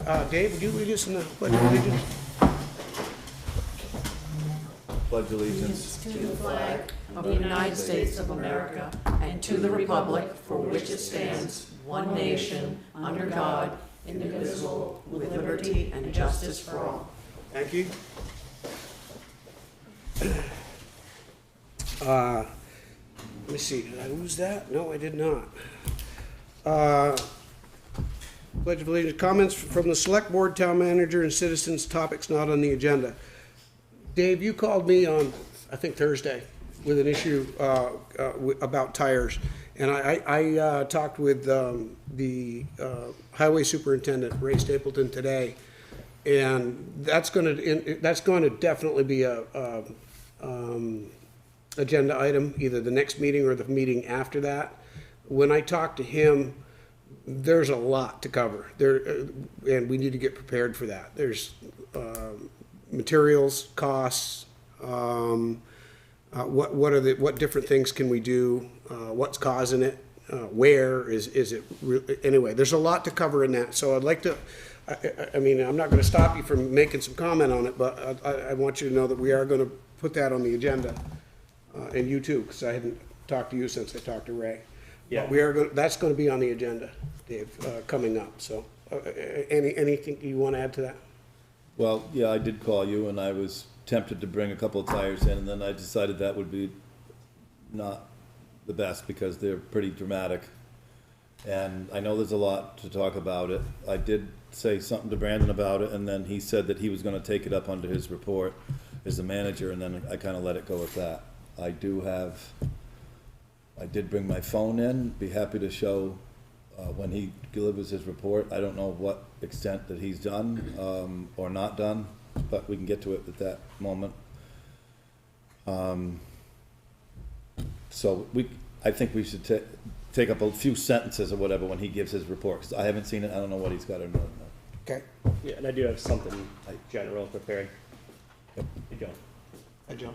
Dave, would you lead us in the Pledge of Allegiance? Pledge allegiance. To the flag of the United States of America and to the republic for which it stands, one nation, under God, indivisible, with liberty and justice for all. Thank you. Let me see, did I lose that? No, I did not. Pledge of Allegiance, comments from the Select Board, Town Manager, and citizens, topics not on the agenda. Dave, you called me on, I think Thursday, with an issue about tires. And I talked with the Highway Superintendent, Ray Stapleton, today. And that's going to definitely be a agenda item, either the next meeting or the meeting after that. When I talked to him, there's a lot to cover there, and we need to get prepared for that. There's materials, costs, what different things can we do, what's causing it, where is it anyway, there's a lot to cover in that. So I'd like to, I mean, I'm not going to stop you from making some comment on it, but I want you to know that we are going to put that on the agenda, and you too, because I hadn't talked to you since I talked to Ray. Yeah. But we are going, that's going to be on the agenda, Dave, coming up. So anything you want to add to that? Well, yeah, I did call you and I was tempted to bring a couple of tires in, and then I decided that would be not the best because they're pretty dramatic. And I know there's a lot to talk about it. I did say something to Brandon about it, and then he said that he was gonna take it up under his report as the manager, and then I kinda let it go with that. I did bring my phone in, be happy to show when he delivers his report. I don't know what extent that he's done or not done, but we can get to it at that moment. So I think we should take up a few sentences or whatever when he gives his report, because I haven't seen it, I don't know what he's got or not. Okay. Yeah, and I do have something like general prepared. Yep. Hey, John. Hi, John.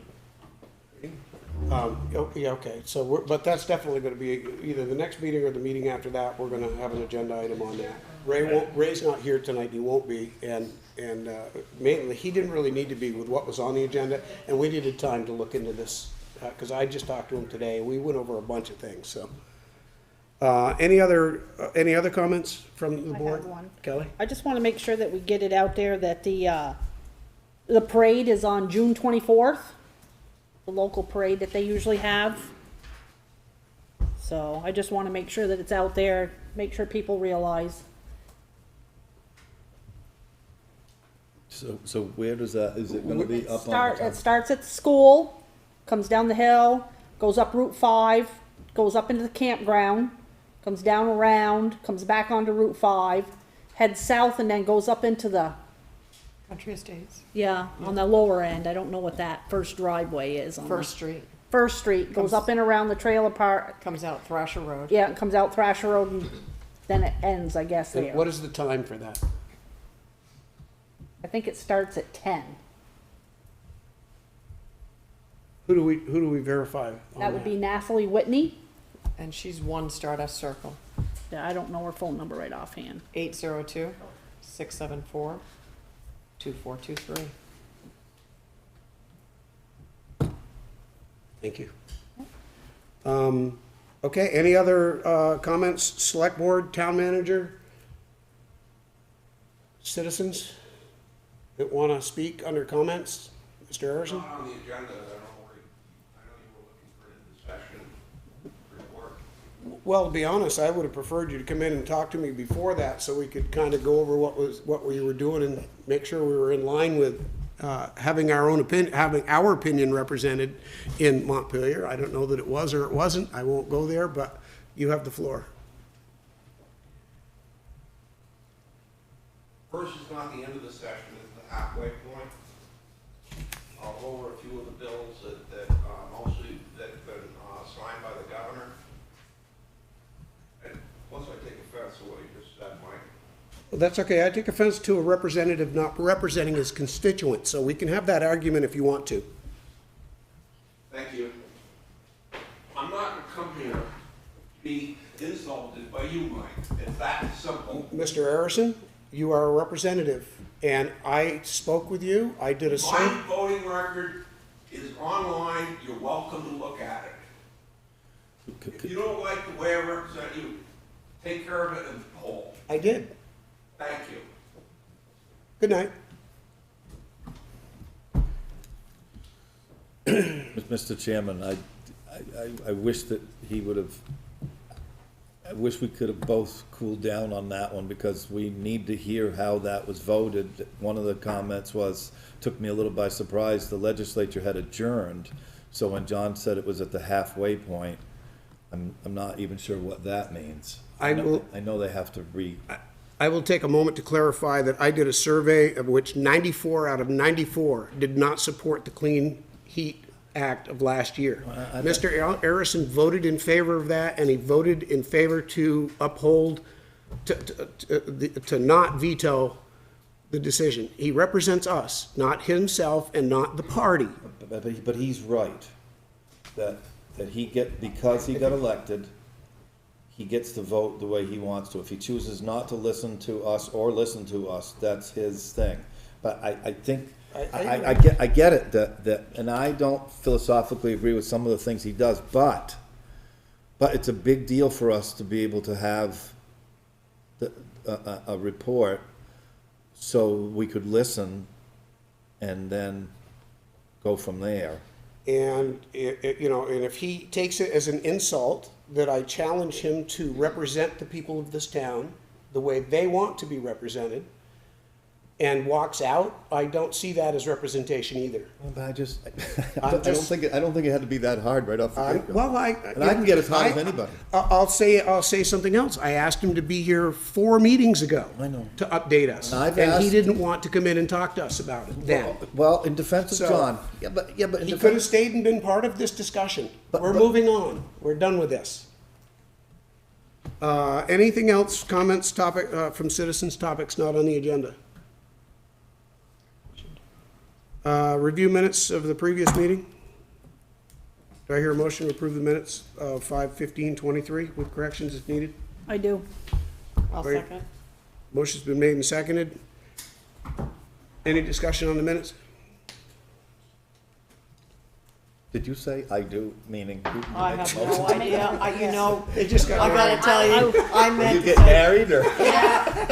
Yeah, okay, so but that's definitely gonna be either the next meeting or the meeting after that, we're gonna have an agenda item on that. Ray's not here tonight, he won't be, and mainly, he didn't really need to be with what was on the agenda, and we needed time to look into this, cause I just talked to him today, we went over a bunch of things, so. Any other comments from the board? I have one. Kelly? I just want to make sure that we get it out there that the parade is on June 24th, the local parade that they usually have. So I just want to make sure that it's out there, make sure people realize. So where does that, is it gonna be up on the It starts at the school, comes down the hill, goes up Route 5, goes up into the campground, comes down around, comes back onto Route 5, heads south and then goes up into the, Country Estates. on the lower end. I don't know what that first driveway is on First Street, First Street, goes up and around the trailer park. comes out Thrasher Road. Yeah, it comes out Thrasher Road and then it ends, I guess, And there. what is the time for that? I think it starts at 10. Who do we verify on That would be Nathalie Whitney. And she's one Stardust Circle, Yeah, I don't know her phone number right offhand. 802-674-2423. Thank you. Okay, any other comments? Select Board, Town Manager? Citizens that want to speak under comments? Mr. Harrison? Not on the agenda, I don't know where, I know you were looking for a discussion report. Well, to be honest, I would have preferred you to come in and talk to me before that so we could kind of go over what we were doing and make sure we were in line with having our opinion represented in Montpelier. I don't know that it was or it wasn't. I won't go there, but you have the floor. First is not the end of the session, it's the halfway point. I'll go over a few of the bills that mostly that have been signed by the governor. And once I take offense to what you just said, Mike, Well, that's okay. I take offense to a representative not representing his constituents, so we can have that argument if you want to. thank you. I'm not gonna come here to be insulted by you, Mike. It's that simple. Mr. Harrison, You are a representative, and I spoke with you. I did a My survey. voting record is online, you're welcome to look at it. If you don't like the way I represent you, take care of it in the poll. I did. Thank you. Good night. Mr. Chairman, I wish that he would have, I wish we could have both cooled down on that one, because we need to hear how that was voted. One of the comments was, took me a little by surprise, the legislature had adjourned, so when John said it was at the halfway point, I'm not even sure what that means. I will- I know they have to I will take a moment to clarify that I did a survey of which 94 out of 94 did not support the Clean Heat Act of last year. Mr. Arison voted in favor of that, and he voted in favor to uphold, to not veto the decision. He represents us, not himself and not the party. But he's right, that because he got elected, he gets to vote the way he wants to. If he chooses not to listen to us or listen to us, that's his thing. But I think, I get it, that, and I don't philosophically agree with some of the things he does, but it's a big deal for us to be able to have a report so we could listen and then go from there. And, and if he takes it as an insult, that I challenge him to represent the people of this town the way they want to be represented, and walks out, I don't see that as representation either. But I I'm don't just- think it had to be that hard right off the get-go. Well, And I can get as hard as anybody. I'll say something else. I asked him to be here 4 meetings ago. I know. To update us. And I've And he asked- didn't want to come in and talk to us about it then. Well, in defense of So- John, but in He could have defense, stayed and been part of this discussion. But- We're but- moving on. We're done with this. Anything else, comments, from citizens, topics not on the agenda? Review minutes of the previous meeting. Do I hear a motion to approve the minutes of 5/15/23 with corrections if needed? I do. I'll Wait. second. Motion's been made and seconded. Any discussion on the minutes? did you say I do, meaning? you I make have a motion? no idea, They just got I married. gotta tell you, I Did meant you to get say, married, or?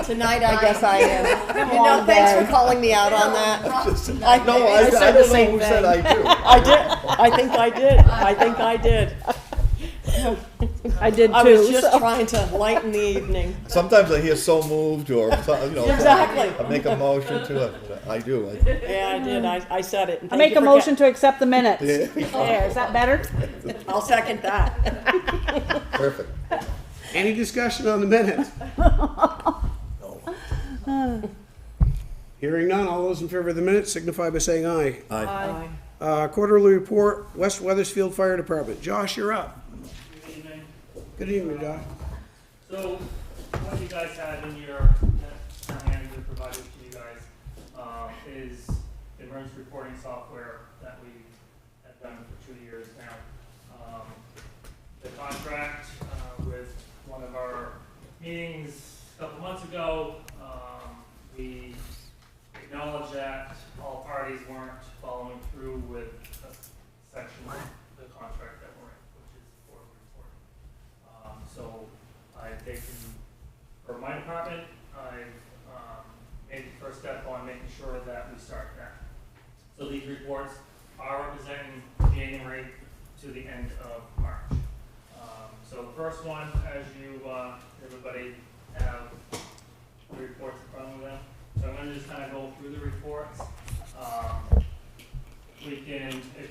tonight I guess I am. You on, know, thanks Dad. for calling me out on that. No, I said the don't know same who said thing. I do. I did, I think I did, I think I did. I did I was too, just so. trying to lighten the evening. Sometimes I hear so moved, or, Exactly. I make a motion to it, I do. Yeah, I did, I said it. and I thank make you a for motion to accept the minutes. Yeah. There, is that better? I'll second that. Perfect. Any discussion on the minutes? Hearing none, all those in favor of the minutes signify by saying aye. Aye. Quarterly report, West Weathersfield Fire Department. Josh, you're up. Good evening. Good evening, Josh. So, what you guys have in your, that town manager provided to you guys, is the emergency reporting software that we have done for 2 years now. The contract, with one of our meetings a couple months ago, we acknowledged that all parties weren't following through with a section of the contract that we're in, which is quarterly reporting. So I've taken, for my department, I've made the first step on making sure that we start that. So these reports are representing January to the end of March. So the first one, as you, everybody have the reports in front of them. So I'm gonna just kind of go through the reports. We can, if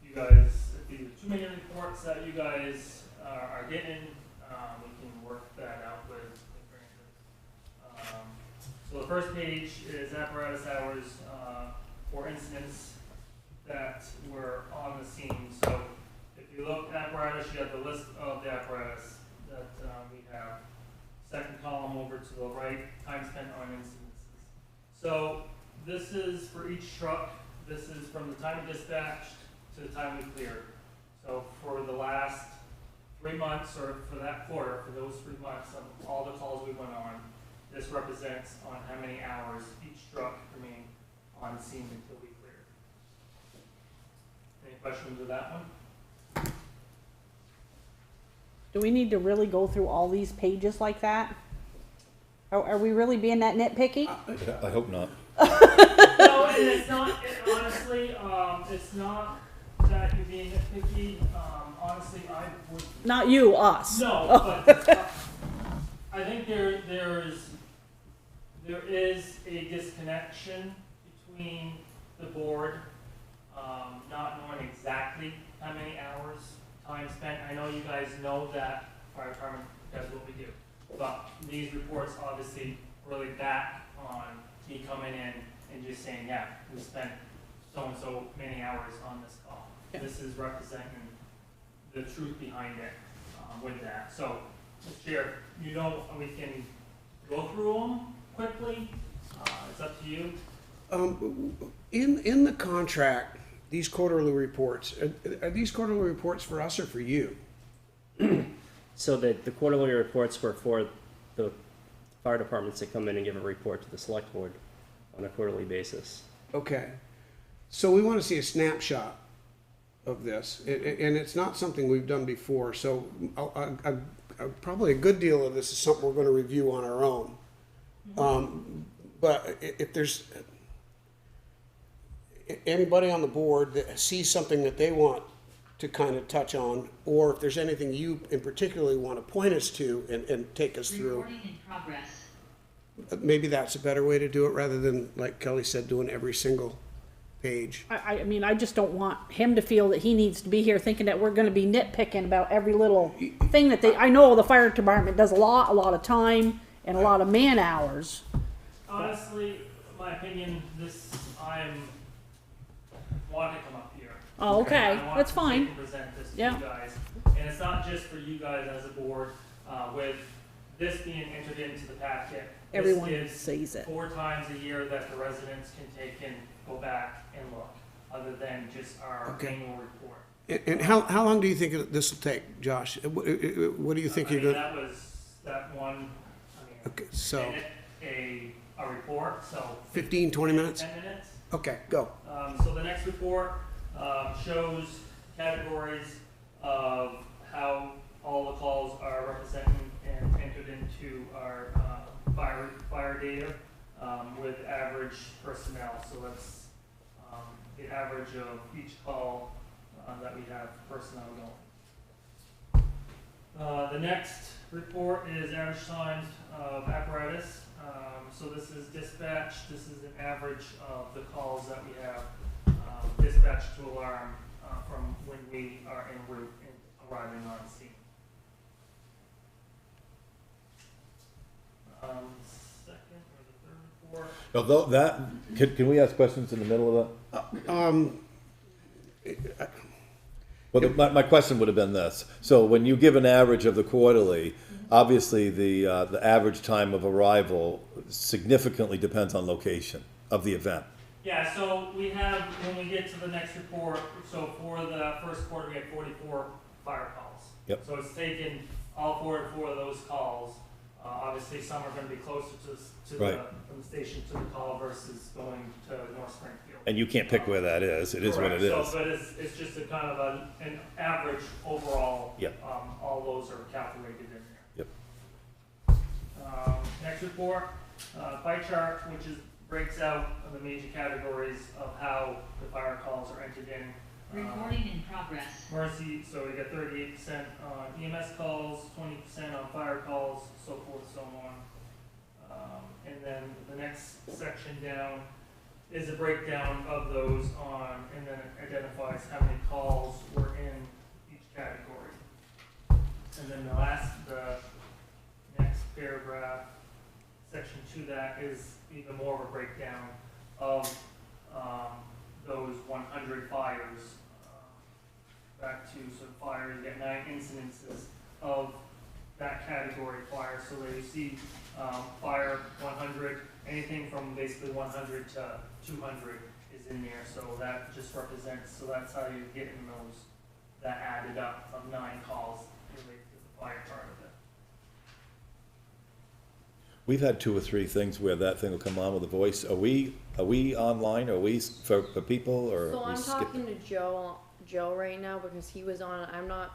you guys, if these are too many reports that you guys are getting, we can work that out with Brandon. So the first page is apparatus hours for incidents that were on the scene. So if you look at apparatus, you have the list of the apparatus that we have. Second column over to the right, time spent on incidences. So this is for each truck. This is from the time dispatched to the time we cleared. So for the last 3 months, or for that quarter, for those 3 months of all the calls we went on, this represents on how many hours each truck remained on scene until we cleared. Any questions with that one? Do we need to really go through all these pages like that? Are we really being that nitpicky? I hope not. No, and it's not, honestly, it's not that you're being nitpicky, honestly, I would. Not you, us. No, but I think there is a disconnection between the board, not knowing exactly how many hours time spent. I know you guys know that fire department does what we do, but these reports obviously really back on me coming in and just saying, yeah, we spent so-and-so many hours on this call. Yeah. This is representing the truth behind it with that. So, Mr. Chair, you know, we can go through them quickly. It's up to you. In the contract, these quarterly reports, are these quarterly reports for us or for you? So the quarterly reports were for the fire departments that come in and give a report to the select board on a quarterly basis. Okay. So we want to see a snapshot of this, and it's not something we've done before, so probably a good deal of this is something we're going to review on our own. But if there's anybody on the board that sees something that they want to kind of touch on, or if there's anything you in particularly want to point us to and take us through. Recording in progress. Maybe that's a better way to do it rather than, like Kelly said, doing every single page. I mean, I just don't want him to feel that he needs to be here thinking that we're gonna be nitpicking about every little thing that I know the fire department does a lot of time and a lot of man hours. Honestly, my opinion, I'm want to come up here. Oh, okay, I want that's to fine. take and present this to Yeah. you guys. And it's not just for you guys as a board, with this being entered into the packet. Everyone this sees is it. 4 times a year that the residents can take and go back and look, other than just our Okay. annual report. And how long do you think this will take, Josh? What do you think I you're mean, going to? that was that one, I mean, Okay, so a report, so 15, 20 minutes? 10 minutes. Okay, go. So the next report shows categories of how all the calls are represented and entered into our fire data with average personnel. So that's the average of each call that we have personnel going. The next report is average times of apparatus. So this is dispatch. This is an average of the calls that we have dispatched to alarm from when we are en route and arriving on scene. Second or the third report. Although that, can we ask questions in the middle of that? Well, my question would have been this. So when you give an average of the quarterly, obviously the average time of arrival significantly depends on location of the event. Yeah, so we have, when we get to the next report, so for the first quarter, we had 44 fire calls. Yep. So it's taken all 44 of those calls. Obviously, some are going to be closer to Right. from the station to the call versus going to North Springfield. And you can't pick where that is. It is what it Correct. is. So, but it's just a kind of an average overall. Yep. All those are calculated in there. Yep. Next report, pie chart, which breaks out the major categories of how the fire calls are entered in. Recording in progress. Mercy, so we got 38% on EMS calls, 20% on fire calls, so forth, so on. And then the next section down is a breakdown of those on, and then it identifies how many calls were in each category. And then the next paragraph, section 2, that is even more of a breakdown of those 100 fires. Back to some fires, you get 9 incidences of that category fire. So there you see fire 100, anything from basically 100 to 200 is in there. So that just represents, so that's how you're getting those, that added up of 9 calls related to the fire part of it. We've had 2 or 3 things where that thing will come on with a voice. Are we online? Are we for people or? So are we I'm talking skipping? to Joe right now because he was on, I'm not.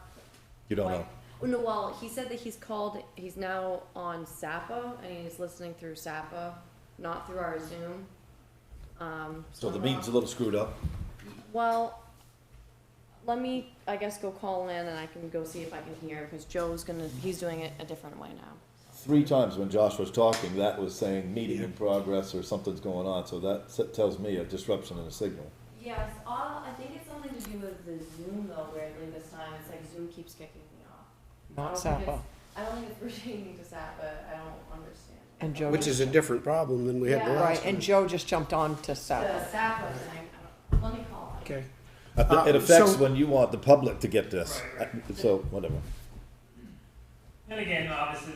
You don't quite- know? Oh, no, well, he said that he's now on SAPA and he's listening through SAPA, not through our Zoom. So the meeting's a little screwed up? Well, let me, I guess, go call in and I can go see if I can hear, because he's doing it a different way now. 3 times when Josh was talking, that was saying meeting in progress or something's going on, so that tells me a disruption in the signal. Yes, I think it's something to do with the Zoom though, weirdly this time, it's like Zoom keeps kicking me off. Not I don't think SAPA. I don't think it's pertaining to SAPA, I don't understand. And Joe. Which is a different problem than we had the Yeah. last Right, time. and Joe just jumped on to The SAPA. SAPA thing, let me call him. Okay. It affects so- when you want the public to get this, Right, so, whatever. And again, obviously,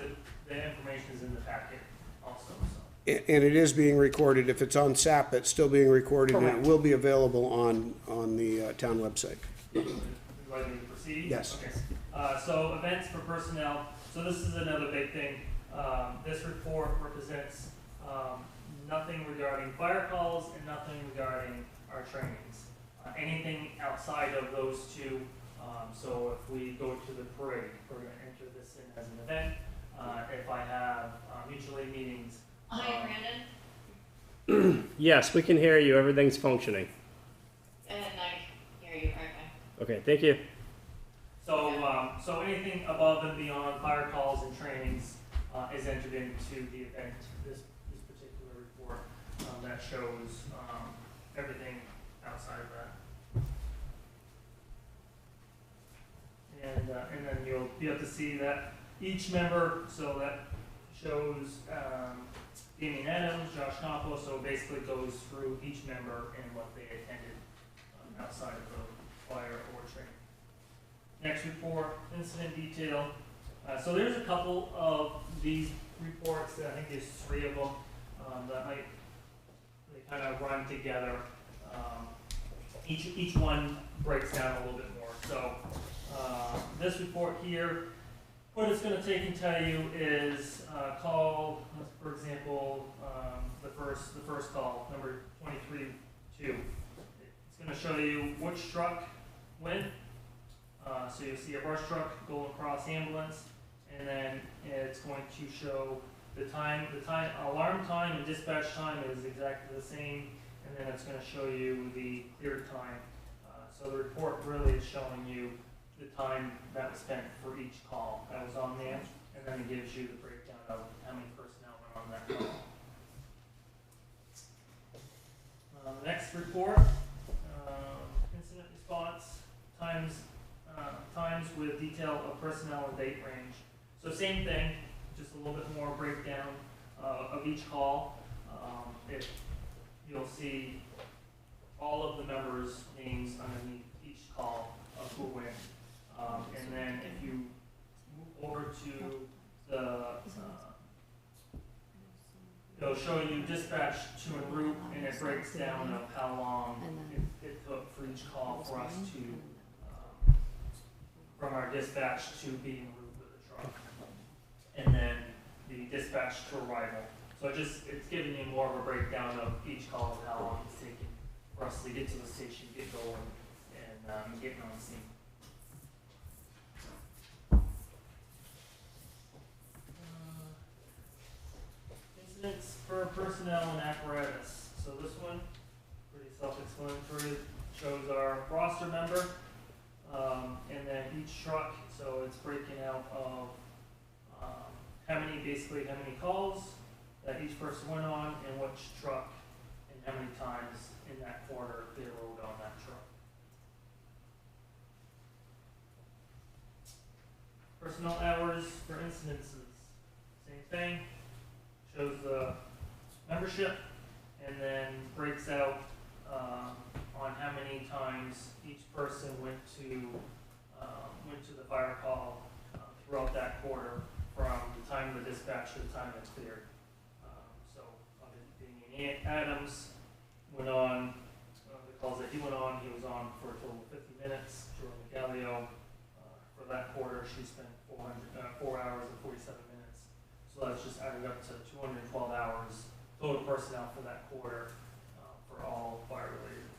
the information is in the packet also, so. And it is being recorded. If it's on SAP, it's still being recorded and it Correct. will be available on the town website. Would you like me to proceed? Yes. Okay. So events for personnel, so this is another big thing. This report represents, nothing regarding fire calls and nothing regarding our trainings. Anything outside of those 2, so if we go to the parade, we're gonna enter this in as an event. If I have, mutual aid meetings. Hi, Brandon. Yes, we can hear you. Everything's functioning. And I hear you. Okay. Okay, thank you. So anything above and beyond fire calls and trainings is entered into the event, this particular report that shows everything outside of that. And then you'll be able to see that each member, so that shows Damien Adams, Josh Campos, so basically goes through each member and what they attended outside of the fire or training. Next report, incident detail. So there's a couple of these reports, I think there's 3 of them, that they kind of run together. Each one breaks down a little bit more. So this report here, what it's going to take and tell you is call, for example, the first call, number 23-2. It's going to show you which truck went. So you'll see a brush truck go across ambulance, and then it's going to show the time, alarm time and dispatch time is exactly the same, and then it's going to show you the clear time. So the report really is showing you the time that was spent for each call that was on there, and then it gives you the breakdown of how many personnel went on that call. The next report, incident response times with detail of personnel and date range. So same thing, just a little bit more breakdown of each call. You'll see all of the members' names underneath each call of who went. And then if you move over to the, it'll show you dispatch to en route, and it breaks down of how long it took for each call for us to, from our dispatch to be en route with the truck. And then the dispatch to arrival. So it's giving you more of a breakdown of each call of how long it's taken for us to get to the station, get going, and getting on the scene. Incidents for personnel and apparatus. So this one, pretty self-explanatory, shows our roster member, and then each truck, so it's breaking out of how many calls that each person went on, and which truck, and how many times in that quarter they rode on that truck. Personnel hours for incidences, same thing, shows the membership, and then breaks out on how many times each person went to the fire call throughout that quarter, from the time of the dispatch to the time it's cleared. So Damien Adams went on, the calls that he went on, he was on for a total of 50 minutes. Jordan Gallio, for that quarter, she spent 4 hours and 47 minutes. So that's just added up to 212 hours total personnel for that quarter, for all fire-related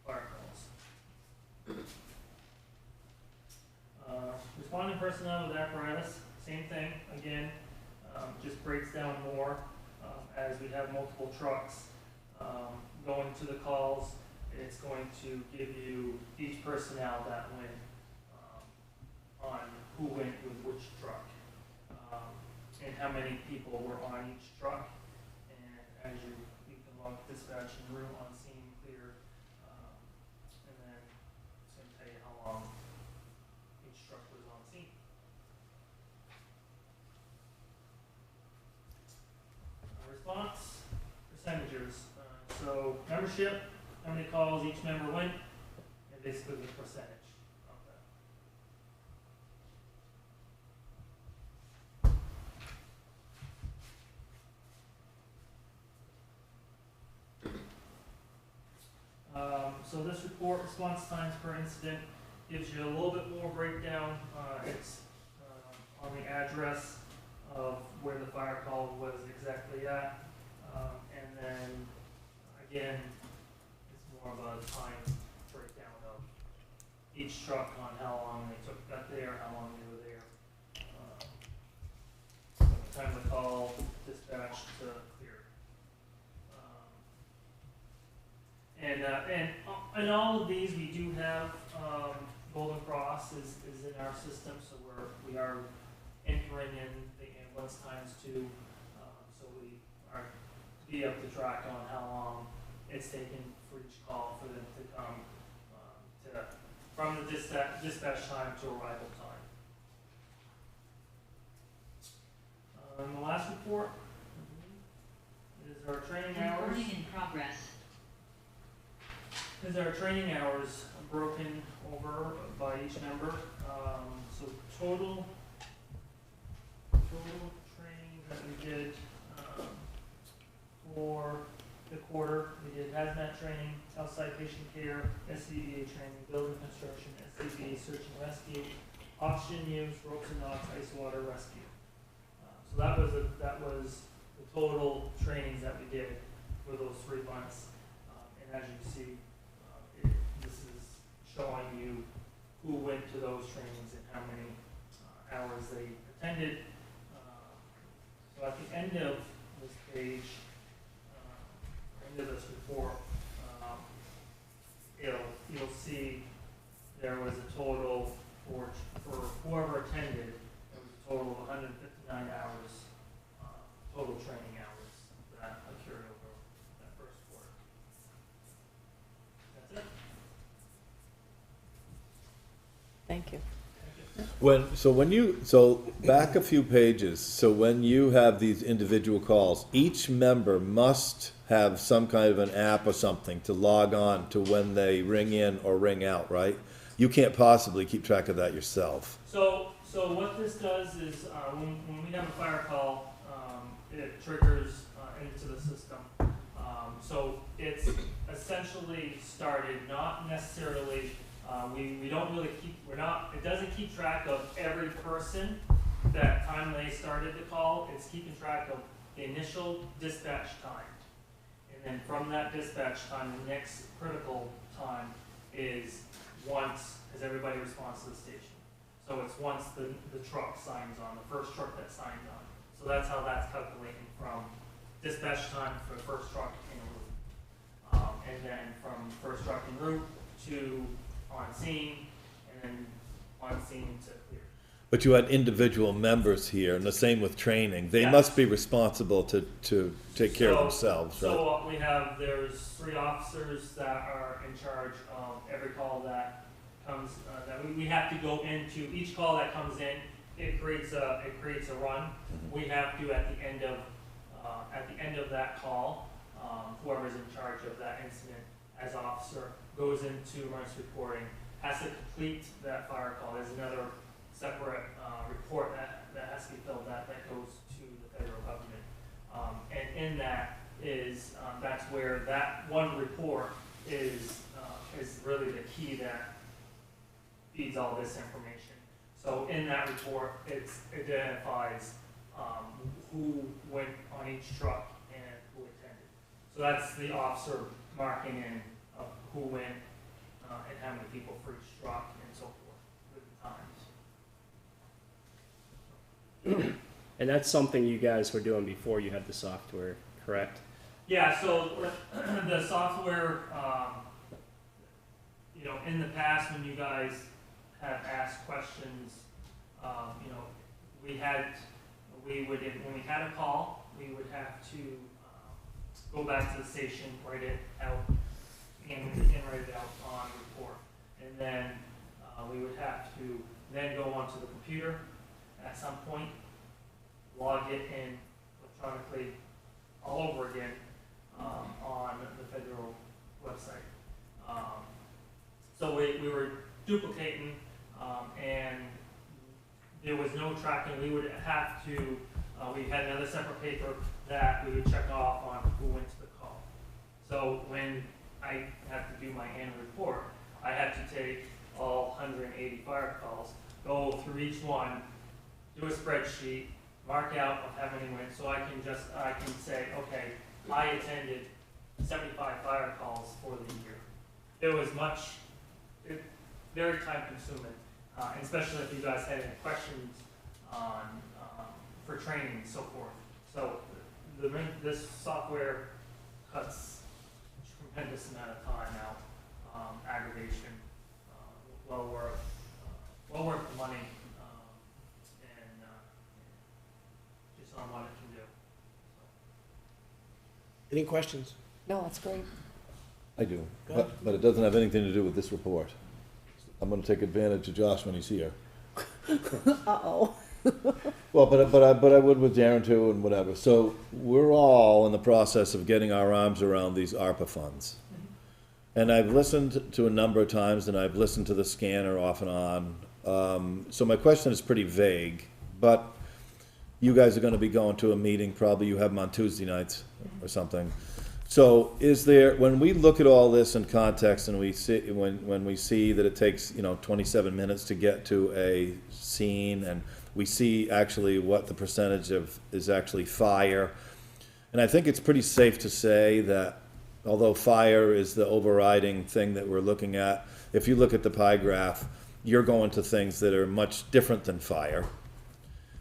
fire calls. Responding personnel with apparatus, same thing, again, just breaks down more, as we have multiple trucks, going to the calls. It's going to give you each personnel that went, on who went with which truck, and how many people were on each truck. And as you can log dispatch and room on scene, clear, and then it's going to tell you how long each truck was on scene. Response percentages. So membership, how many calls each member went, and basically the percentage of that. So this report, response times per incident, gives you a little bit more breakdown. It's on the address of where the fire call was exactly at. And then, again, it's more of a time breakdown of each truck on how long they got there, how long they were there. From the time of the call, dispatch to clear. And all of these, we do have, Golden Cross is in our system, so we are entering in the ambulance times too, so we are to be up to track on how long it's taken for each call for them to come, from the dispatch time to arrival time. The last report is our training hours. Recording in progress. Is our training hours broken over by each member? So total training that we did for the quarter, we did hazmat training, outside patient care, SCBA training, building construction, SCBA search and rescue, oxygen use, ropes and knots, ice water rescue. So that was the total trainings that we did for those 3 months. And as you can see, this is showing you who went to those trainings and how many hours they attended. So at the end of this page, end of this report, you'll see there was a total for whoever attended, there was a total of 159 hours, total training hours that occurred over that first quarter. That's it. Thank you. So back a few pages, so when you have these individual calls, each member must have some kind of an app or something to log on to when they ring in or ring out, right? You can't possibly keep track of that yourself. So what this does is, when we have a fire call, it triggers into the system. So it's essentially started, not necessarily, we don't really it doesn't keep track of every person that time they started the call. It's keeping track of the initial dispatch time. And then from that dispatch time, the next critical time is as everybody responds to the station. So it's once the truck signs on, the first truck that signs on. So that's how that's calculating from dispatch time for the first truck en route. And then from first truck en route to on scene, and then on scene to clear. But you had individual members here, and the same with training. They Yes. must be responsible to take care of themselves, right? So what we have, there's 3 officers that are in charge of every call that comes, that we have to go into. Each call that comes in, it creates a run. We have to, at the end of that call, whoever's in charge of that incident as officer goes into emergency reporting, has to complete that fire call. There's another separate report that has to be filled out that goes to the federal government. And in that is, that's where that one report is really the key that feeds all this information. So in that report, it identifies who went on each truck and who attended. So that's the officer marking in of who went, and how many people for each truck and so forth with the times. And that's something you guys were doing before you had the software, correct? Yeah, so the software, you know, in the past when you guys have asked questions, you know, when we had a call, we would have to go back to the station, write it out, and write it out on report. And then we would have to then go onto the computer at some point, log it in electronically all over again on the federal website. So we were duplicating, and there was no tracking. We would have to, we had another separate paper that we would check off on who went to the call. So when I had to do my annual report, I had to take all 180 fire calls, go through each one, do a spreadsheet, mark out of how many went, so I can say, okay, I attended 75 fire calls for the year. It was very time consuming, and especially if you guys had any questions on, for training and so forth. So this software cuts a tremendous amount of time out, aggregation, well worth the money, and just on what it can do. Any questions? No, that's great. I do, Go ahead. but it doesn't have anything to do with this report. I'm gonna take advantage of Josh when he's here. Uh-oh. Well, but I would with Darren too and whatever. So we're all in the process of getting our arms around these ARPA funds. And I've listened to a number of times, and I've listened to the scanner off and on. So my question is pretty vague, but you guys are gonna be going to a meeting, probably you have them on Tuesday nights or something. So is there, when we look at all this in context and we see, when we see that it takes, 27 minutes to get to a scene, and we see actually what the percentage of is actually fire, and I think it's pretty safe to say that although fire is the overriding thing that we're looking at, if you look at the pie graph, you're going to things that are much different than fire.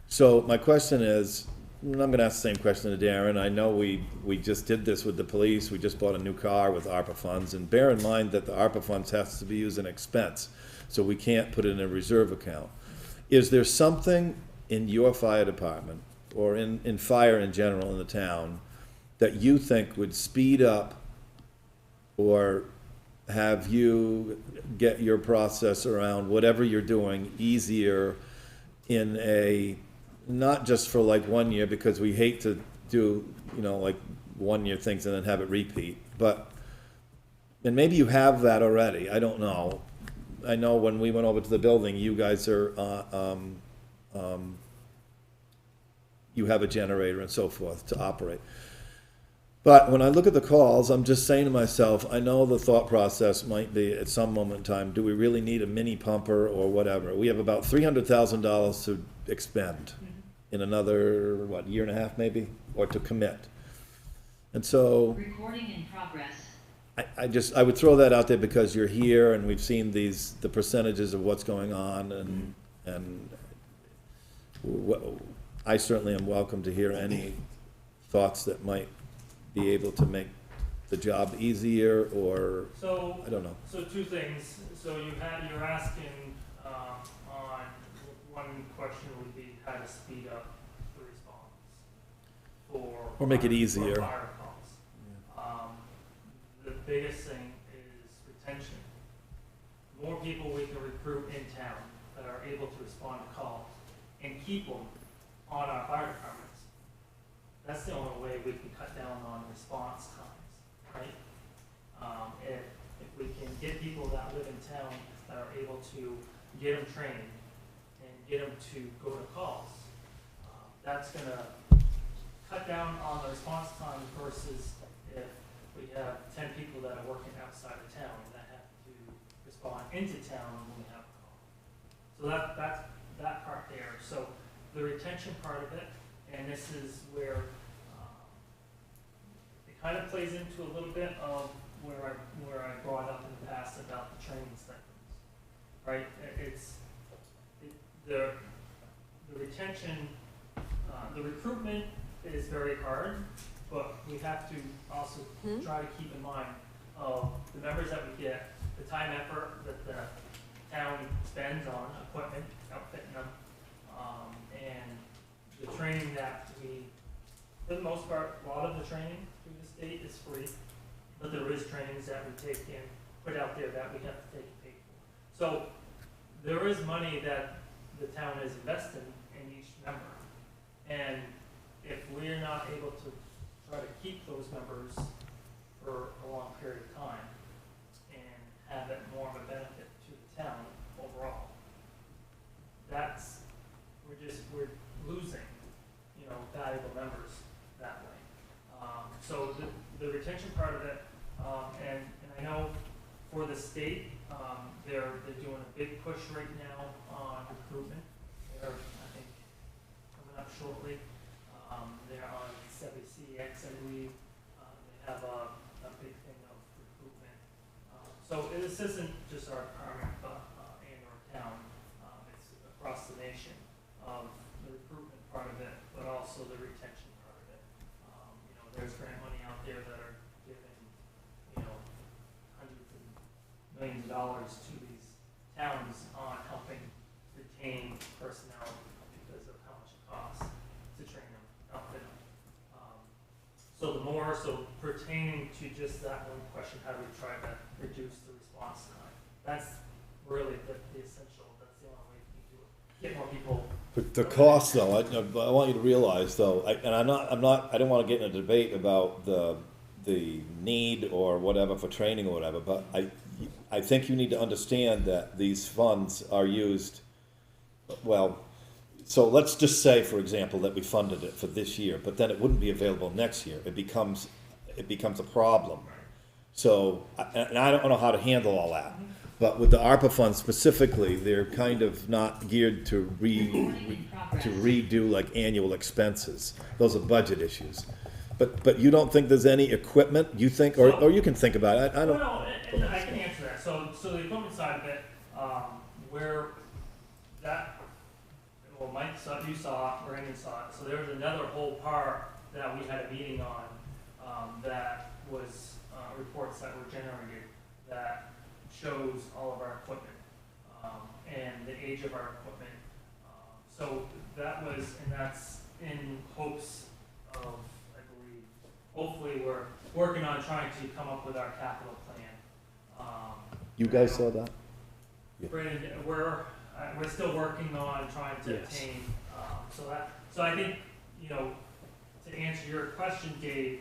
So my question is, and I'm gonna ask the same question to Darren. I know we just did this with the police. We just bought a new car with ARPA funds, and bear in mind that the ARPA funds has to be used in expense, so we can't put it in a reserve account. Is there something in your fire department, or in fire in general in the town, that you think would speed up or have you get your process around whatever you're doing easier in a, not just for like 1 year, because we hate to do, like 1 year things and then have it repeat, but, and maybe you have that already, I don't know. I know when we went over to the building, you guys are, you have a generator and so forth to operate. But when I look at the calls, I'm just saying to myself, I know the thought process might be at some moment in time, do we really need a mini pumper or whatever? We have about $300,000 to expend in another, year and a half maybe, or to commit. And so Recording in progress. I would throw that out there because you're here and we've seen the percentages of what's going on, and I certainly am welcome to hear any thoughts that might be able to make the job easier, or, So, I don't know. So two things. So you're asking, on, one question would be how to speed up the response for. Or make it for easier. fire calls. The biggest thing is retention. The more people we can recruit in town that are able to respond to calls and keep them on our fire departments, that's the only way we can cut down on response times, right? If we can get people that live in town that are able to get them trained and get them to go to calls, that's gonna cut down on the response time versus if we have 10 people that are working outside of town that have to respond into town when we have a call. So that's that part there. So the retention part of it, And this is where it kind of plays into a little bit of where I brought up in the past about the training stipends, right? The retention, the recruitment is very hard, but we have to also try to keep in mind of the members that we get, the time effort that the town spends on equipment, outfitting them, and the training that we, for the most part, a lot of the training through the state is free, but there is trainings that we take and put out there that we have to take and pay for. So there is money that the town is investing in each member, and if we're not able to try to keep those members for a long period of time and have it more of a benefit to the town overall, we're losing, valuable members that way. So the retention part of it, and I know for the state, they're doing a big push right now on recruitment. They're, I think, coming up shortly. They're on WCX, I believe. They have a big thing of recruitment. So this isn't just our department, but and our town. It's across the nation of the recruitment part of it, but also the retention part of it. There's grant money out there that are giving, hundreds of millions of dollars to these towns on helping retain personnel because of how much it costs to train them, outfit them. So pertaining to just that one question, how do we try to reduce the response time? That's really the essential, that's the only way we can do it. Get more people. The cost, though, I want you to realize, though, I don't want to get in a debate about the need or whatever for training or whatever, but I think you need to understand that these funds are used, well, so let's just say, for example, that we funded it for this year, but then it wouldn't be available next year. It becomes a problem. So, and I don't know how to handle all that. But with the ARPA funds specifically, they're kind of not geared to redo like annual expenses. Those are budget issues. But you don't think there's any equipment, you think, or you can think about it, I don't. No, and I can answer that. So the equipment side of it, where that, well, Mike saw, you saw it, Brandon saw it. So there was another whole part that we had a meeting on, that was, reports that were generated that shows all of our equipment, and the age of our equipment. So that was, and that's in hopes of, I believe, hopefully we're working on trying to come up with our capital plan. You guys saw that? Brandon, we're still working on trying to Yes. obtain, so I think, to answer your question, Dave,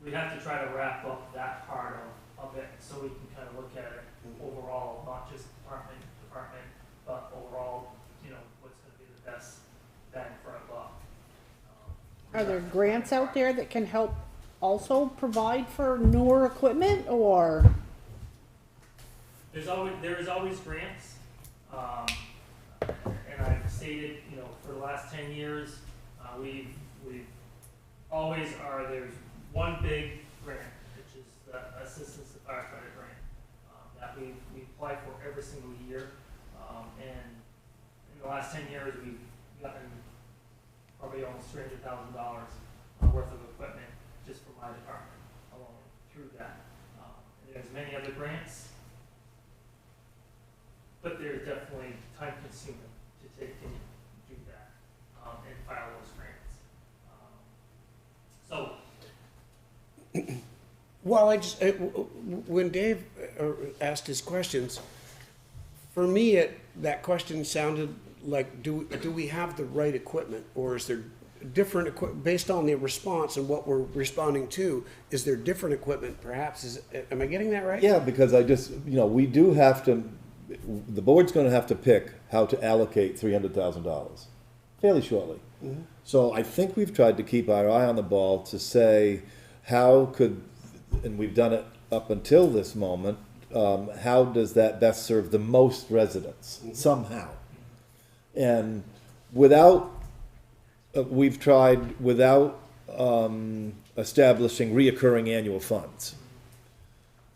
we have to try to wrap up that part of it, so we can kind of look at it overall, not just department, but overall, what's gonna be the best bang for our buck. Are there grants out there that can help also provide for newer equipment, or? There is always grants, and I've stated, for the last 10 years, we've always there's one big grant, which is the Assistance to Firefighter Grant, that we apply for every single year, and in the last 10 years, we've gotten probably almost $300,000 worth of equipment just for my department alone through that. And there's many other grants, but they're definitely time consuming to take and do that, and file those grants. So, Well, when Dave asked his questions, for me, that question sounded like, do we have the right equipment, or is there different equipment based on the response and what we're responding to? Is there different equipment, perhaps? Am I getting that right? Yeah, because we do have to, the board's gonna have to pick how to allocate $300,000 fairly shortly. Mm-hmm. So I think we've tried to keep our eye on the ball to say, how could, and we've done it up until this moment, how does that best serve the most residents somehow? And without we've tried without establishing reoccurring annual funds.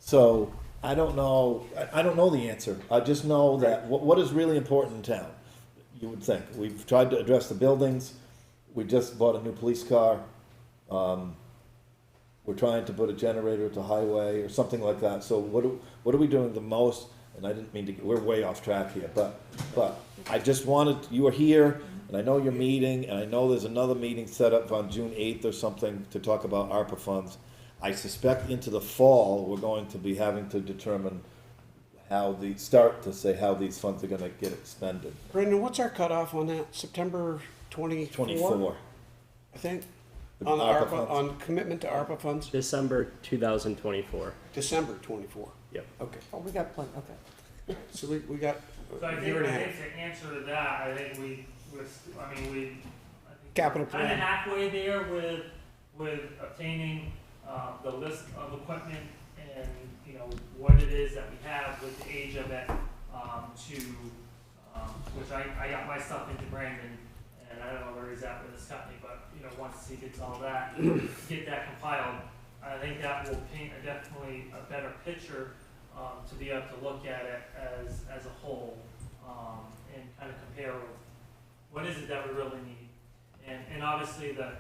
So I don't know the answer. I just know that what is really important in town, you would think. We've tried to address the buildings. We just bought a new police car. We're trying to put a generator at the highway or something like that. So what are we doing the most? And I didn't mean to, we're way off track here, but I just wanted, you are here, and I know you're meeting, and I know there's another meeting set up on June 8th or something to talk about ARPA funds. I suspect into the fall, we're going to be having to determine how these funds are gonna get expended. Brendan, what's our cutoff on that? September 24? 24. I think, The on ARPA ARPA, funds. on commitment to ARPA funds? December 2024. December 24. Yep. Okay, Oh, we got plenty, okay. so we got So I a think, year and a I half. think to answer to that, I think I think Capital kind of plan. halfway there with obtaining, the list of equipment and, you know, what it is that we have with the age of it, which I got my stuff into Brandon, and I don't know where he's at with his company, but, you know, once he gets all that, get that compiled, I think that will paint definitely a better picture, to be able to look at it as a whole, and kind of compare what is it that we really need. And obviously the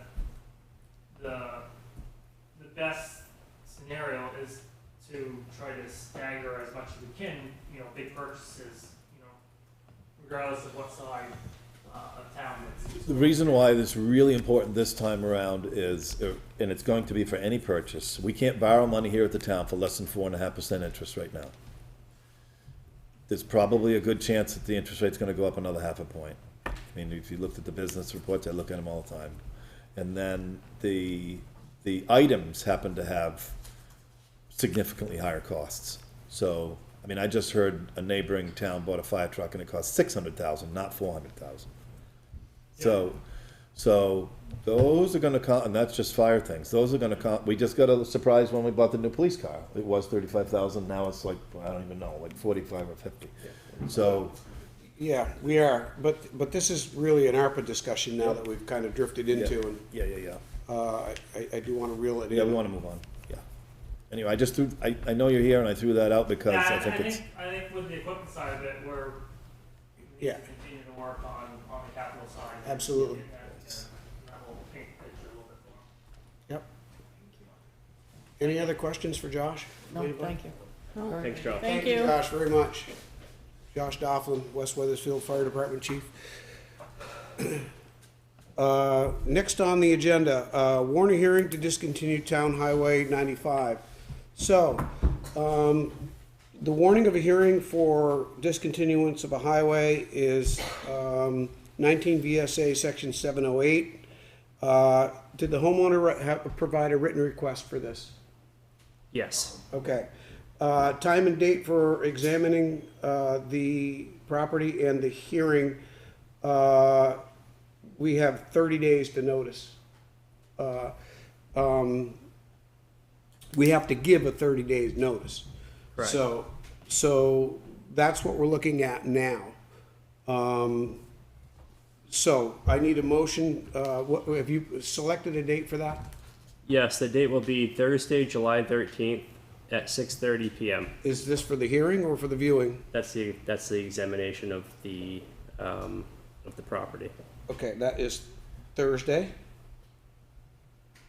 best scenario is to try to stagger as much as we can, you know, big purchases, you know, regardless of what side of town it's. The reason why this is really important this time around is, and it's going to be for any purchase, we can't borrow money here at the town for less than 4.5% interest right now. There's probably a good chance that the interest rate's gonna go up another 0.5 point. I mean, if you looked at the business reports, I look at them all the time. And then the items happen to have significantly higher costs. So, I mean, I just heard a neighboring town bought a fire truck and it cost $600,000, not $400,000. So those are gonna come, and that's just fire things, those are gonna come, we just got a surprise when we bought the new police car. It was 35,000, now it's like, I don't even know, like 45 or 50. So, Yeah, we are, but this is really an ARPA discussion now that we've kind of drifted into, and yeah. I do want to reel it in. Yeah, we wanna move on, yeah. Anyway, I just threw, I know you're here and I threw that out because Yeah, I think it's, I think with the equipment side of it, we need Yeah. to continue to work on the capital side. Absolutely. That will paint the picture a little bit more. Yep. Any other questions for Josh? No, Anybody? thank you. Thanks, Joe. Thank you. Josh, very much. Josh Dofflin, West Weathersfield Fire Department Chief. Next on the agenda, warning hearing to discontinue Town Highway 95. So, the warning of a hearing for discontinuance of a highway is 19 VSA Section 708. Did the homeowner provide a written request for this? Yes. Okay. Time and date for examining the property and the hearing, we have 30 days to notice. We have to give a 30 days notice. Right. So that's what we're looking at now. So I need a motion, have you selected a date for that? Yes, the date will be Thursday, July 13th at 6:30 p.m. Is this for the hearing or for the viewing? That's the examination of the property. Okay, that is Thursday.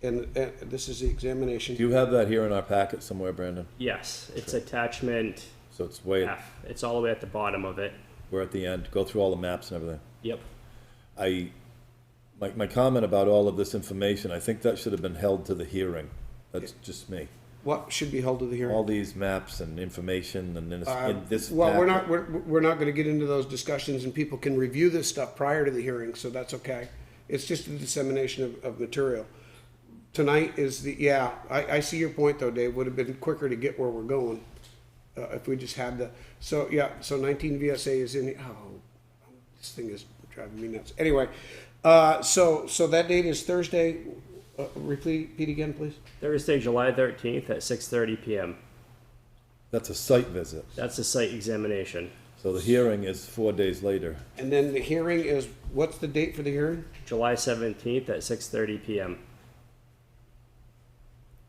And this is the examination. do you have that here in our packet somewhere, Brandon? Yes, it's attachment So it's way, F. It's all the way at the bottom of it. we're at the end, go through all the maps and everything. Yep. My comment about all of this information, I think that should have been held to the hearing. That's just me. What should be held to the hearing? All these maps and information and in this Well, packet. we're not gonna get into those discussions, and people can review this stuff prior to the hearing, so that's okay. It's just a dissemination of material. Tonight is I see your point though, Dave, would have been quicker to get where we're going, if we just had so 19 VSA is in, this thing is driving me nuts. Anyway, so that date is Thursday, repeat again, please. Thursday, July 13th at 6:30 p.m. That's a site visit. That's a site examination. So the hearing is 4 days later. And then the hearing is, what's the date for the hearing? July 17th at 6:30 PM.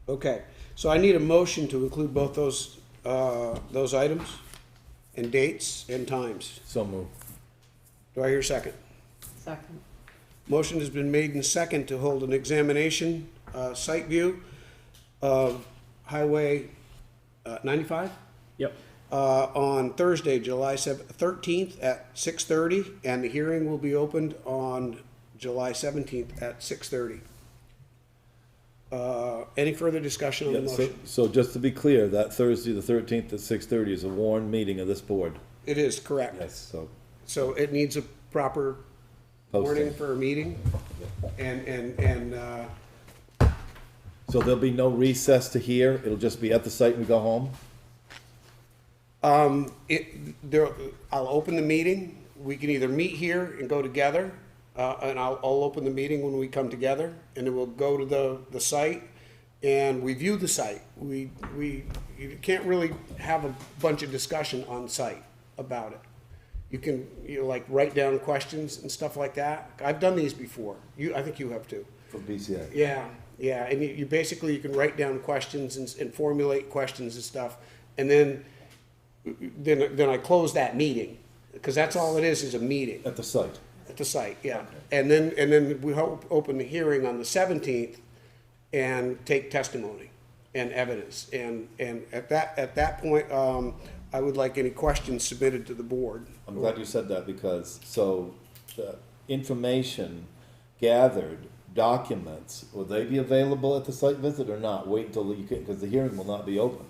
Okay, so I need a motion to include both those items and dates and times. So moved. Do I hear a second? Second. Motion has been made and second to hold an examination, site view of Highway 95 Yep. on Thursday, July 13th at 6:30, and the hearing will be opened on July 17th at 6:30. Any further discussion on the Yeah, motion? so just to be clear, that Thursday, the 13th at 6:30 is a warned meeting of this board. It is correct. Yes, so So it needs a proper warning posting. for a meeting, and, So there'll be no recess to hear, it'll just be at the site and we go home? I'll open the meeting, we can either meet here and go together, and I'll open the meeting when we come together, and then we'll go to the site and review the site. You can't really have a bunch of discussion on site about it. You can, like, write down questions and stuff like that. I've done these before. I think you have too. For BCA. Yeah, and you basically, you can write down questions and formulate questions and stuff, and then I close that meeting, because that's all it is a meeting At the site. at the site, yeah. And then we hope, open the hearing on the 17th and take testimony and evidence, and at that point, I would like any questions submitted to the board. I'm glad you said that because, so, the information gathered, documents, will they be available at the site visit or not? Wait until you can, because the hearing will not be opened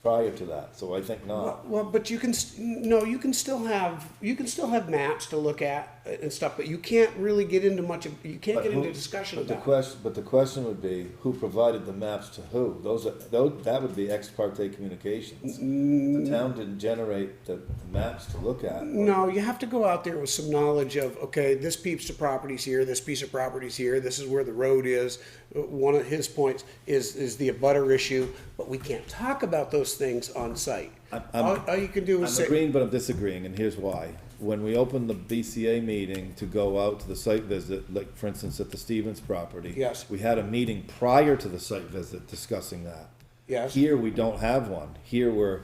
prior to that, so I think not. Well, but you can, you can still have maps to look at and stuff, but you can't really get into much of, you can't But get into who- discussion But the about it. question would be, who provided the maps to who? That would be ex parte communications. The town didn't generate the maps to look at. No, you have to go out there with some knowledge of, okay, this piece of property's here, this piece of property's here, this is where the road is. One of his points is the abutter issue, but we can't talk about those things on site. All you can do I'm is say, agreeing, but I'm disagreeing, and here's why. When we opened the BCA meeting to go out to the site visit, like, for instance, at the Stevens property. Yes. We had a meeting prior to the site visit discussing that. yes, Here, we don't have one. Here, we're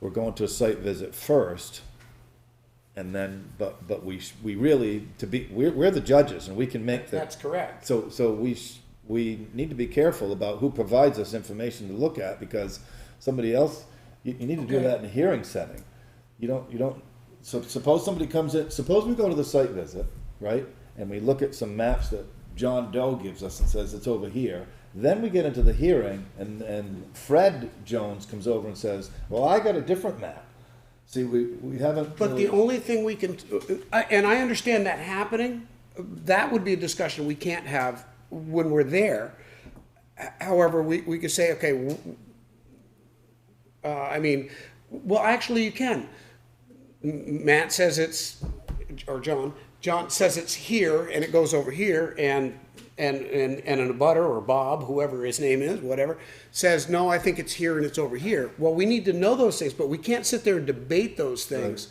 going to a site visit first, and then, but we really, we're the judges, and we can make the. that's correct. So we need to be careful about who provides us information to look at, because somebody else, you need to do Okay. that in a hearing setting. You don't, so suppose somebody comes in, suppose we go to the site visit, right? And we look at some maps that John Doe gives us and says it's over here. Then we get into the hearing and Fred Jones comes over and says, well, I got a different map. See, we haven't. But the only thing we can, and I understand that happening, that would be a discussion we can't have when we're there. However, we could say, okay, well, actually, you can. Matt says it's, or John says it's here, and it goes over here, and an abutter, or Bob, whoever his name is, whatever, says, no, I think it's here and it's over here. Well, we need to know those things, but we can't sit there and debate those things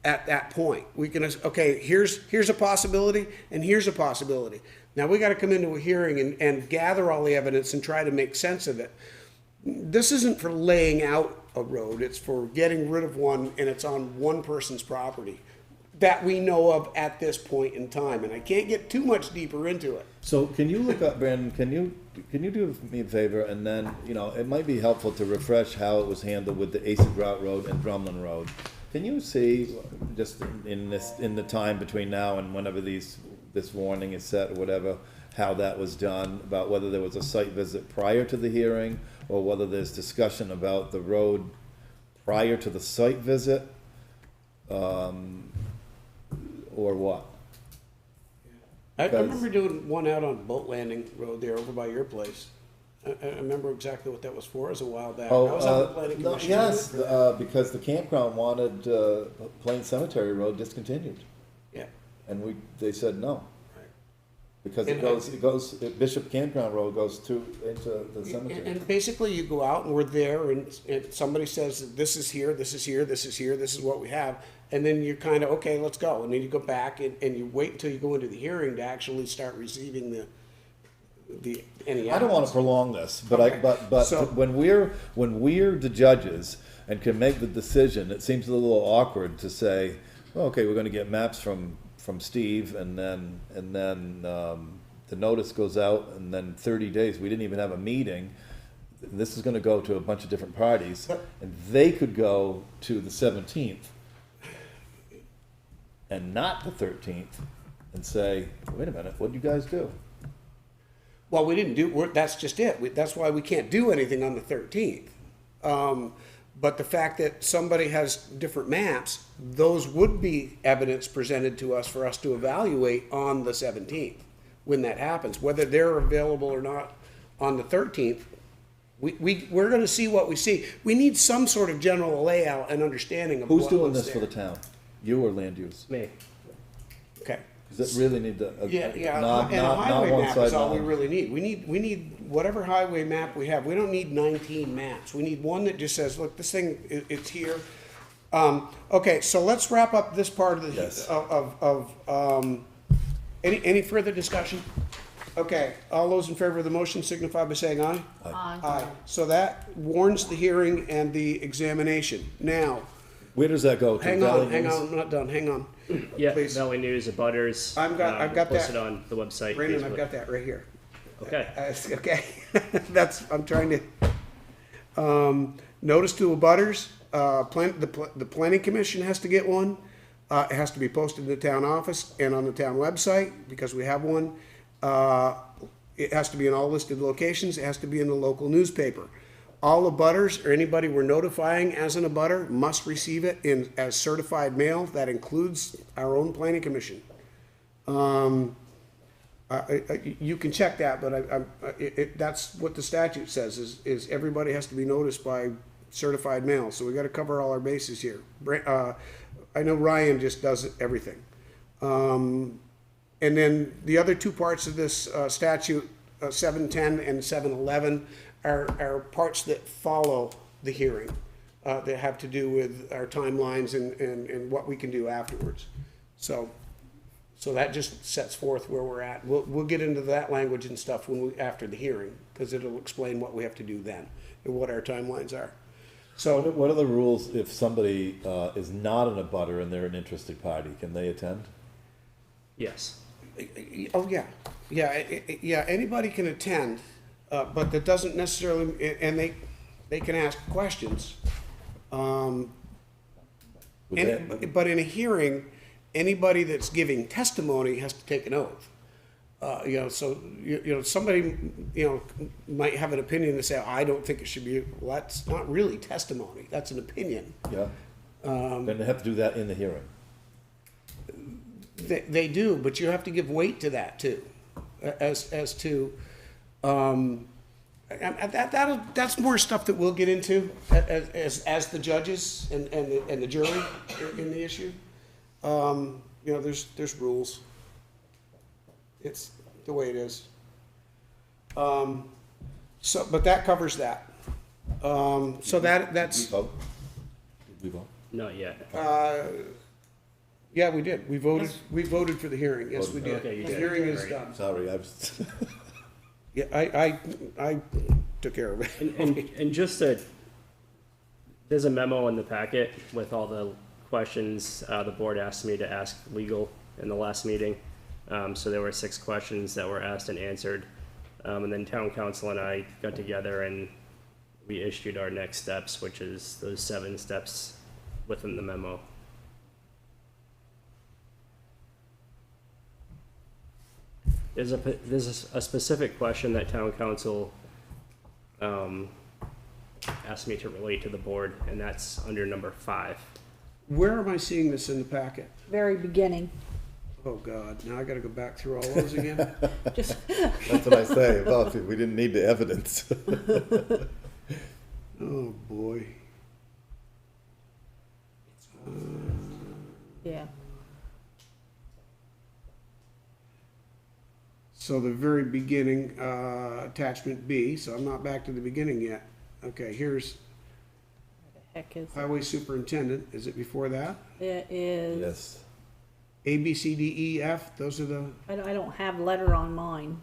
at that point. We can, okay, here's a possibility, and here's a possibility. Now, we gotta come into a hearing and gather all the evidence and try to make sense of it. This isn't for laying out a road, it's for getting rid of one, and it's on one person's property that we know of at this point in time, and I can't get too much deeper into it. So can you look up, Brandon, can you do me a favor, and then, it might be helpful to refresh how it was handled with the AC Grout Road and Drumlin Road. Can you see, just in the time between now and whenever this warning is set or whatever, how that was done, about whether there was a site visit prior to the hearing, or whether there's discussion about the road prior to the site visit, or what? I remember doing one out on Boat Landing Road there over by your place. I remember exactly what that was for, it was a while back. I was on the planning No, commission. yes, because the campground wanted Plain Cemetery Road discontinued, Yeah, and they said no. Because And Bishop Campground Road goes into the cemetery. And basically, you go out and we're there, and somebody says, this is here, this is here, this is here, this is what we have. And then you're kind of, okay, let's go. And then you go back and you wait until you go into the hearing to actually start receiving any I don't want to evidence. prolong this, but Okay. but So- when we're the judges and can make the decision, it seems a little awkward to say, well, okay, we're going to get maps from Steve, and then the notice goes out, and then 30 days, we didn't even have a meeting. This is going to go to a bunch of different parties, and they could go to the 17th and not the 13th and say, wait a minute, what did you guys do? Well, we didn't do, that's just it. That's why we can't do anything on the 13th. But the fact that somebody has different maps, those would be evidence presented to us for us to evaluate on the 17th, when that happens. Whether they're available or not on the 13th, we're gonna see what we see. We need some sort of general layout and understanding of Who's what's doing this for there. the town? You or land use? Me. Okay. Does it really need to, Yeah, not and a highway one map side, is all we not- really need. We need whatever highway map we have. We don't need 19 maps. We need one that just says, look, this thing, it's here. Okay, so let's wrap up this part of the, Yes. any further discussion? Okay, all those in favor of the motion signify by saying aye. Aye. So that warns the hearing and the examination. Now, Where does that go to? hang Valley on, News? I'm not done, hang on. Yeah, Please. Valley News, the Butters. I've got that. Posted on the website. Brandon, I've Facebook. got that right here. Okay. Okay, I'm trying to, notice to abutters, the planning commission has to get one. It has to be posted in the town office and on the town website, because we have one. It has to be in all listed locations, it has to be in the local newspaper. All abutters, or anybody we're notifying as an abutter, must receive it as certified mail. That includes our own planning commission. You can check that, but that's what the statute says, is everybody has to be noticed by certified mail, so we gotta cover all our bases here. I know Ryan just does everything. And then the other two parts of this statute, 710 and 711, are parts that follow the hearing, that have to do with our timelines and what we can do afterwards. So that just sets forth where we're at. We'll get into that language and stuff after the hearing, because it'll explain what we have to do then and what our timelines are. So, What are the rules if somebody is not an abutter and they're an interested party? Can they attend? Yes. oh, yeah, anybody can attend, but that doesn't necessarily, and they can ask questions. Would that- But in a hearing, anybody that's giving testimony has to take an oath. So somebody, might have an opinion and say, I don't think it should be, well, that's not really testimony, that's an opinion. Yeah? Then they have to do that in the hearing. They do, but you have to give weight to that too, as to, that's more stuff that we'll get into as the judges and the jury in the issue. There's rules. It's the way it is. But that covers that. So that's, Vote? Did we vote? Not yet. yeah, we did. We voted for the hearing. Yes, we did. Okay, you The did. hearing is Great. done. Sorry, I was, Yeah, I took care of it. And just there's a memo in the packet with all the questions the board asked me to ask legal in the last meeting. So there were 6 questions that were asked and answered. And then town council and I got together and we issued our next steps, which is those 7 steps within the memo. There's a specific question that town council asked me to relate to the board, and that's under number 5. Where am I seeing this in the packet? Very beginning. Oh, God, now I gotta go back through all those again? Just, that's what I say, well, if we didn't need the evidence. Oh, boy. yeah. So the very beginning, attachment B, so I'm not back to the beginning yet. Okay, here's Heck is, highway superintendent, is it before that? it is, Yes. A, B, C, D, E, F, those are the, I don't have letter on mine.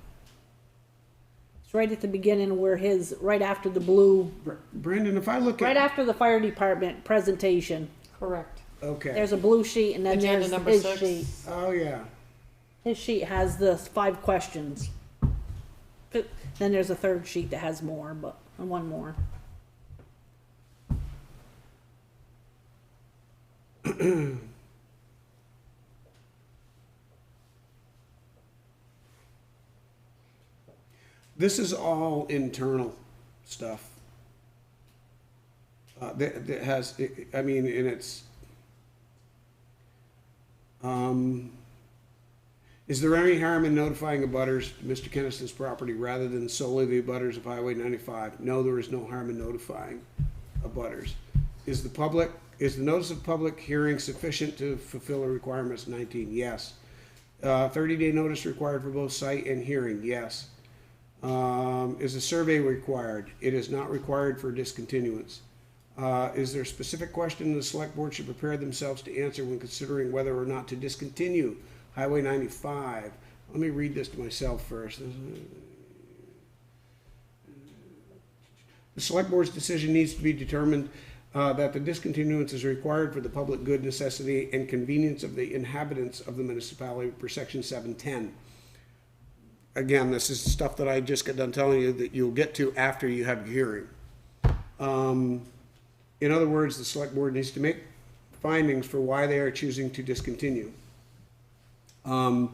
It's right at the beginning where his, right after the blue, Brandon, if I look right at, after the fire department presentation. Correct. okay, There's a blue sheet and then Agenda there's number his 6. sheet. oh, yeah. His sheet has the 5 questions. Then there's a third sheet that has more, but one more. This is all internal stuff. That has, I mean, and it's, is there any harm in notifying abutters to Mr. Kennison's property rather than solely the abutters of Highway 95? No, there is no harm in notifying abutters. Is the notice of public hearing sufficient to fulfill the requirements? 19, yes. 30-day notice required for both site and hearing? Yes. Is a survey required? It is not required for discontinuance. Is there a specific question the select board should prepare themselves to answer when considering whether or not to discontinue Highway 95? Let me read this to myself first. The select board's decision needs to be determined that the discontinuance is required for the public good, necessity, and convenience of the inhabitants of the municipality per section 710. Again, this is stuff that I just got done telling you that you'll get to after you have your hearing. In other words, the select board needs to make findings for why they are choosing to discontinue. You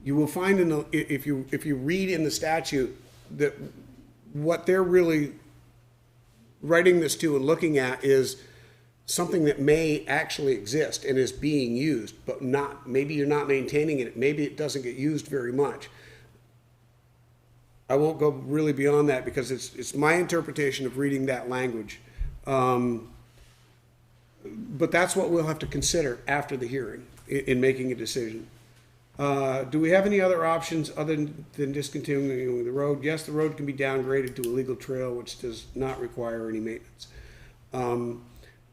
will find if you read in the statute that what they're really writing this to and looking at is something that may actually exist and is being used, but not, maybe you're not maintaining it, maybe it doesn't get used very much. I won't go really beyond that because it's my interpretation of reading that language. But that's what we'll have to consider after the hearing in making a decision. Do we have any other options other than discontinuing the road? Yes, the road can be downgraded to a legal trail, which does not require any maintenance.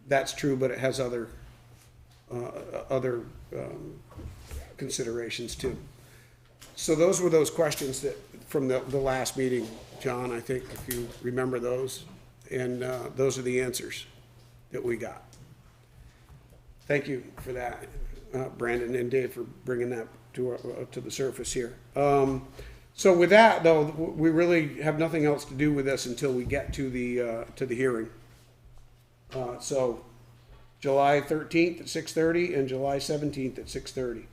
That's true, but it has other considerations too. So those were those questions that from the last meeting, John, I think, if you remember those. And those are the answers that we got. Thank you for that, Brandon and Dave, for bringing that to the surface here. So with that, though, we really have nothing else to do with this until we get to the hearing. So July 13th at 6:30 and July 17th at 6:30.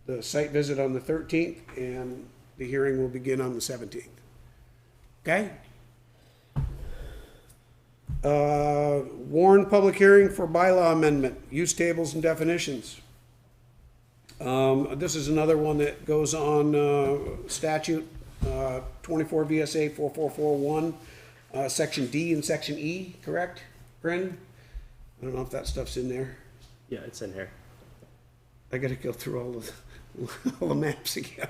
The site visit on the 13th and the hearing will begin on the 17th. Okay? Warn public hearing for bylaw amendment, use tables and definitions. This is another one that goes on statute 24 VSA 4441, section D and section E, correct, Brendan? I don't know if that stuff's in there. Yeah, it's in here. I gotta go through all the maps again.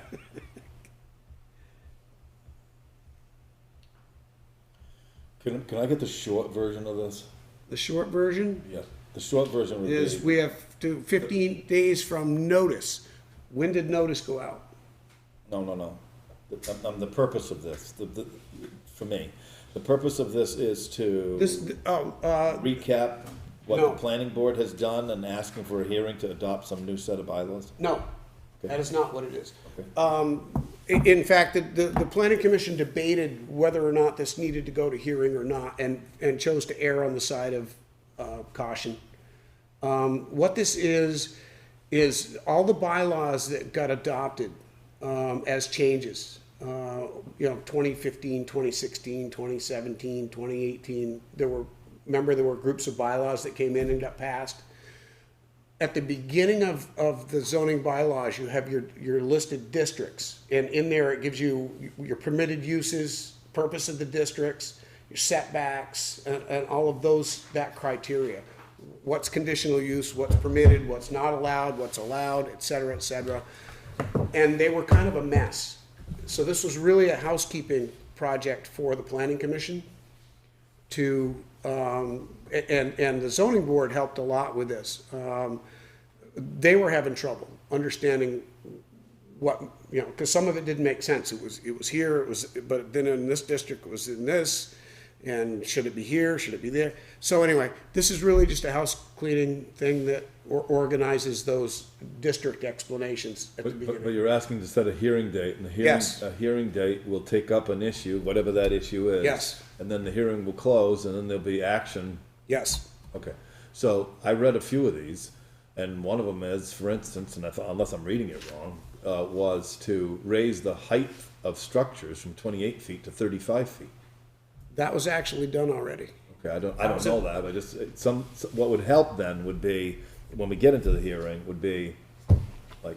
Can I get the short version of this? The short version Yeah, the short version would is be, we have 15 days from notice. When did notice go out? no. The purpose of this, for me, the purpose of this is to recap what No. the planning board has done and asking for a hearing to adopt some new set of bylaws. No, that is not what it is. Okay. In fact, the planning commission debated whether or not this needed to go to hearing or not, and chose to err on the side of caution. What this is all the bylaws that got adopted as changes. 2015, 2016, 2017, 2018. There were groups of bylaws that came in and got passed. At the beginning of the zoning bylaws, you have your listed districts, and in there it gives you your permitted uses, purpose of the districts, your setbacks, and all of that criteria. What's conditional use, what's permitted, what's not allowed, what's allowed, et cetera, et cetera. And they were kind of a mess. So this was really a housekeeping project for the planning commission to, and the zoning board helped a lot with this. They were having trouble understanding what, because some of it didn't make sense. It was here, but then in this district, it was in this, and should it be here, should it be there? So anyway, this is really just a house cleaning thing that organizes those district explanations at the But beginning. you're asking to set a hearing date, and Yes. a hearing date will take up an issue, whatever that issue is. Yes. And then the hearing will close, and then there'll be action. Yes, Okay, so I read a few of these, and one of them is, for instance, and unless I'm reading it wrong, was to raise the height of structures from 28 feet to 35 feet. that was actually done already. Okay, I don't know that, but just, what would help then would be, when we get into the hearing, would be, like,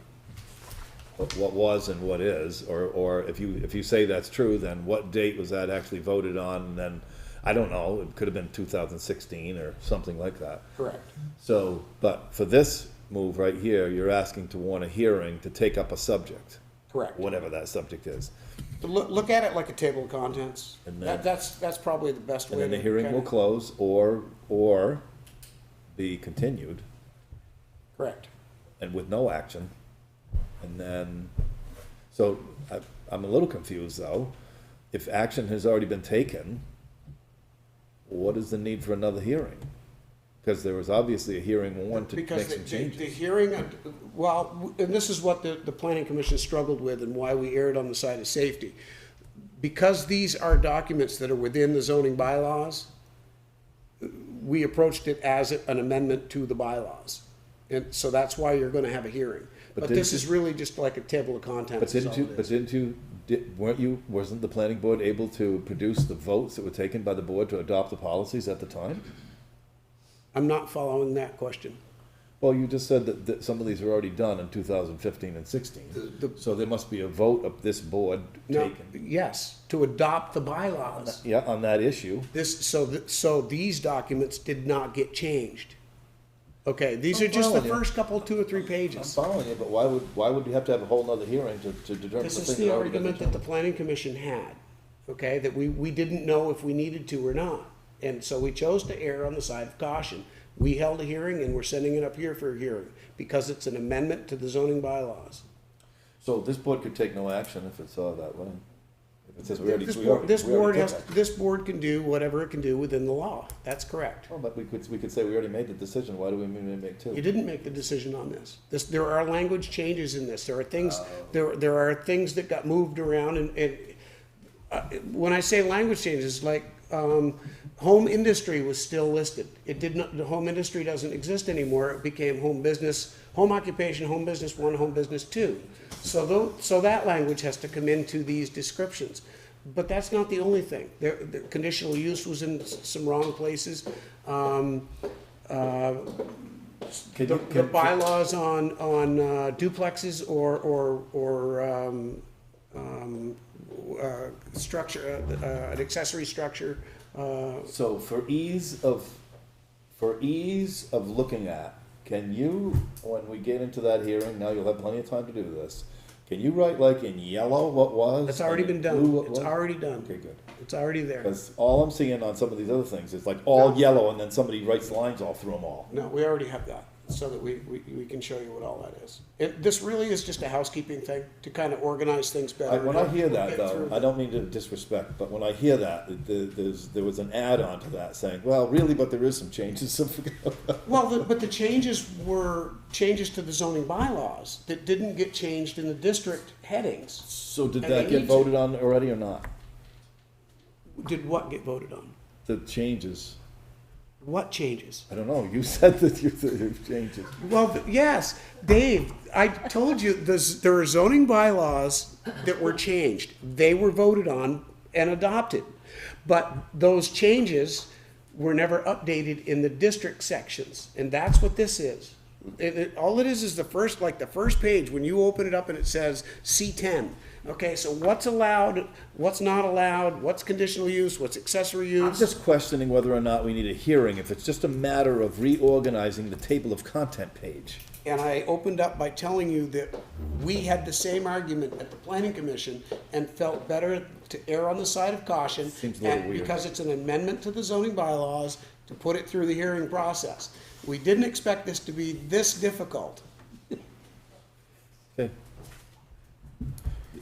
what was and what is, or if you say that's true, then what date was that actually voted on, and then, I don't know, it could have been 2016 or something like that. Correct. So, but for this move right here, you're asking to warn a hearing to take up a subject, Correct. whatever that subject is. Look at it like a table of contents. And then- That's probably the best way. And then the to hearing will kinda- close or be continued Correct. and with no action. And then, so I'm a little confused though. If action has already been taken, what is the need for another hearing? Because there was obviously a hearing warned to make Because some the changes. hearing, well, and this is what the planning commission struggled with and why we erred on the side of safety. Because these are documents that are within the zoning bylaws, we approached it as an amendment to the bylaws. And so that's why you're gonna have a hearing. But this is really just like a table of But contents. is all it is. wasn't the planning board able to produce the votes that were taken by the board to adopt the policies at the time? I'm not following that question. Well, you just said that some of these were already done in 2015 and 16. So there must be a vote of this board No, taken. yes, to adopt the bylaws. Yeah, on that issue. So these documents did not get changed. Okay, these are just the following you. first couple, 2 or 3 I'm pages. following you, but why would you have to have a whole nother hearing to determine? This the is thing the that already got argument that the determined? planning commission had, okay, that we didn't know if we needed to or not. And so we chose to err on the side of caution. We held a hearing and we're sending it up here for a hearing because it's an amendment to the zoning bylaws. So this board could take no action if it saw that way. If it says we already. This we board, already- this we already board took has, action. this board can do whatever it can do within the law. That's correct. Well, but we could say we already made the decision. Why do we need to make two? You didn't make the decision on this. There are language changes in this. There are things, Oh. there are things that got moved around and when I say language changes, like, home industry was still listed. It did not, the home industry doesn't exist anymore. It became home business, home occupation, home business 1, home business 2. So that language has to come into these descriptions. But that's not the only thing. The conditional use was in some wrong places. The bylaws on duplexes or structure, an accessory structure. So for ease of looking at, can you, when we get into that hearing, now you'll have plenty of time to do this, can you write like in yellow what was? It's already and been in done. blue what It's was? already done. Okay, good. It's already there. Because all I'm seeing on some of these other things is like all yellow and then somebody writes lines all through them all. No, we already have that, so that we can show you what all that is. This really is just a housekeeping thing to kind of organize things better. When I hear that Get though, through. I don't mean to disrespect, but when I hear that, there was an add-on to that saying, well, really, but there is some changes. Well, but the changes were changes to the zoning bylaws that didn't get changed in the district headings. So did And that they get need voted on already or not? Did what get voted on? The changes. What changes? I don't know. You said that you changes. Well, yes, Dave, I told you, there are zoning bylaws that were changed. They were voted on and adopted. But those changes were never updated in the district sections, and that's what this is. All it is the first page, when you open it up and it says C10. Okay, so what's allowed, what's not allowed, what's conditional use, what's accessory I'm use? just questioning whether or not we need a hearing, if it's just a matter of reorganizing the table of content page. And I opened up by telling you that we had the same argument at the planning commission and felt better to err on the side of caution. Seems a little and weird. because it's an amendment to the zoning bylaws to put it through the hearing process. We didn't expect this to be this difficult. Okay.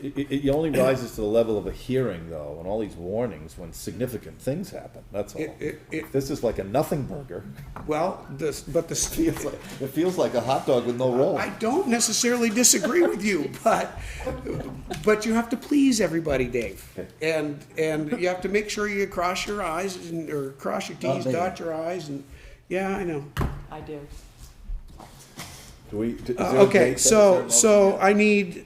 It only rises to the level of a hearing, though, and all these warnings when significant things happen, that's all. If this is like a nothing burger, Well, but the. it feels like a hot dog with no roll. I don't necessarily disagree with you, but you have to please everybody, Dave. Okay. And you have to make sure you cross your i's or cross your t's, Not me. dot your i's, and, yeah, I know. I do. Is there a Okay, date set? Is there a motion? I need,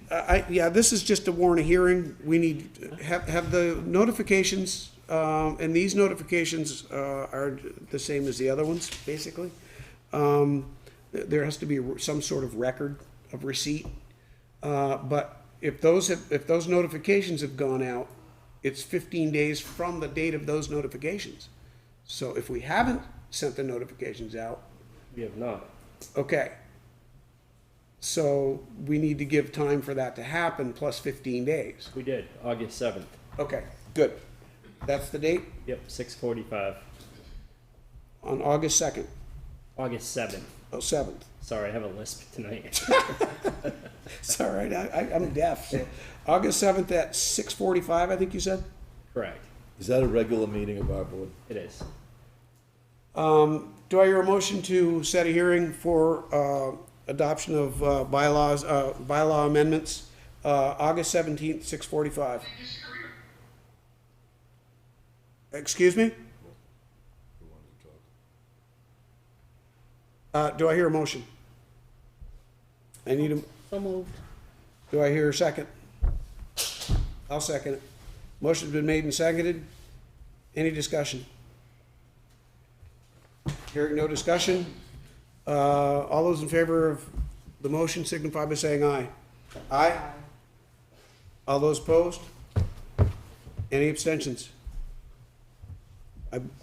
yeah, this is just to warn a hearing. We need, have the notifications, and these notifications, are the same as the other ones, basically. There has to be some sort of record of receipt. But if those notifications have gone out, it's 15 days from the date of those notifications. So if we haven't sent the notifications out, We have not. okay. So we need to give time for that to happen, plus 15 days. We did, August 7th. Okay, good. That's the date? Yep, 6:45. On August 2nd, August 7th. oh, 7th. Sorry, I have a lisp tonight. It's all right, I'm deaf. So August 7th at 6:45, I think you said? Correct. Is that a regular meeting of our board? It is. Do I hear a motion to set a hearing for adoption of bylaw amendments, August 17th, 6:45? Excuse me? Do I hear a motion? I need a, So moved. do I hear a second? I'll second it. Motion's been made and seconded. Any discussion? Hearing no discussion. All those in favor of the motion signify by saying aye. Aye? All those opposed? Any abstentions?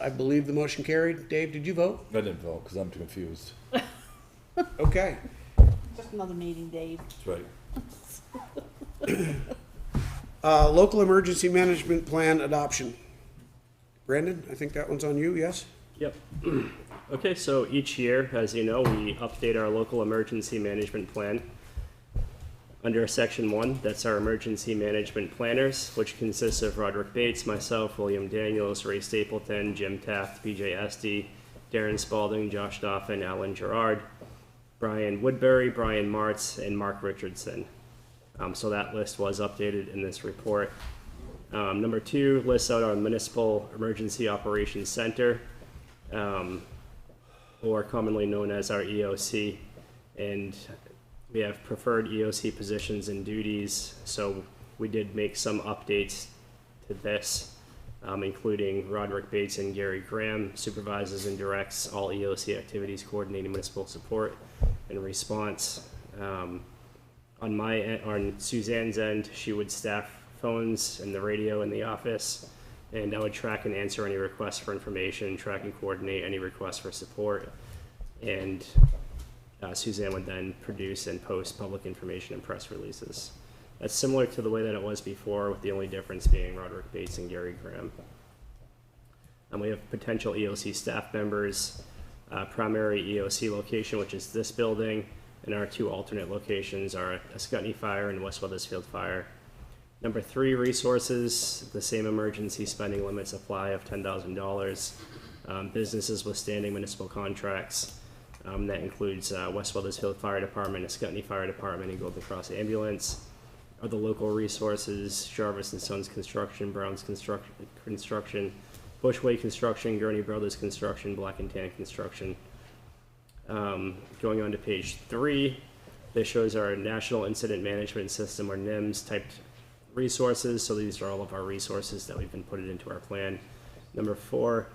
I believe the motion carried. Dave, did you vote? I didn't vote, because I'm confused. Okay. Just another meeting, Dave. That's right. Local emergency management plan adoption. Brandon, I think that one's on you, yes? Yep. Okay, so each year, as you know, we update our local emergency management plan. Under section 1, that's our emergency management planners, which consists of Roderick Bates, myself, William Daniels, Ray Stapleton, Jim Taft, BJ Esty, Darren Spalding, Josh Doffin, Alan Gerard, Brian Woodbury, Brian Martz, and Mark Richardson. So that list was updated in this report. Number 2 lists out our Municipal Emergency Operations Center, or commonly known as our EOC, and we have preferred EOC positions and duties, so we did make some updates to this, including Roderick Bates and Gary Graham supervises and directs all EOC activities coordinating municipal support and response. On my end, on Suzanne's end, she would staff phones and the radio in the office, and I would track and answer any requests for information, track and coordinate any requests for support, and Suzanne would then produce and post public information and press releases. That's similar to the way that it was before, with the only difference being Roderick Bates and Gary Graham. And we have potential EOC staff members, primary EOC location, which is this building, and our 2 alternate locations are Ascutney Fire and West Weathersfield Fire. Number 3, resources, the same emergency spending limits apply of $10,000. Businesses with standing municipal contracts, that includes West Weathersfield Fire Department, Ascutney Fire Department, and Golden Cross Ambulance. Other local resources, Jarvis and Sons Construction, Brown's Construction, Bushway Construction, Gurney Brothers Construction, Black and Tan Construction. Going on to page 3, this shows our National Incident Management System, or NIMS, typed resources. So these are all of our resources that we've been putting into our plan. Number 4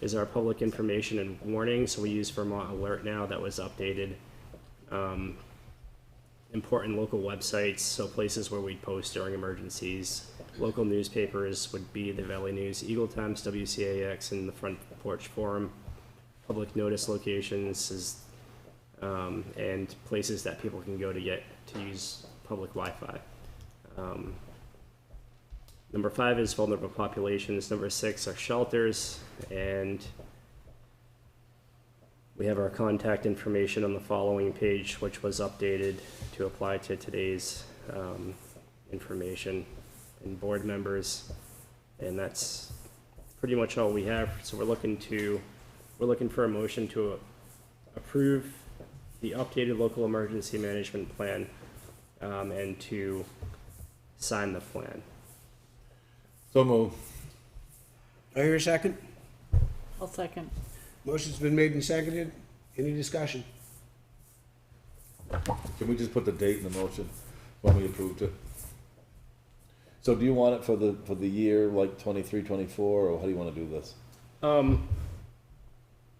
is our public information and warning. So we use Vermont Alert now, that was updated. Important local websites, so places where we'd post during emergencies. Local newspapers would be the Valley News, Eagle Times, WCAX, and the Front Porch Forum. Public notice locations is and places that people can go to use public Wi-Fi. Number 5 is vulnerable populations. Number 6 are shelters, and we have our contact information on the following page, which was updated to apply to today's information and board members, and that's pretty much all we have. So we're looking for a motion to approve the updated local emergency management plan and to sign the plan. So move. Do I hear a second? I'll second. Motion's been made and seconded. Any discussion? Can we just put the date in the motion when we approved it? So do you want it for the year, like 23, 24, or how do you want to do this?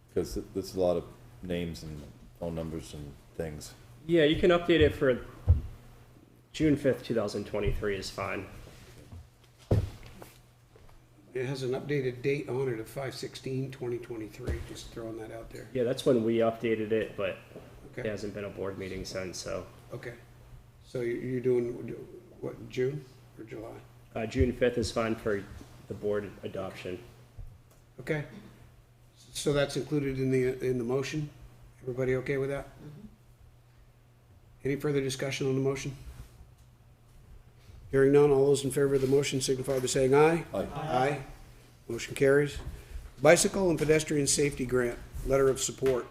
Because there's a lot of names and phone numbers and things. Yeah, you can update it for June 5th, 2023 is fine. It has an updated date on it of 5/16/2023, just throwing that out there. Yeah, that's when we updated it, but it Okay, hasn't been a board meeting since, so. okay. So you're doing, what, June or July? June 5th is fine for the board adoption. Okay. So that's included in the motion? Everybody okay with that? Any further discussion on the motion? Hearing none, all those in favor of the motion signify by saying aye. Aye. Aye. Motion carries. Bicycle and pedestrian safety grant, letter of support.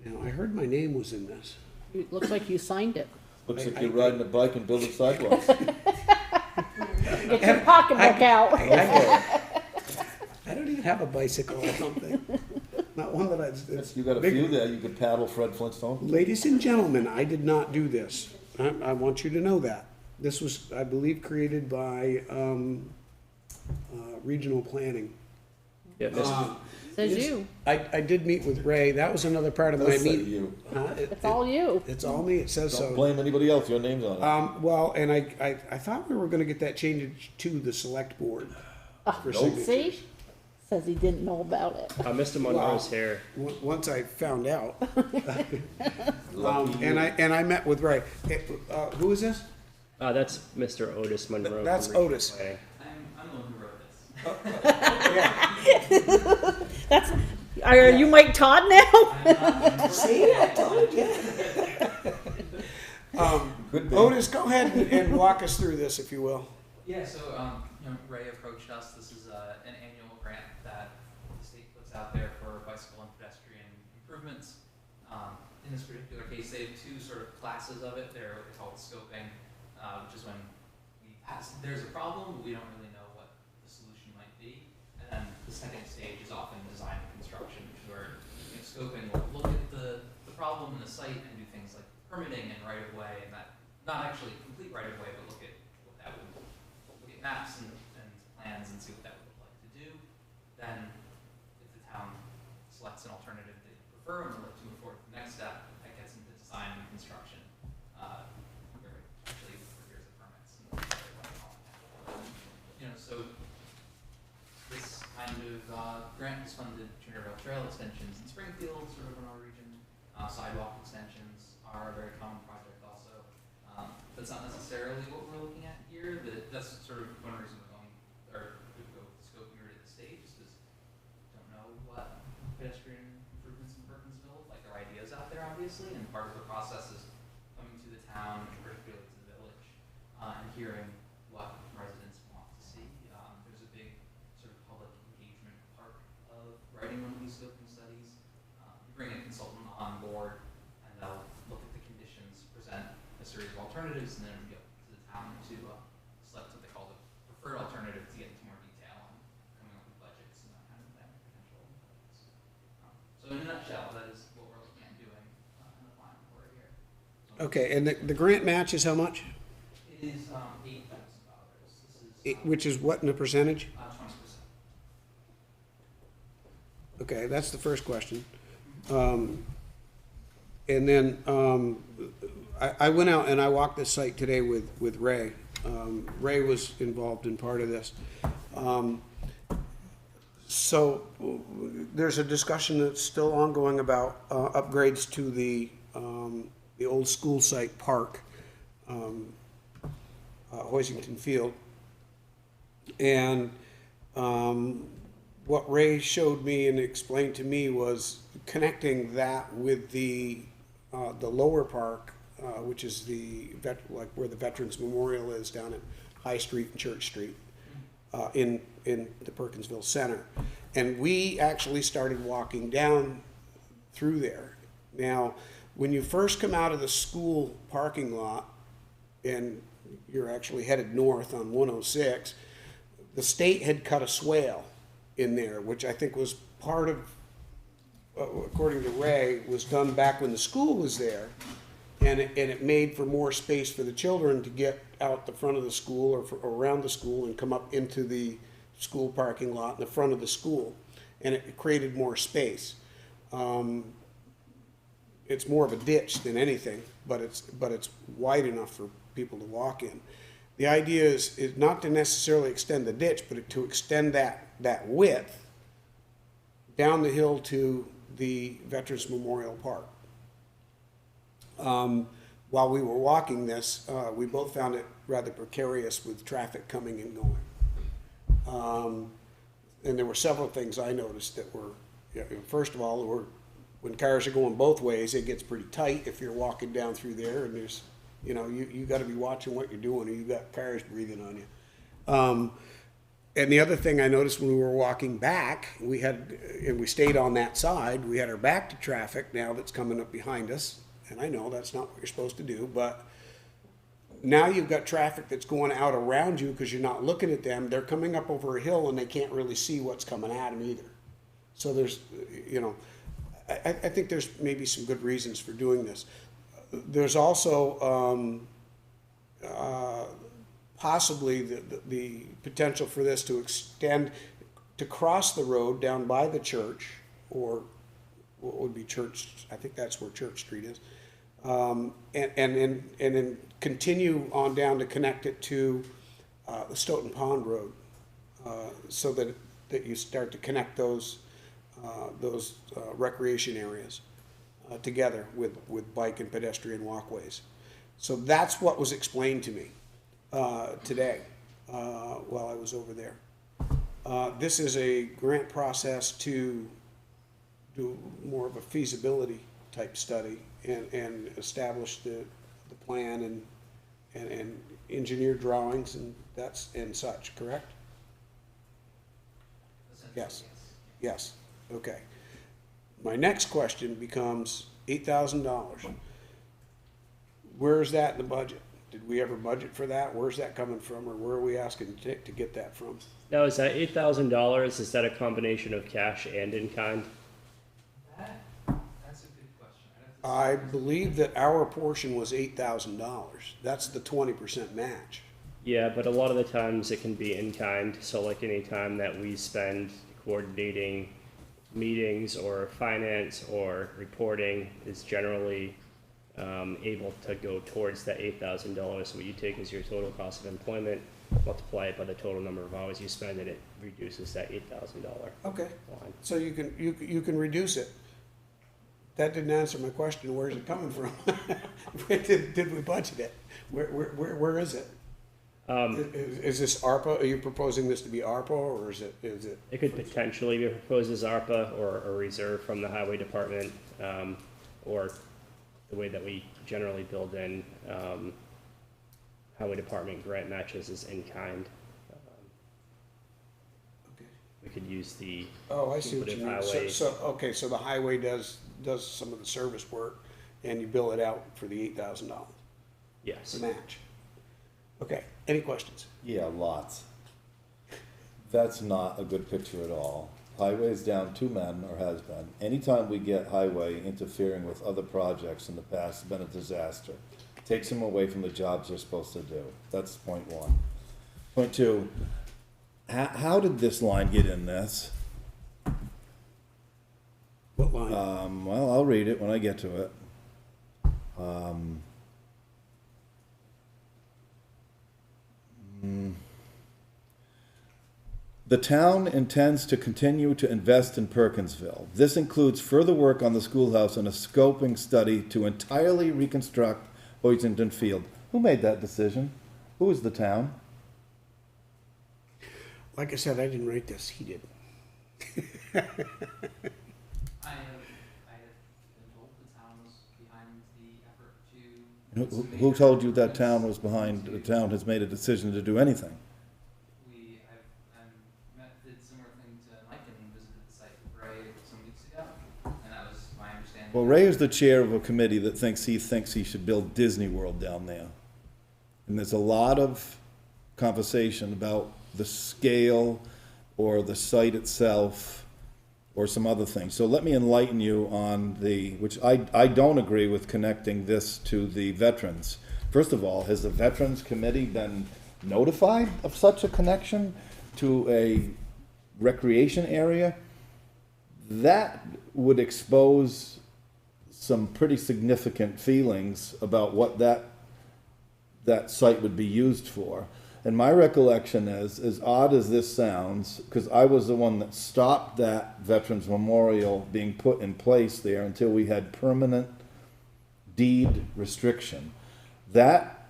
Now, I heard my name was in this. It looks like you signed it. Looks like you're riding a bike and building sidewalks. Get your pocketbook out. I don't even have a bicycle or something. Not one that it's You got a big. few there, you could paddle Fred Flintstone. Ladies and gentlemen, I did not do this. I want you to know that. This was, I believe, created by regional planning. Yeah, Says you. I did meet with Ray. That was another part of my Does say meeting. you. It's all you. It's all me. It says Don't so. blame anybody else, your name's on it. Well, and I thought we were gonna get that changed to the select board for signature. See? Says he didn't know about it. Mr. Monroe's here. Once I found out. Lucky And you. I met with Ray. Who is this? That's Mr. Otis Monroe. That's from Regional Otis. Planning. I'm the one who wrote this. That's, are you Mike Todd now? See, I told you. Good man. Otis, go ahead and walk us through this, if you will. Yeah, so Ray approached us. This is an annual grant that the state puts out there for bicycle and pedestrian improvements. In this particular case, they have two sort of classes of it. They're what they call scoping, which is when there's a problem, but we don't really know what the solution might be. And then the second stage is often design and construction, which is where scoping will look at the problem in the site and do things like permitting and right of way, and that not actually complete right of way, but look at what that would look at maps and plans and see what that would look like to do. Then, if the town selects an alternative they prefer and would like to move forward to the next step, that gets into design and construction, where it actually prepares the permits and all that. So this kind of grant was funded Junior Rail Trail extensions in Springfield, sort of in our region. Sidewalk extensions are a very common project also. That's not necessarily what we're looking at here. That's sort of one reason we're going, or we go with the scoping route at this stage, is because we don't know what pedestrian improvements in Perkinsville, like there are ideas out there obviously, and part of the process is coming to the town, particularly to the village, and hearing what residents want to see. There's a big sort of public engagement part of writing one of these scoping studies. You bring a consultant on board, and they'll look at the conditions, present a series of alternatives, and then we go to the town to select what they call the preferred alternative to get into more detail on coming up with budgets and that kind of thing, potential budgets. So in a nutshell, that is what we're looking at doing in the plan for it here. So Okay, and the grant match is how much? it is $8,000. This is Which is what in a percentage? 20%. Okay, that's the first question. And then, I went out and I walked this site today with Ray. Ray was involved in part of this. So there's a discussion that's still ongoing about upgrades to the old school site park, Hoisington Field. And what Ray showed me and explained to me was connecting that with the lower park, which is like where the Veterans Memorial is down at High Street and Church Street, in the Perkinsville Center. And we actually started walking down through there. Now, when you first come out of the school parking lot and you're actually headed north on 106, the state had cut a swale in there, which I think was part of, according to Ray, was done back when the school was there. And it made for more space for the children to get out the front of the school or around the school and come up into the school parking lot in the front of the school. And it created more space. It's more of a ditch than anything, but it's wide enough for people to walk in. The idea is not to necessarily extend the ditch, but to extend that width down the hill to the Veterans Memorial Park. While we were walking this, we both found it rather precarious with traffic coming and going. And there were several things I noticed that were, first of all, when cars are going both ways, it gets pretty tight if you're walking down through there, and there's, you got to be watching what you're doing, or you got cars breathing on you. And the other thing I noticed when we were walking back, and we stayed on that side, we had our back to traffic now that's coming up behind us. And I know that's not what you're supposed to do, but now you've got traffic that's going out around you because you're not looking at them. They're coming up over a hill and they can't really see what's coming at them either. So there's, I think there's maybe some good reasons for doing this. There's also possibly the potential for this to extend, to cross the road down by the church, or what would be Church, I think that's where Church Street is, and then continue on down to connect it to the Stoughton Pond Road, so that you start to connect those recreation areas together with bike and pedestrian walkways. So that's what was explained to me today while I was over there. This is a grant process to do more of a feasibility type study and establish the plan and engineer drawings and such, correct? Yes. Yes, okay. My next question becomes $8,000. Where's that in the budget? Did we ever budget for that? Where's that coming from, or where are we asking to get that from? Now, is that $8,000, is that a combination of cash and in kind? That's a good question. I believe that our portion was $8,000. That's the 20% match. Yeah, but a lot of the times it can be in kind, so like any time that we spend coordinating meetings or finance or reporting is generally able to go towards that $8,000. So what you take is your total cost of employment, multiply it by the total number of hours you spend, and it reduces that $8,000 Okay, line. so you can reduce it. That didn't answer my question. Where's it coming from? Did we budget it? Where is it? Is this ARPA? Are you proposing this to be ARPA, or is it? It could potentially be proposed as ARPA or a reserve from the highway department, or the way that we generally build in highway department grant matches is in kind. Okay. We could use the Oh, I see what you cumulative mean. highway. So the highway does some of the service work, and you bill it out for the $8,000 Yes. match. Okay. Any questions? Yeah, lots. That's not a good picture at all. Highway's down 2 men, or has been. Anytime we get highway interfering with other projects in the past, it's been a disaster. Takes them away from the jobs they're supposed to do. That's point one. Point two, how did this line get in this? What line? Well, I'll read it when I get to it. The town intends to continue to invest in Perkinsville. This includes further work on the schoolhouse and a scoping study to entirely reconstruct Hoisington Field. Who made that decision? Who is the town? Like I said, I didn't write this, he did. I have been told the town was behind the effort to. Who told you that town was behind, the town has made a decision to do anything? Did similar thing to Mike and visited the site with Ray some weeks ago, and that was my understanding. Well, Ray is the chair of a committee that thinks he should build Disney World down there. And there's a lot of conversation about the scale or the site itself or some other things. So let me enlighten you on which I don't agree with connecting this to the veterans. First of all, has the Veterans Committee been notified of such a connection to a recreation area? That would expose some pretty significant feelings about what that site would be used for. And my recollection is, as odd as this sounds, because I was the one that stopped that Veterans Memorial being put in place there until we had permanent deed restriction. That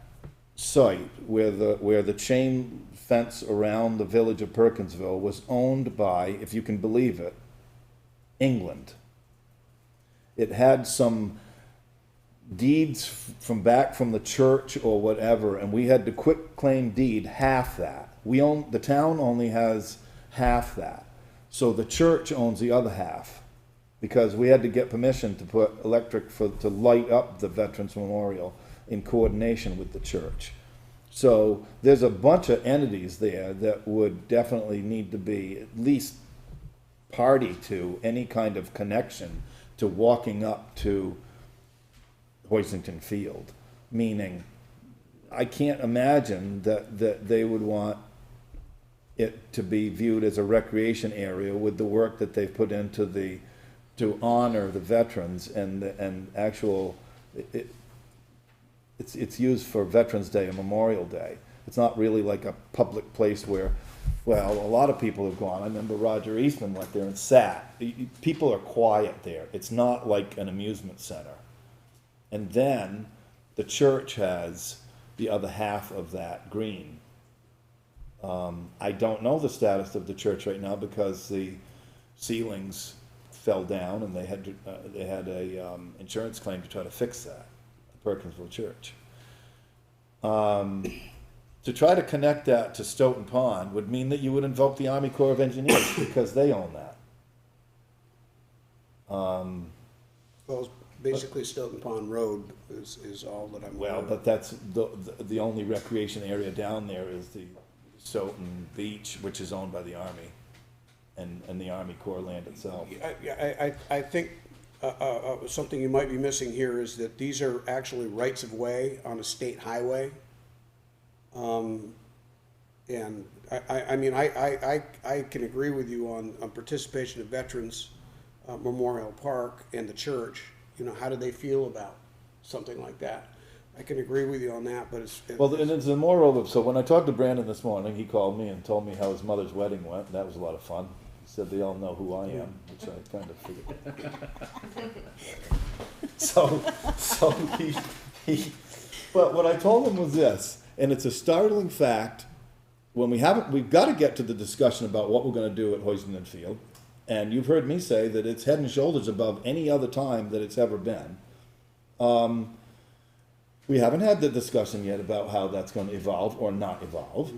site where the chain fence around the village of Perkinsville was owned by, if you can believe it, England. It had some deeds from back from the church or whatever, and we had to quit claim deed half that. The town only has half that. So the church owns the other half, because we had to get permission to put electric to light up the Veterans Memorial in coordination with the church. So there's a bunch of entities there that would definitely need to be at least party to any kind of connection to walking up to Hoisington Field. Meaning, I can't imagine that they would want it to be viewed as a recreation area with the work that they've put into to honor the veterans and actual, it's used for Veterans Day and Memorial Day. It's not really like a public place where, well, a lot of people have gone. I remember Roger Eastman went there and sat. People are quiet there. It's not like an amusement center. And then the church has the other half of that green. I don't know the status of the church right now because the ceilings fell down and they had a insurance claim to try to fix that, the Perkinsville Church. To try to connect that to Stoughton Pond would mean that you would invoke the Army Corps of Engineers because they own that. Well, basically Stoughton Pond Road is all that I'm aware Well, of. but that's the only recreation area down there is the Stoughton Beach, which is owned by the Army and the Army Corps land itself. I think something you might be missing here is that these are actually rights of way on a state highway. And I mean, I can agree with you on participation of Veterans Memorial Park and the church. You know, how do they feel about something like that? I can agree with you on that, but Well, and it's moreover, so when I talked to Brandon this morning, he called me and told me how his mother's wedding went, and that was a lot of fun. He said they all know who I am, which I kind of figured. So he, but what I told him was this, and it's a startling fact, when we've got to get to the discussion about what we're gonna do at Hoisington Field, and you've heard me say that it's head and shoulders above any other time that it's ever been. We haven't had the discussion yet about how that's going to evolve or not evolve.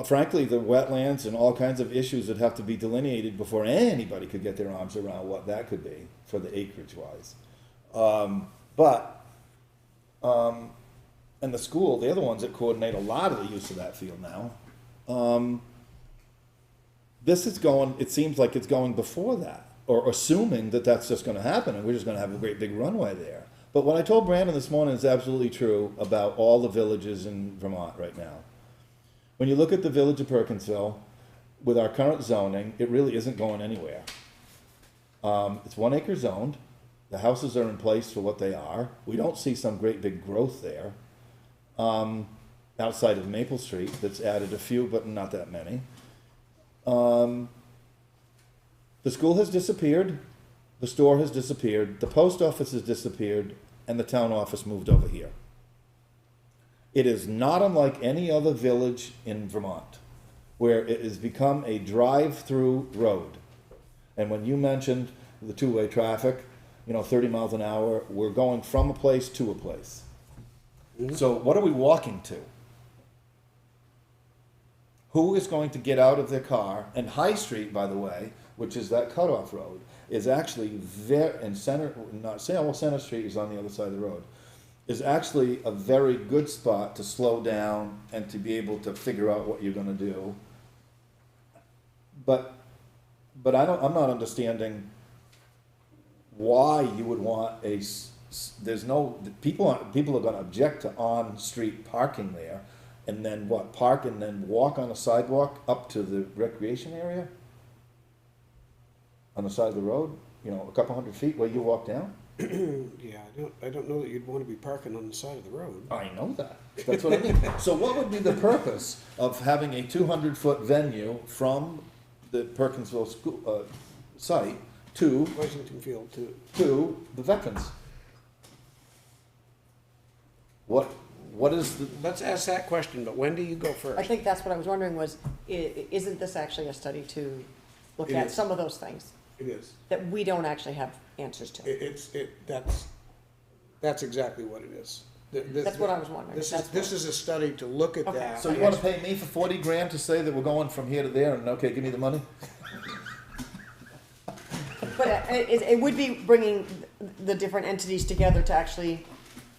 Frankly, the wetlands and all kinds of issues that have to be delineated before anybody could get their arms around what that could be for the acreage-wise. And the school, they're the ones that coordinate a lot of the use of that field now. This is going, it seems like it's going before that, or assuming that that's just going to happen and we're just going to have a great big runway there. But what I told Brandon this morning is absolutely true about all the villages in Vermont right now. When you look at the village of Perkinsville, with our current zoning, it really isn't going anywhere. It's 1 acre zoned. The houses are in place for what they are. We don't see some great big growth there. outside of Maple Street that's added a few, but not that many. The school has disappeared, the store has disappeared, the post office has disappeared, and the town office moved over here. It is not unlike any other village in Vermont, where it has become a drive-through road. And when you mentioned the two-way traffic, 30 miles an hour, we're going from a place to a place. So what are we walking to? Who is going to get out of their car? And High Street, by the way, which is that cutoff road, is actually Center Street is on the other side of the road, is actually a very good spot to slow down and to be able to figure out what you're gonna do. But I'm not understanding why you would want people are gonna object to on-street parking there, and then park and then walk on a sidewalk up to the recreation area? On the side of the road, a couple hundred feet where you walk down? Yeah, I don't know that you'd want to be parking on the side of the road. I know that. That's what I mean. So what would be the purpose of having a 200-foot venue from the Perkinsville school site to Washington Field too. to the veterans? What is the? Let's ask that question, but Wendy, you go first. I think that's what I was wondering was, isn't this actually a study to look It at is. some of those things It is. that we don't actually have answers to? That's exactly what it is. That's what I was wondering. This is a study to look at Okay. that. So you want to pay me for 40 grand to say that we're going from here to there, and okay, give me the money? But it would be bringing the different entities together to actually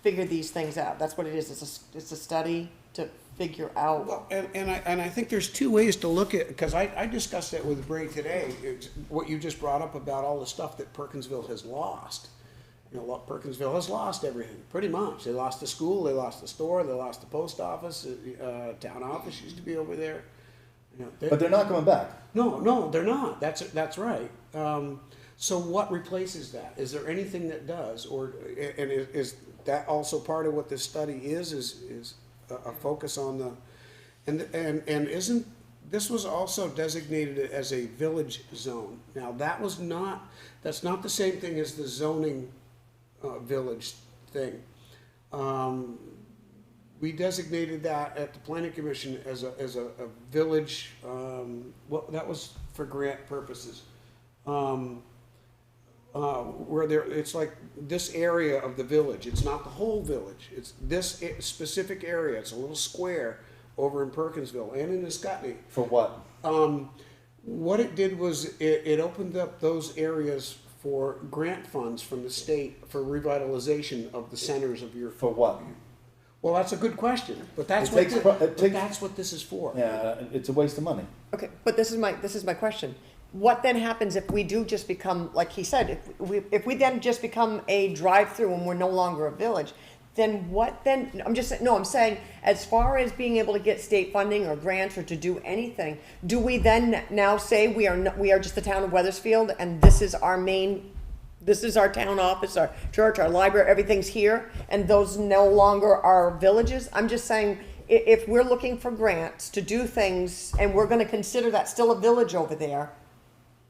figure these things out. That's what it is. It's a study to figure out. Well, and I think there's two ways to look at, because I discussed that with Bray today, it's what you just brought up about all the stuff that Perkinsville has lost. Perkinsville has lost everything, pretty much. They lost the school, they lost the store, they lost the post office, town office used to be over there. But they're not coming back. No, they're not. That's right. So what replaces that? Is there anything that does, and is that also part of what this study is a focus on the, and isn't, this was also designated as a village zone. Now, that's not the same thing as the zoning village thing. We designated that at the planning commission as a village, that was for grant purposes. It's like this area of the village, it's not the whole village, it's this specific area, it's a little square over in Perkinsville and in Escutney. For what? What it did was it opened up those areas for grant funds from the state for revitalization of the centers of your. For what? Well, that's a good question, but that's that's what this is for. Yeah, it's a waste of money. Okay, but this is my question. What then happens if we do just become, like he said, if we then just become a drive-through and we're no longer a village, then what then? I'm saying as far as being able to get state funding or grants or to do anything, do we then now say we are just the town of Weathersfield and this is our town office, our church, our library, everything's here, and those no longer are villages? I'm just saying, if we're looking for grants to do things and we're gonna consider that still a village over there,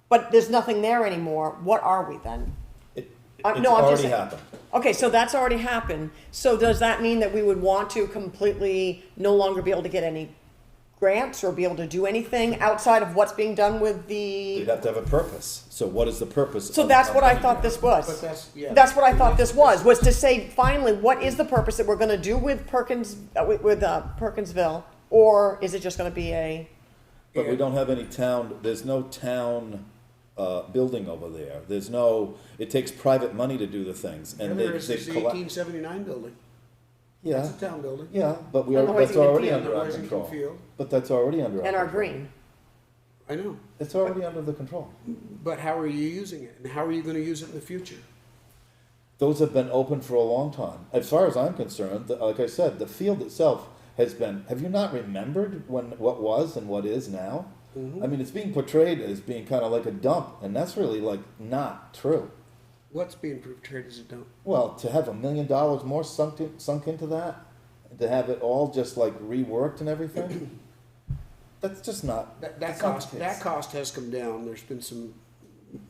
but there's nothing there anymore, what are we then? It's I'm just already saying. happened. Okay, so that's already happened. So does that mean that we would want to completely no longer be able to get any grants or be able to do anything outside of what's being done with You'd the? have to have a purpose. So what is the purpose? So of- that's of what I any thought grant? this was. But That's what I thought this was to say, finally, what is the purpose that we're gonna do with Perkinsville? Or is it just gonna be a, But we don't have any town, there's no town building over there. It takes private money to do the things. And There is this they colla- 1879 building. Yeah, That's a town building. yeah, but And the that's Hoisington already Field, under the our Hoisington control. Field. But that's already under our and our control. green? I know, It's already under the control. but how are you using it, and how are you going to use it in the future? Those have been open for a long time. As far as I'm concerned, like I said, the field itself has been, have you not remembered what was and what is now? Mm-hmm. I mean, it's being portrayed as being kind of like a dump, and that's really like not true. What's being portrayed as a dump? Well, to have $1 million more sunk into that, to have it all just like reworked and everything, that's just not, That that's not cost, the that case. cost has come down. There's been some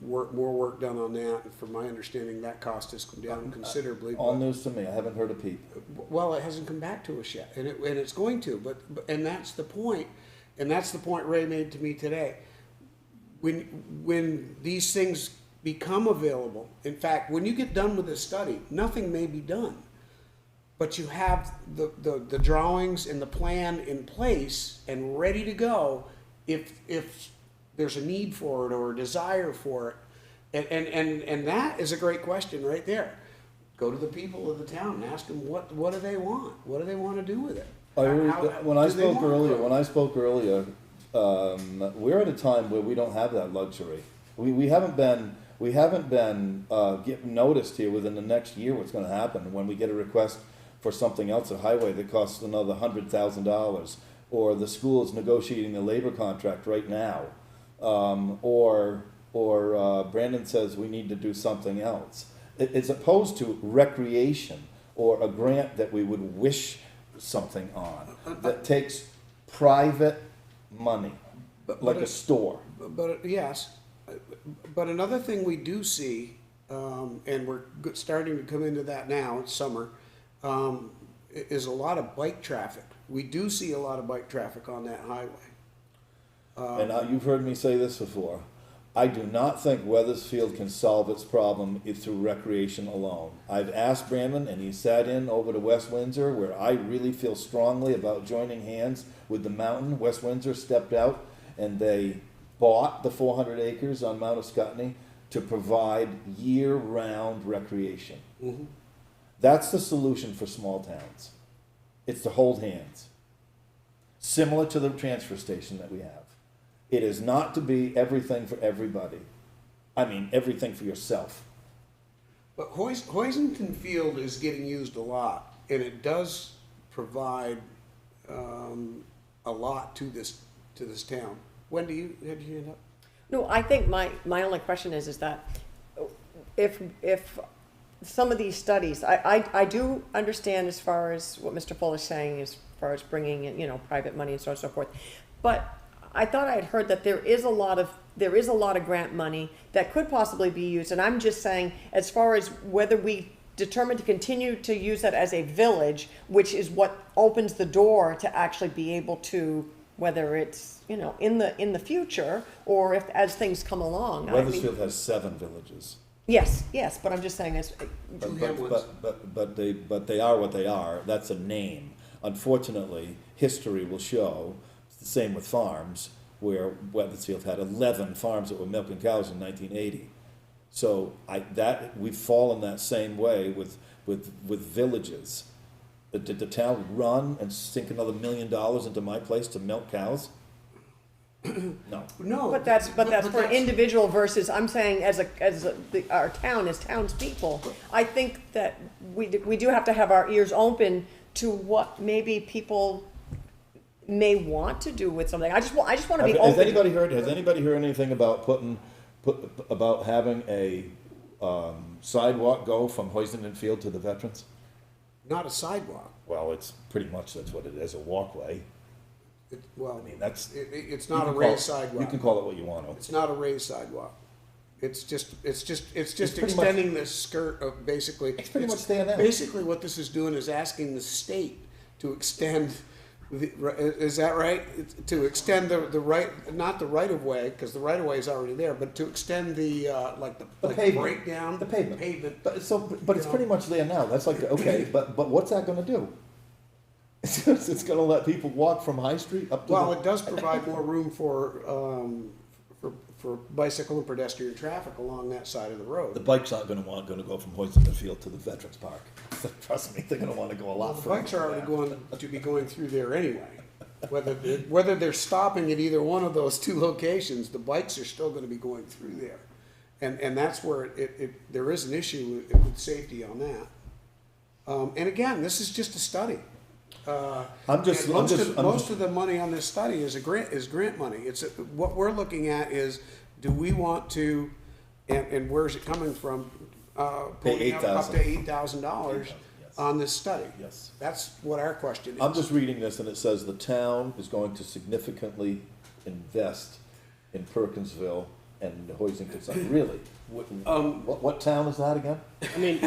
more work done on that. And from my understanding, that cost has come down considerably. All but- news to me, I haven't heard a peep. Well, it hasn't come back to us yet, and it's going to, and that's the point, and that's the point Ray made to me today. When these things become available, in fact, when you get done with this study, nothing may be done. But you have the drawings and the plan in place and ready to go if there's a need for it or a desire for it. And that is a great question right there. Go to the people of the town and ask them what do they want? What do they want to do with it? When I do they spoke want earlier, growth? we're at a time where we don't have that luxury. We haven't been getting noticed here within the next year what's gonna happen when we get a request for something else, a highway that costs another $100,000, or the school is negotiating the labor contract right now, or Brandon says we need to do something else. As opposed to recreation or a grant that we would wish something on, that takes private money, like a store. But yes, but another thing we do see, and we're starting to come into that now, it's summer, is a lot of bike traffic. We do see a lot of bike traffic on that highway. And you've heard me say this before. I do not think Weathersfield can solve its problem through recreation alone. I've asked Brandon, and he sat in over to West Windsor, where I really feel strongly about joining hands with the mountain. West Windsor stepped out, and they bought the 400 acres on Mount Escutney to provide year-round recreation. Mm-hmm. That's the solution for small towns. It's to hold hands. Similar to the transfer station that we have. It is not to be everything for everybody. I mean, everything for yourself. But Hoisington Field is getting used a lot, and it does provide a lot to this town. Wendy, you had your hand up? No, I think my only question is that if some of these studies, I do understand as far as what Mr. Fuller's saying as far as bringing in, private money and so on and so forth, but I thought I had heard that there is a lot of grant money that could possibly be used, and I'm just saying, as far as whether we determine to continue to use that as a village, which is what opens the door to actually be able to, whether it's in the future or if as things come along. Weathersfield has 7 villages. Yes, but I'm just saying But they are what they are. That's a name. Unfortunately, history will show. It's the same with farms, where Weathersfield had 11 farms that were milking cows in 1980. So we've fallen that same way with villages. Did the town run and sink another $1 million into my place to milk cows? No. No. but that's for individual versus, I'm saying our town as townspeople, I think that we do have to have our ears open to what maybe people may want to do with something. I just want to be open. Has anybody heard anything about about having a sidewalk go from Hoisington Field to the veterans? Not a sidewalk. Well, it's pretty much that's what it is, a walkway. Well, I mean, that's it's not a raised sidewalk. You can call it what you want to. It's not a raised sidewalk. It's just pretty extending the skirt of basically. It's pretty much staying there. Basically, what this is doing is asking the state to extend. Is that right? To extend the right, not the right of way, because the right of way is already there, but to extend the pavement. breakdown, The pavement. But it's pretty much there now. That's like okay, but what's that going to do? It's going to let people walk from High Street up to. Well, it does provide more room for bicycle and pedestrian traffic along that side of the road. The bikes aren't going to go from Hoisington Field to the Veterans Park. Trust me, they're going to want to go a lot further. The bikes are already going to be going through there anyway. Whether they're stopping at either one of those two locations, the bikes are still going to be going through there, and that's where there is an issue with safety on that. And again, this is just a study. Most of the money on this study is grant money. What we're looking at is, do we want to, and where's it coming from? Pay Up to $8,000. $8,000 on this study? Yes. That's what our question is. I'm just reading this and it says the town is going to significantly invest in Perkinsville and Hoisington. Really? What town is that again? I mean,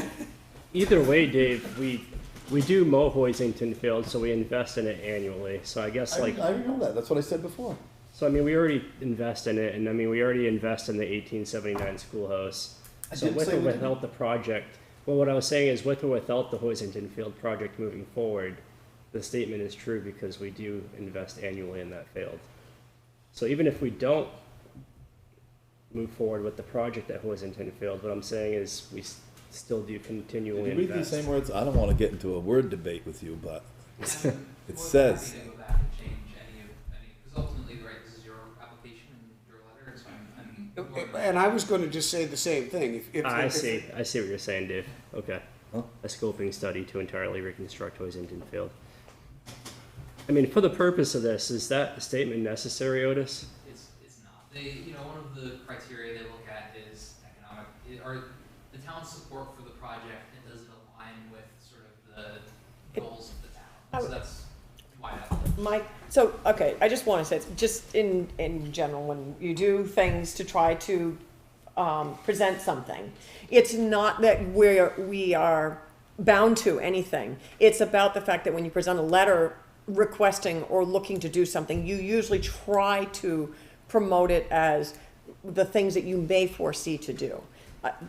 either way, Dave, we do mow Hoisington Field, so we invest in it annually. So I guess like, I know that. That's what I said before. so I mean, we already invest in it, and I mean, we already invest in the 1879 schoolhouse. I So didn't with say or we didn't. without the project, well, what I was saying is with or without the Hoisington Field project moving forward, the statement is true because we do invest annually in that field. So even if we don't move forward with the project at Hoisington Field, what I'm saying is we still do Did continually you read these invest. same words? I don't want to get into a word debate with you, but And it we're says. happy to go back and change because ultimately, right, this is your application and your letter, and so I'm more than- And I was gonna just say the same thing. I see what you're saying, Dave. Okay. Huh? A scoping study to entirely reconstruct Hoisington Field. I mean, for the purpose of this, is that statement necessary, Otis? It's not. One of the criteria they look at is economic, or the town's support for the project, and does it align with sort of the goals of the town? So that's why Okay, I just want to say, it's just in general, when you do things to try to present something, it's not that we are bound to anything. It's about the fact that when you present a letter requesting or looking to do something, you usually try to promote it as the things that you may foresee to do.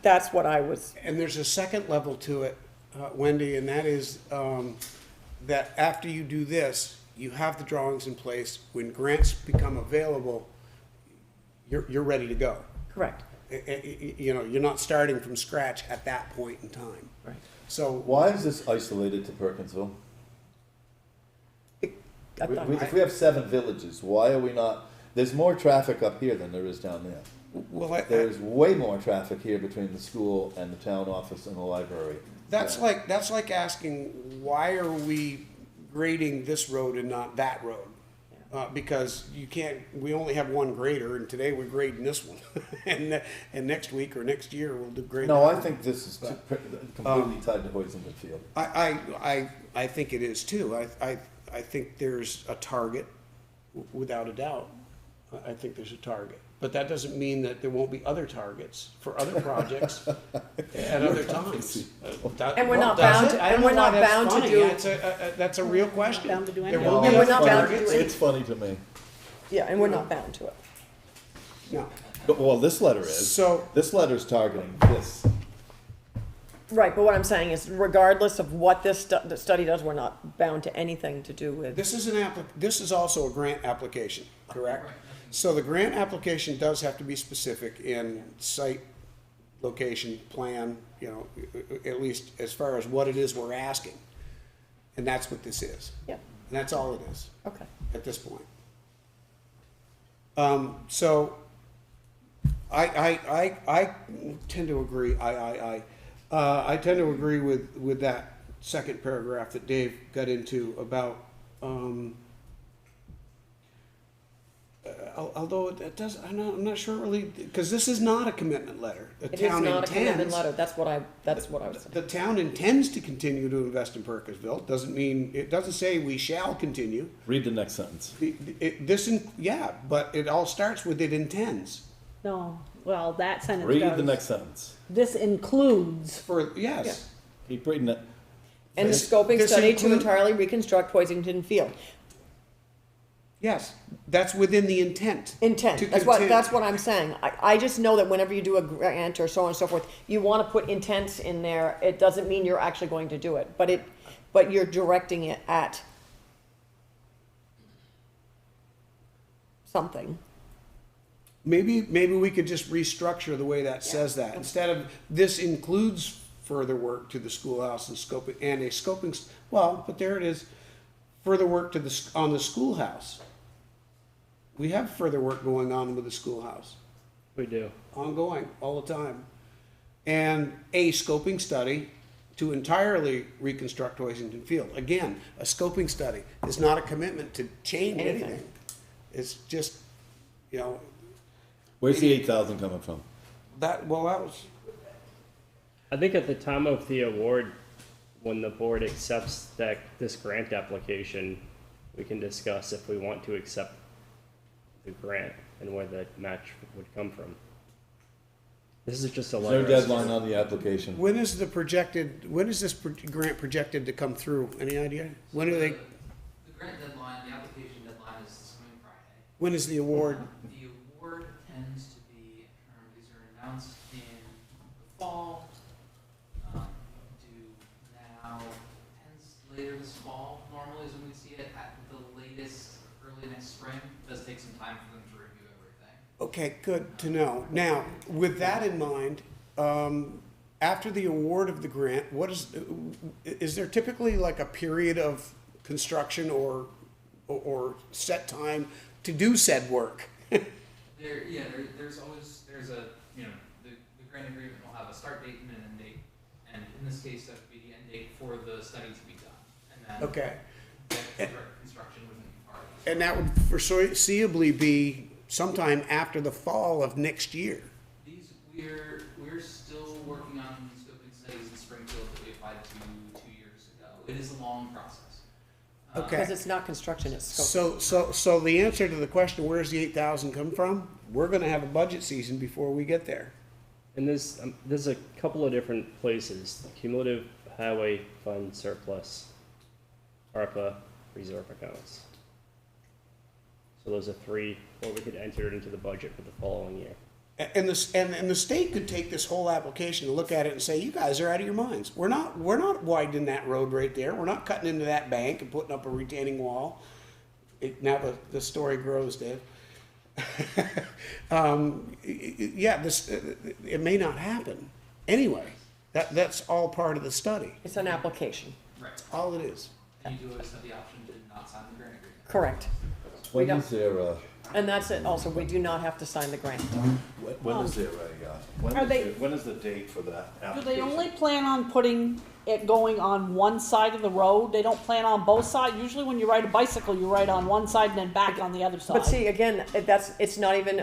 That's what I was. And there's a second level to it, Wendy, and that is that after you do this, you have the drawings in place. When grants become available, you're ready to go. Correct. You're not starting from scratch at that point in time. Right. So Why is this isolated to Perkinsville? I thought- If we have 7 villages, why are we not? There's more traffic up here than there is down there. well, There's way more traffic here between the school and the town office and the library. that's like asking, why are we grading this road and not that road? Because we only have one grader, and today we're grading this one, and next week or next year we'll do grade. No, I think this is completely tied to Hoisington Field. I think it is too. I think there's a target, without a doubt. I think there's a target, but that doesn't mean that there won't be other targets for other projects at other times. And we're not Does bound it? to- I don't and know we're why not that's bound to funny. do- That's a real question. Bound to do There anything. will be And we're other not bound to targets. do It's funny to me. Yeah, and we're not bound to it. No. Well, this letter is. So- This letter's targeting this. Right, but what I'm saying is regardless of what this study does, we're not bound to anything to do with. This is also a grant application, correct? Right. So the grant application does have to be specific in site, location, plan, at least as far as what it is we're asking. And that's what this is. Yeah, And that's all it is okay. at this point. So I tend to agree, I tend to agree with that second paragraph that Dave got into about, although it does, I'm not sure really, because this is not a commitment letter. The It is town not a commitment intends- letter, that's what I was saying. The town intends to continue to invest in Perkinsville, it doesn't say we shall continue. Read the next sentence. But it all starts with it intends. No, well, that sentence Read the goes, next sentence. this includes, Yes. Keep reading it. And the This- scoping this study to include- entirely reconstruct Hoisington Field. Yes, that's within the intent. Intent, To that's content- what I'm saying. I just know that whenever you do a grant or so on and so forth, you wanna put intents in there. It doesn't mean you're actually going to do it, but you're directing it at something. Maybe we could just restructure the way that says that. Instead of, this includes further work to the schoolhouse and scoping, but there it is, further work on the schoolhouse. We have further work going on with the schoolhouse, We do. ongoing, all the time. And a scoping study to entirely reconstruct Hoisington Field. Again, a scoping study is not a commitment to change Anything. anything. It's just, Where's the 8,000 coming from? that was, I think at the time of the award, when the board accepts this grant application, we can discuss if we want to accept the grant and where the match would come from. This is just a Is letter. there a deadline on the application? When is this grant projected to come through? Any idea? When are they, The grant deadline, the application deadline is this coming Friday. when is the award? The award tends to be, these are announced in the fall, due now, tends later this fall, normally is when we see it, at the latest, early next spring. It does take some time for them to review everything. Okay, good to know. Now, with that in mind, after the award of the grant, is there typically like a period of construction or set time to do said work? There's always, the grant agreement will have a start date and an end date. And in this case, that would be the end date for the study to be done. And then Okay. the construction wouldn't be part of it. And that would foreseeably be sometime after the fall of next year. We're still working on scoping studies in Springfield that we applied to 2 years ago. It is a long process. Okay. Because it's not construction, it's scope. So the answer to the question, where's the 8,000 come from? We're gonna have a budget season before we get there. And there's a couple of different places: cumulative highway fund surplus, ARPA reserve accounts. So those are three where we could enter it into the budget for the following year. And the state could take this whole application and look at it and say, you guys are out of your minds. We're not widening that road right there. We're not cutting into that bank and putting up a retaining wall. Now the story grows, Dave. It may not happen. Anyway, that's all part of the study. It's an application, Right. All it is. And you do always have the option to not sign the grant agreement. correct. When don't- is there And that's it also, we do not have to sign the grant. when is there Are they- when is the date for that Do application? they only plan on putting it going on one side of the road? They don't plan on both sides? Usually when you ride a bicycle, you ride on one side and then back on the other side. But see, again, it's not even,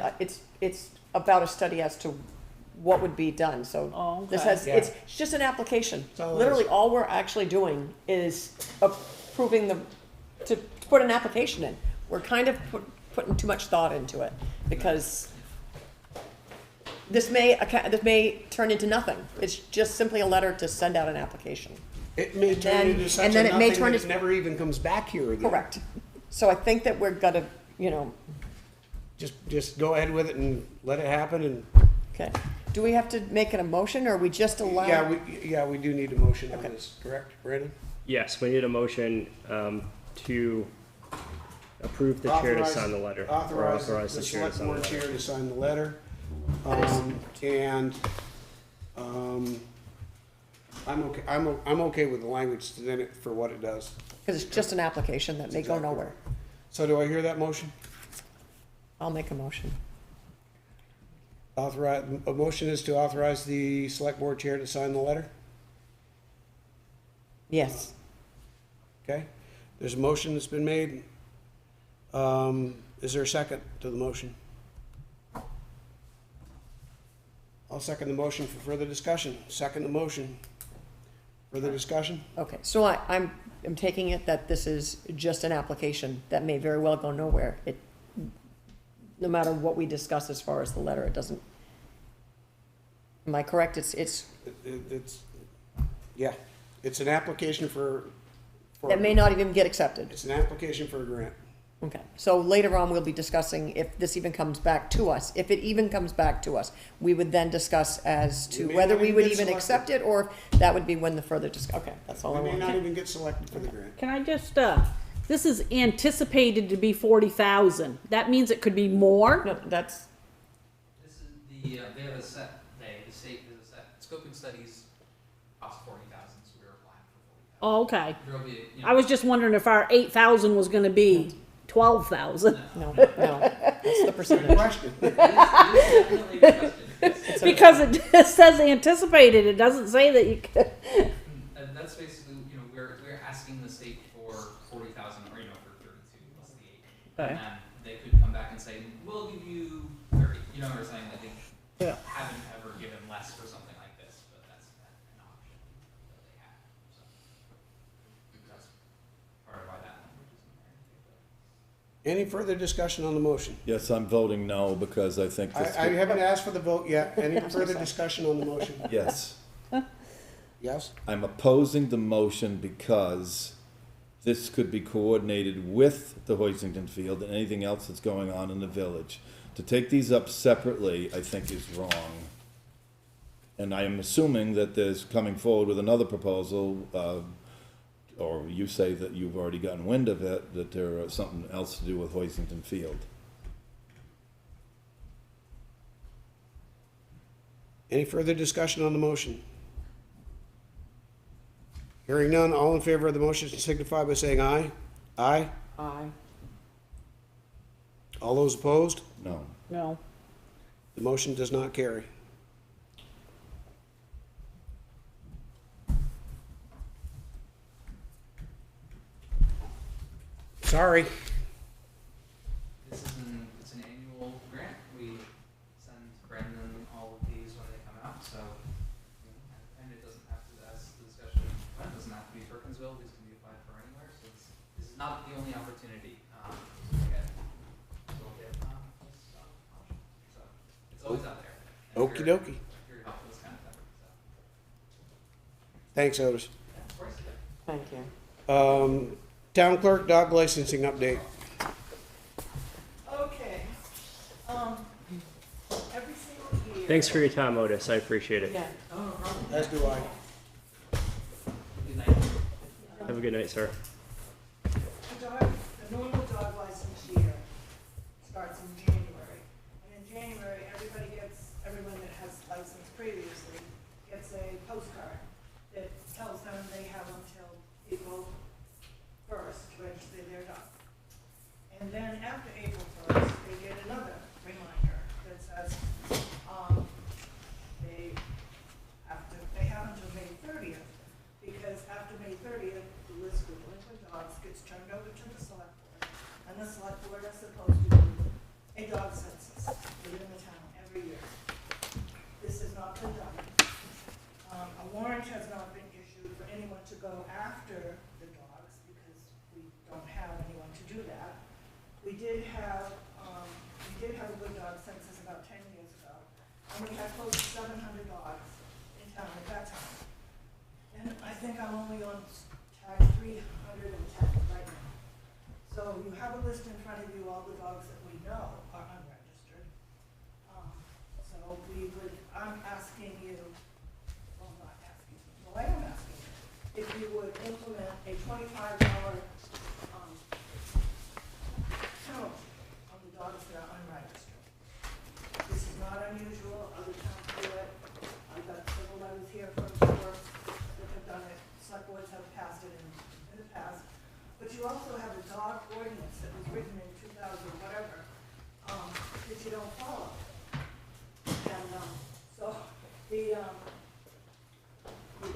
it's about a study as to what would be done, so. Oh, This okay. has, Yeah. it's just an application. That's all it Literally, is. all we're actually doing is approving to put an application in. We're kind of putting too much thought into it, because this may turn into nothing. It's just simply a letter to send out an application. It may turn Then- into such and a then it may nothing turn that it into- never even comes back here again. Correct. So I think that we're gonna, Just go ahead with it and let it happen and, okay. Do we have to make it a motion, or are we just allow? we do need a motion on Okay. this, correct, Brandon? Yes, we need a motion to approve the chair to Authorize- sign the letter. Or Authorize authorize the the chair to select sign the board letter. chair to sign the letter. I'm okay with the language in it for what it does. Because it's just an application that may go Exactly. nowhere. So do I hear that motion? I'll make a motion. A motion is to authorize the select board chair to sign the letter, Yes. okay? There's a motion that's been made. Is there a second to the motion? I'll second the motion for further discussion. Second the motion. Further discussion? Okay, so I'm taking it that this is just an application that may very well go nowhere. No matter what we discuss as far as the letter, it doesn't. Am I correct? It's, yeah, it's an application for. It may not even get accepted. It's an application for a grant. Okay, so later on, we'll be discussing if this even comes back to us. If it even comes back to us, we would then discuss as to We may whether not we even would get even selected. accept it, or if that would be when the further okay, that's all I We may not want. even get selected for the grant. Can I just, this is anticipated to be 40,000. That means it could be more? No, that's, This is they have a set, the state has a set, scoping studies cost 40,000, so we're applying for 40,000. Oh, okay. There'll be, I was just wondering if our 8,000 was gonna be 12,000. no, that's the percentage. Question. it is definitely requested. It's a- Because it just says anticipated, it doesn't say that you could. And that's basically, we're asking the state for 40,000, or, for 32 plus the 8. Okay. And then they could come back and say, we'll give you 30, what I'm saying? Like, they Yeah. haven't ever given less for something like this, but that's an option that they have, so. Any further discussion on the motion? Yes, I'm voting no because I think this. I haven't asked for the vote yet. Any further discussion on the motion? Yes. Yes? I'm opposing the motion because this could be coordinated with the Hoisington Field and anything else that's going on in the village. To take these up separately, I think is wrong. And I am assuming that there's coming forward with another proposal, or you say that you've already gotten wind of it, that there is something else to do with Hoisington Field. Any further discussion on the motion? Hearing none, all in favor of the motion signify by saying aye. Aye. Aye. All those opposed? No. No. The motion does not carry. Sorry. This is it's an annual grant. We send Brendan all of these when they come out, so, and it doesn't have to, as the discussion went, it doesn't have to be Perkinsville, these can be applied for anywhere, so this is not the only opportunity, to get this option. So, it's always out there. And Okey if dokey. you're helpful, this kind of thing, so. Thanks, Otis. Yeah, of course, yeah. Thank you. Town clerk dog licensing update. Okay, every single year. Thanks for your time, Otis. I appreciate it. Yeah. As do I. Good night. Have a good night, sir. The normal dog license year starts in January. And in January, everyone that has licensed previously gets a postcard that tells them they have until April 1st to register their dog. And then after April 1st, they get another reminder that says, they have until May 30th, because after May 30th, the list of delinquent dogs gets turned over to the select board, and the select board is supposed to do a dog census within the town every year. This has not been done. A warrant has not been issued for anyone to go after the dogs, because we don't have anyone to do that. We did have a good dog census about 10 years ago, and we had close to 700 dogs in town at that time. And I think I'm only on tag 310 right now. So you have a list in front of you, all the dogs that we know are unregistered. So I'm asking you, well, not asking you, well, I am asking you, if you would implement a $25 penalty on the dogs that are unregistered. This is not unusual, other towns do it. I've got several letters here from stores that have done it, select boards have passed it in the past. But you also have a dog ordinance that was written in 2000 whatever, that you don't follow. And, so the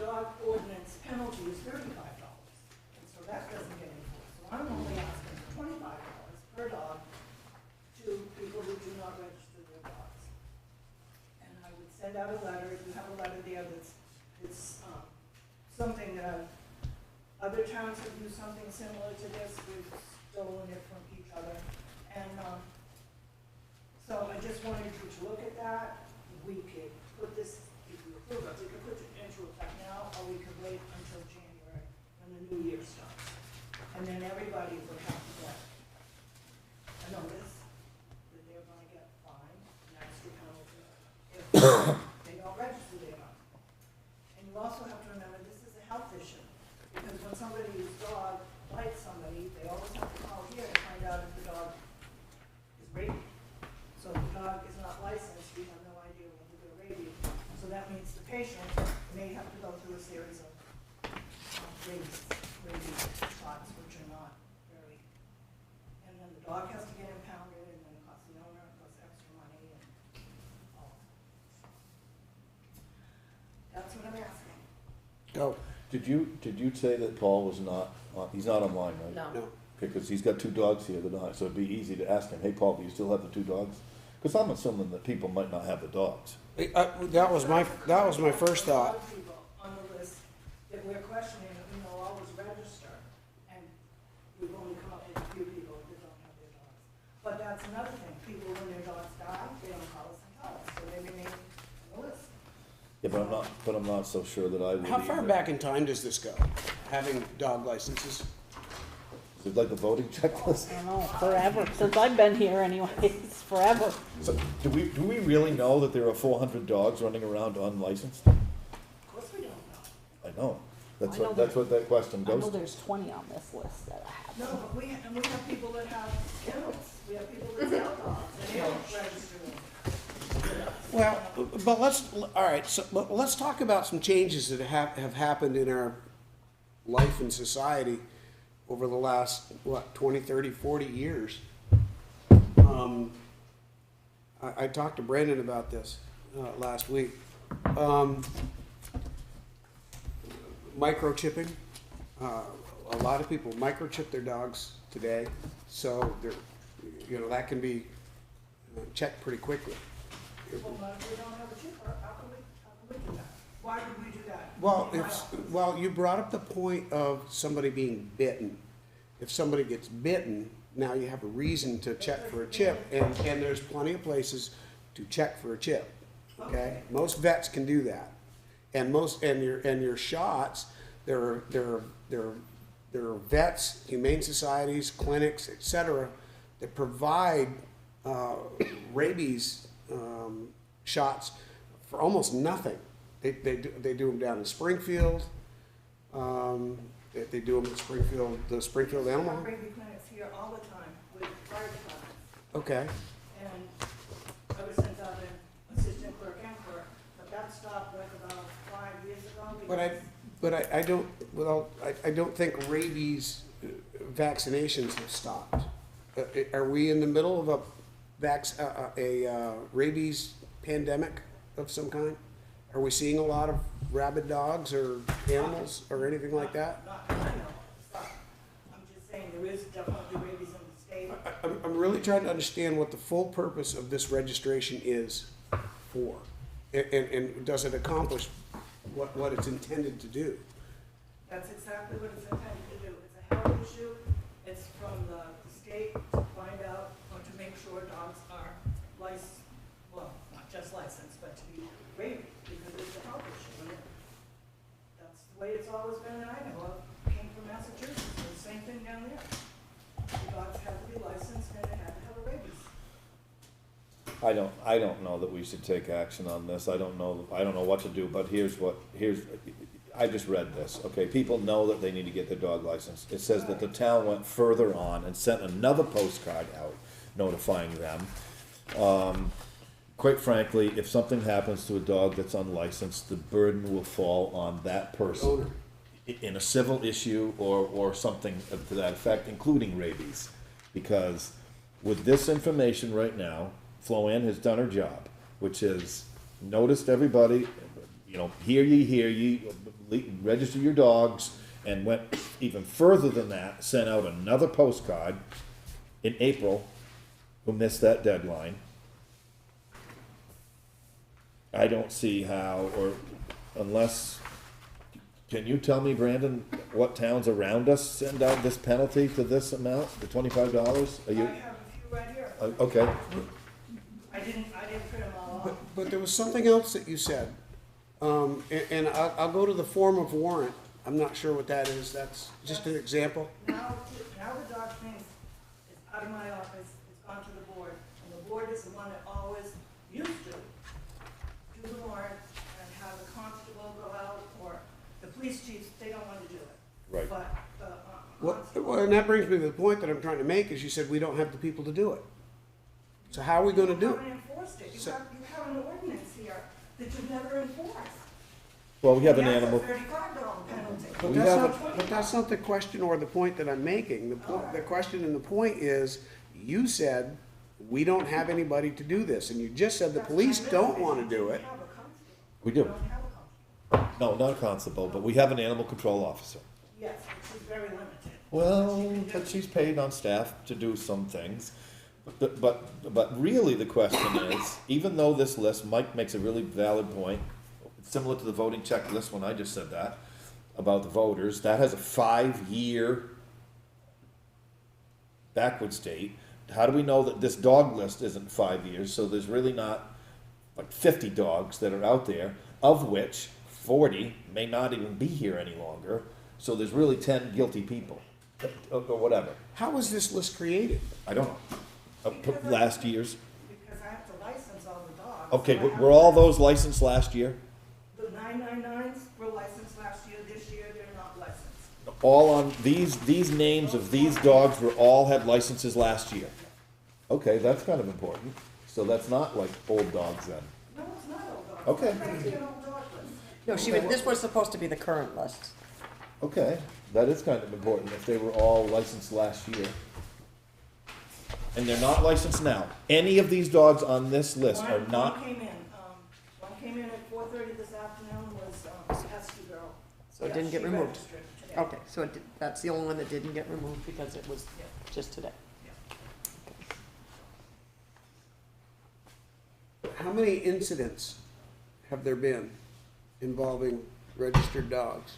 dog ordinance penalty is $35, and so that doesn't get enforced. So I'm only asking for $25 per dog to people who do not register their dogs. And I would send out a letter, if you have a letter there that's, something that other towns have used something similar to this, we've stolen it from each other. And, so I just wanted you to look at that. We could put this, if you approve it, we could put it into effect now, or we could wait until January when the new year starts. And then everybody would have to get a notice that they're gonna get fined, an extra penalty, if they don't register their dog. And you also have to remember, this is a health issue, because when somebody's dog bites somebody, they always have to call here to find out if the dog is rabies. So if the dog is not licensed, we have no idea whether they're rabies. So that means the patient may have to go through a series of rabies shots, which are not very, and then the dog has to get impounded, and then it costs the owner, it costs extra money, and all. That's what I'm asking. Go. Did you say that Paul was not, he's not online, right? No. No. Okay, because he's got 2 dogs here that are, so it'd be easy to ask him, hey, Paul, do you still have the 2 dogs? Because I'm assuming that people might not have the dogs. That was my first thought. A lot of people on the list that we're questioning, always register, and we've only come up with a few people that don't have their dog. Yeah, but I'm not so sure that I would How far either. back in time does this go, having dog licenses? Is it like the voting checklist? I don't know, forever, since I've been here anyways, forever. So, do we really know that there are 400 dogs running around unlicensed? Of course we don't know. I know. That's I know what that question I know goes to. there's 20 on this list that I have. No, but we have people that have kennels, we have people that sell dogs, and they don't register them. Well, but all right, so let's talk about some changes that have happened in our life and society over the last, 20, 30, 40 years. I talked to Brandon about this last week. Microchipping. A lot of people microchip their dogs today, so that can be checked pretty quickly. Well, if we don't have a chipper, how can we do that? Why would we do that? Well, you brought up the point of somebody being bitten. If somebody gets bitten, now you have a reason to check for a chip, and there's plenty of places to check for a chip. Okay, most vets can do that, and your shots, there are vets, humane societies, clinics, etc., that provide rabies shots for almost nothing. They do them down in Springfield. They do them at Springfield, the Springfield We Animal. have rabies clinics here all the time with fire department, Okay, and I was sent out an assistant clerk and clerk, but that stopped like about 5 years ago. I don't think rabies vaccinations have stopped. Are we in the middle of a rabies pandemic of some kind? Are we seeing a lot of rabid dogs or animals or anything like that? Not that I know of, but I'm just saying there is definitely rabies in the state. I'm really trying to understand what the full purpose of this registration is for. And does it accomplish what it's intended to do? That's exactly what it's intended to do. It's a health issue. It's from the state to find out or to make sure dogs are licensed, well, not just licensed, but to be rabied, because it's a health issue. And that's the way it's always been that I know of. Came from Massachusetts, and the same thing down there. The dogs had to be licensed and they had to have a rabies. I don't know that we should take action on this. I don't know what to do, but I just read this, okay, people know that they need to get their dog license. It says that the town went further on and sent another postcard out notifying them. Quite frankly, if something happens to a dog that's unlicensed, the burden will fall on that person in a civil issue or something to that effect, including rabies. Because with this information right now, Flo-Ann has done her job, which is noticed everybody, hear ye, register your dogs, and went even further than that, sent out another postcard in April, who missed that deadline. I don't see how, or unless, can you tell me, Brandon, what towns around us send out this penalty to this amount, the $25? Are I you, have a few right here. okay, I didn't print them all off. But there was something else that you said, and I'll go to the form of warrant. I'm not sure what that is. That's just an example. Now the dog thing is out of my office, it's gone to the board, and the board is the one that always used to do the warrant and have the constable go out, or the police chiefs, they don't want to do it. Right. But the Well, and that brings me to the point that I'm trying to make, is you said we don't have the people to do it. So how are we gonna do You it? haven't enforced it, you So- have an ordinance here that you've never enforced. well, we have an That's animal, a $35 penalty. But We that's have not, but that's not the question or the point that I'm making. The question and the point is, you said, we don't have anybody to do this, and you just said the police don't wanna do it. Have a constable. we You do. don't have a constable. No, not a constable, but we have an animal control officer. Yes, which is very limited. Well, but she's paid on staff to do some things. But really the question is, even though this list, Mike makes a really valid point, similar to the voting checklist when I just said that, about the voters, that has a 5-year backwards date. How do we know that this dog list isn't 5 years? So there's really not like 50 dogs that are out there. of which 40 may not even be here any longer. So there's really 10 guilty people, or whatever. How was this list created? I don't know. Last year's. Because I have to license all the dogs. Okay, So I have were all those licensed last year? The 999s were licensed last year, this year they're not licensed. All on, these names of these dogs were, all had licenses last year. Okay, that's kind of important. So that's not like old dogs then. No, it's not all dogs. Okay. I'm trying to get all dog lists. No, this was supposed to be the current list. Okay, that is kind of important if they were all licensed last year. And they're not licensed now. Any of these dogs on this list are not, One came in at 4:30 this afternoon, was, Husky Girl. So it Yeah, didn't get she removed. registered today. Okay, so that's the only one that didn't get removed because it was just today. How many incidents have there been involving registered dogs?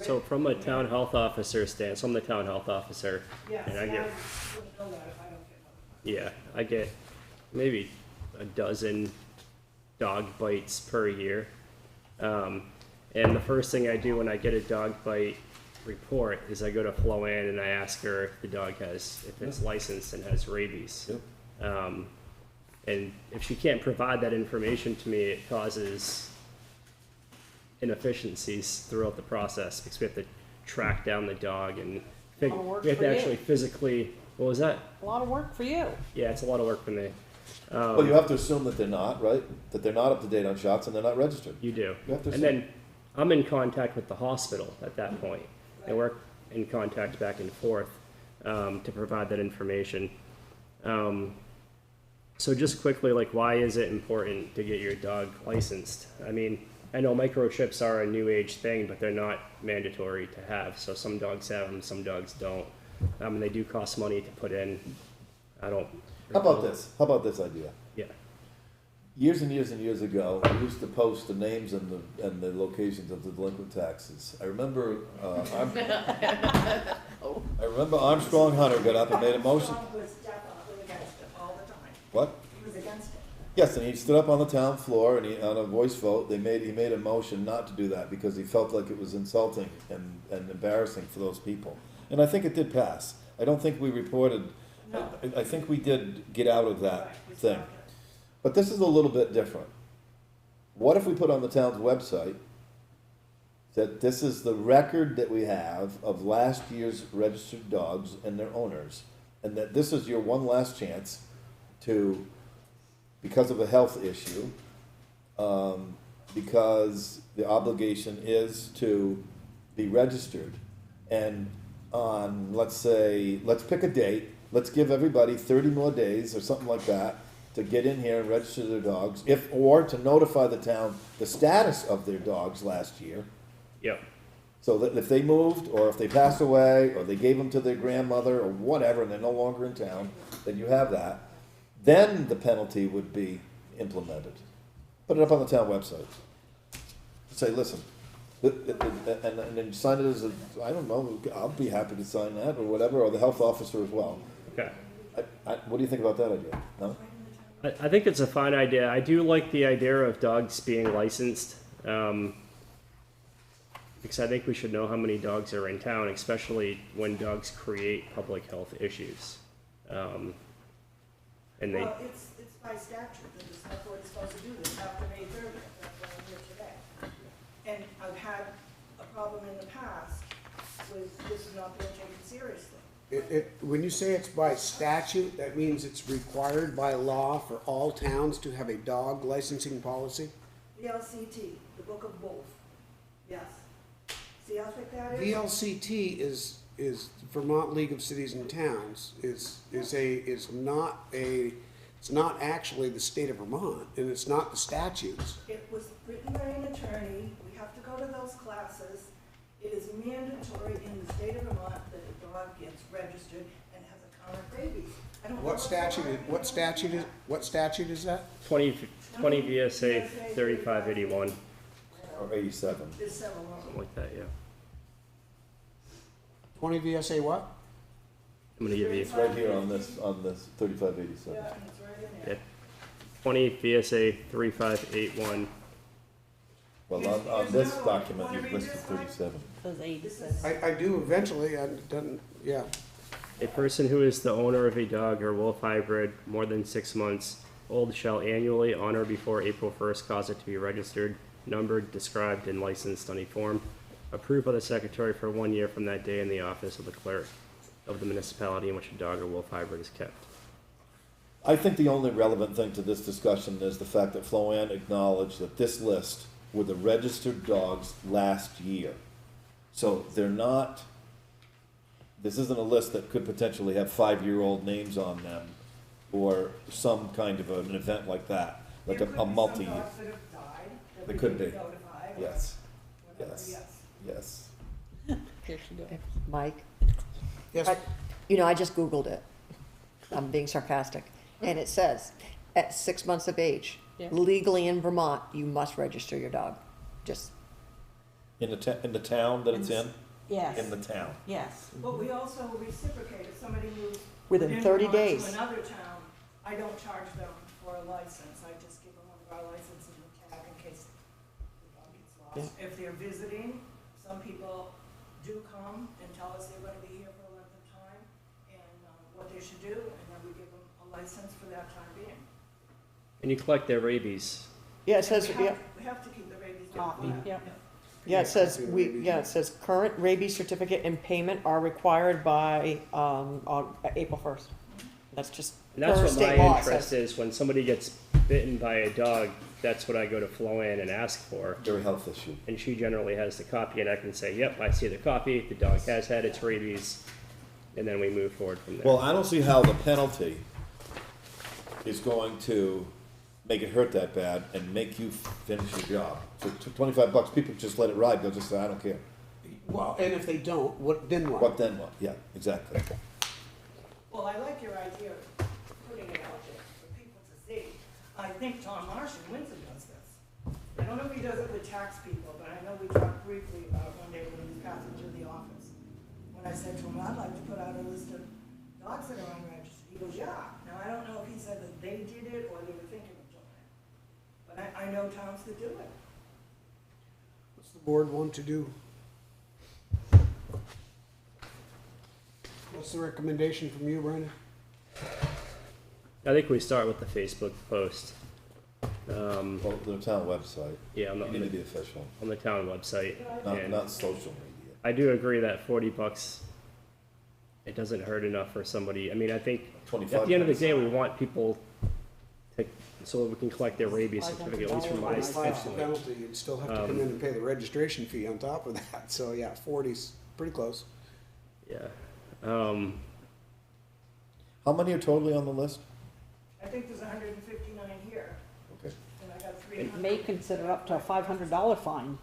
So from a town health officer stance, I'm the town health officer, Yes, and I I get, wouldn't know that if I don't get notified. yeah, I get maybe a dozen dog bites per year. And the first thing I do when I get a dog bite report is I go to Flo Ann and I ask her if the dog if it's licensed and has rabies. And if she can't provide that information to me, it causes inefficiencies throughout the process because we have to track down the dog and A lot of work we have for to you. actually physically, what was that? A lot of work for you. Yeah, it's a lot of work for me. well, you have to assume that they're not, right? That they're not up to date on shots and they're not registered. You do. You have to And then I'm in contact with the hospital at that point. And we're in contact back and forth to provide that information. So just quickly, like, why is it important to get your dog licensed? I mean, I know microchips are a new age thing, but they're not mandatory to have. So some dogs have them, some dogs don't. And they do cost money to put in. I don't. How about this? How about this idea? Yeah. Years and years and years ago, I used to post the names and the locations of the delinquent taxes. I remember, I remember Armstrong Hunter got up and made a motion. Armstrong was definitely against it all the time. What? He was against it. Yes, and he stood up on the town floor and on a voice vote, he made a motion not to do that because he felt like it was insulting and embarrassing for those people. And I think it did pass. I don't think we reported, No. I think we did get out of that Right, we thing. stopped it. But this is a little bit different. What if we put on the town's website that this is the record that we have of last year's registered dogs and their owners, and that this is your one last chance to, because of a health issue, because the obligation is to be registered, and on, let's say, let's pick a date, let's give everybody 30 more days or something like that to get in here and register their dogs, or to notify the town the status of their dogs last year, Yep. so that if they moved, or if they passed away, or they gave them to their grandmother, or whatever, and they're no longer in town, then you have that. Then the penalty would be implemented. Put it up on the town website. Say, listen, and then sign it as a, I don't know, I'll be happy to sign that, or whatever, or the health officer as well. Okay. What do you think about that idea? No? I think it's a fine idea. I do like the idea of dogs being licensed, because I think we should know how many dogs are in town, especially when dogs create public health issues. And they, Well, it's by statute that the select board is supposed to do this after May 30th, that's why I'm here today. And I've had a problem in the past with this not being taken seriously. When you say it's by statute, that means it's required by law for all towns to have a dog licensing policy? VLCT, the Book of Wolf, yes. See how thick that is? VLCT is Vermont League of Cities and Towns, it's not actually the state of Vermont, and it's not the statutes. It was written by an attorney, we have to go to those classes. It is mandatory in the state of Vermont that a dog gets registered and has a count of rabies. I don't know What statute is that? 20 VSA 3581, Or 87? There's several of them. something like that, yeah. 20 VSA what? I'm gonna give you It's right here on this 3587. Yeah, and it's right in yeah, there. 20 VSA 3581. Well, on this document, you've listed 37. Those 80. I do eventually, and it doesn't, yeah. A person who is the owner of a dog or wolf hybrid more than 6 months old shall annually, on or before April 1st, cause it to be registered, numbered, described, and licensed on a form approved by the secretary for 1 year from that day in the office of the clerk of the municipality in which a dog or wolf hybrid is kept. I think the only relevant thing to this discussion is the fact that Floanne acknowledged that this list were the registered dogs last year. So they're not, this isn't a list that could potentially have 5-year-old names on them or some kind of an event like that, like a multi. There could be some dogs that have died that There we could didn't be. notify, or Yes, whatever, yes, yes. Mike, Yes, I just Googled it. I'm being sarcastic. And it says, at 6 months of age, Yeah. legally in Vermont, you must register your dog. Just, In the town that it's in? Yes. In the town. Yes. But we also reciprocate, if somebody moves Within 30 Vermont days. to another town, I don't charge them for a license, I just give them one of our licenses and a tag in case the dog gets lost. If they're visiting, some people do come and tell us they're gonna be here for a length of time, and what they should do, and then we give them a license for that time being. And you collect their rabies. yeah, it says, We have to keep the rabies Copy, down. yep. it says current rabies certificate and payment are required by, on April 1st. That's just And that's per what my state law interest says. is. When somebody gets bitten by a dog, that's what I go to Floanne and ask for. Very health issue. And she generally has the copy, and I can say, yep, I see the copy, the dog has had its rabies, and then we move forward from there. Well, I don't see how the penalty is going to make it hurt that bad and make you finish your job. For $25, people just let it ride, they'll just say, I don't care. well, and if they don't, then what? What then what? Yeah, exactly. Well, I like your idea of putting it out there for people to see. I think Tom Marsh in Windsor does this. I don't know if he does it with tax people, but I know we talked briefly about one day when he was passing through the office. When I said to him, I'd like to put out a list of dogs that are unregistered, he goes, yeah. Now, I don't know if he said that they did it or they were thinking of doing it. But I know towns that do it. What's the board want to do? What's the recommendation from you, Brandon? I think we start with the Facebook post. Well, the town website. Yeah, You need to be official, on the town website. And not social media. I do agree that $40, it doesn't hurt enough for somebody. I mean, I think at the end of the day, we want people to, so that we can collect their rabies certificate, at least from my $25's the standpoint. penalty, you'd still have to come in and pay the registration fee on top of that, so yeah, 40's pretty close. Yeah. How many are totally on the list? I think there's 159 here, Okay. and I got It 300. may consider up to a $500 fine.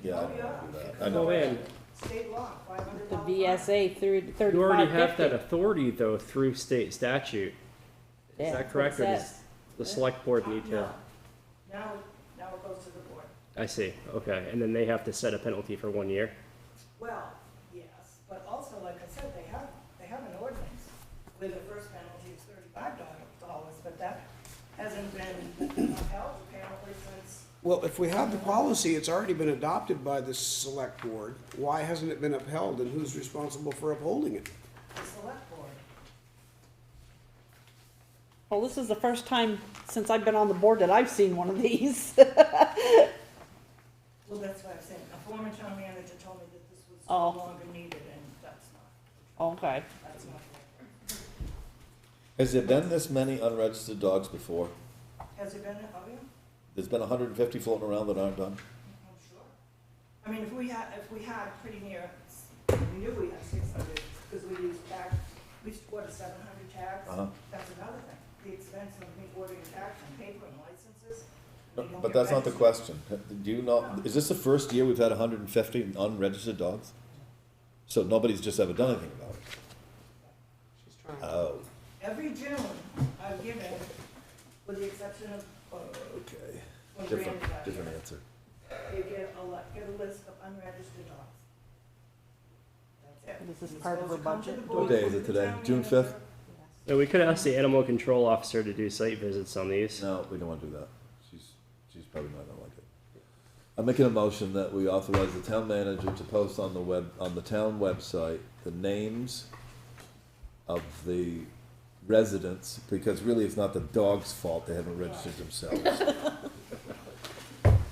Yeah, I don't wanna do that. I Go know. in. State law, $500. The VSA through You already have that 3550. authority, though, through state statute. Yeah, Is that's that what correct, it or does says. the select board need to? No. Now it goes to the board. I see, okay, and then they have to set a penalty for 1 year? Well, yes, but also, like I said, they have an ordinance where the first penalty is $35, but that hasn't been upheld apparently since, Well, if we have the policy, it's already been adopted by the select board, why hasn't it been upheld, and who's responsible for upholding it? the select board. Well, this is the first time since I've been on the board that I've seen one of these. Well, that's what I'm saying. A former town manager told me that this was Oh. no longer needed, and that's not Okay. right. Has there been this many unregistered dogs before? Has it been, oh yeah, There's been 150 floating around that aren't done? I'm sure. I mean, if we had pretty near, we knew we had 600, because we used tags, we used, what, 700 tags? Uh-huh. That's another thing, the expense of me ordering tags and paper and licenses. No, they don't but get that's not the registered. question. Do you know, is this the first year we've had 150 unregistered dogs? So nobody's just ever done anything about it? She's trying. Oh, Every June, I've given, with the exception of, okay. when Different, Randy got different here, answer. they get a list of unregistered dogs. That's it. This is It's part of supposed her to come to budget? the What board, day is the it today? town June manager. 5th? No, we could ask the animal control officer to do site visits on these. No, we don't want to do that. She's probably not gonna like it. I'm making a motion that we authorize the town manager to post on the town website, the names of the residents, because really it's not the dog's fault, they haven't registered themselves.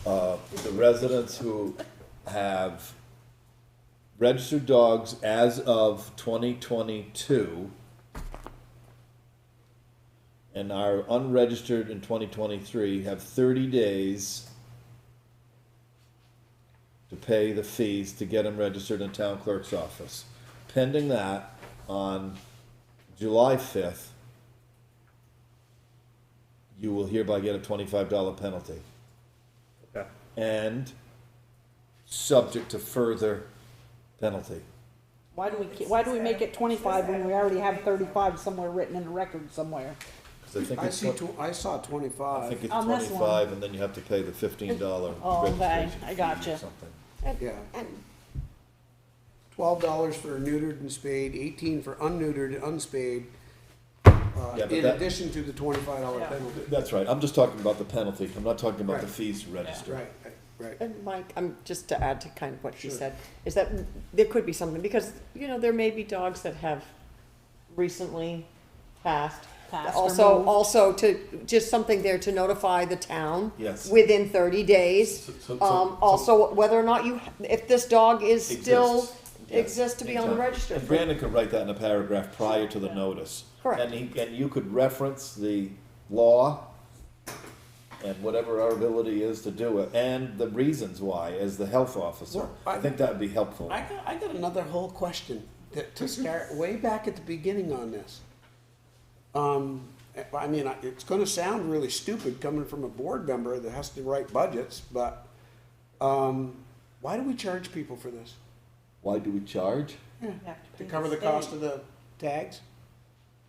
The residents who have registered dogs as of 2022 and are unregistered in 2023 have 30 days to pay the fees to get them registered in town clerk's office. Pending that, on July 5th, you will hereby get a $25 penalty. Okay. And subject to further penalty. Why do we make it 25 when we already have 35 somewhere written in the record somewhere? 'Cause I think it's, I saw I 25. think it's On this one. 25, and then you have to pay the $15 Oh, okay, registration I fee gotcha. or something. Yeah. $12 for neutered and spayed, 18 for unneutered and unspayed, Yeah, but in that- addition to the $25 Yeah. penalty. That's right, I'm just talking about the penalty, I'm not talking about the Right. fees to register. Right, right. And Mike, just to add to kind of what she Sure. said, is that there could be something, because, there may be dogs that have recently passed. Passed or moved. Also just something there to notify the town. Yes. Within 30 days. Also, whether or not if this dog is still, Exists. Yes, exists to be on the exactly. register. And Brandon could write that in a paragraph prior to the notice. Correct. And you could reference the law and whatever our ability is to do it, and the reasons why, as the health officer. Well, I think that would be helpful. I got another whole question to start way back at the beginning on this. I mean, it's gonna sound really stupid coming from a board member that has to write budgets, but, why do we charge people for this? Why do we charge To cover the cost of the tags?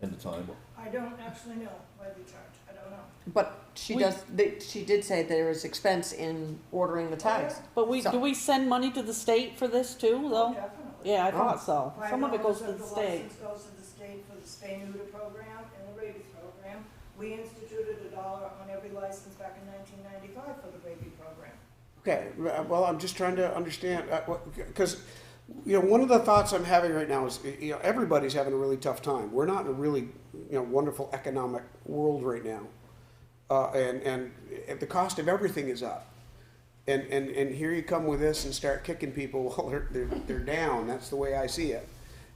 in the time? I don't actually know why they charge, I don't know. But she did say there is expense in ordering the tags. But do we send money to the state for this too, though? Definitely. Yeah, I thought so. Some of it goes to $5 the of state. license goes to the state for the spay neuter program and the rabies program. We instituted $1 on every license back in 1995 for the rabies program. Okay, well, I'm just trying to understand, because, one of the thoughts I'm having right now is, everybody's having a really tough time. We're not in a really, wonderful economic world right now. And the cost of everything is up. And here you come with this and start kicking people while they're down. That's the way I see it.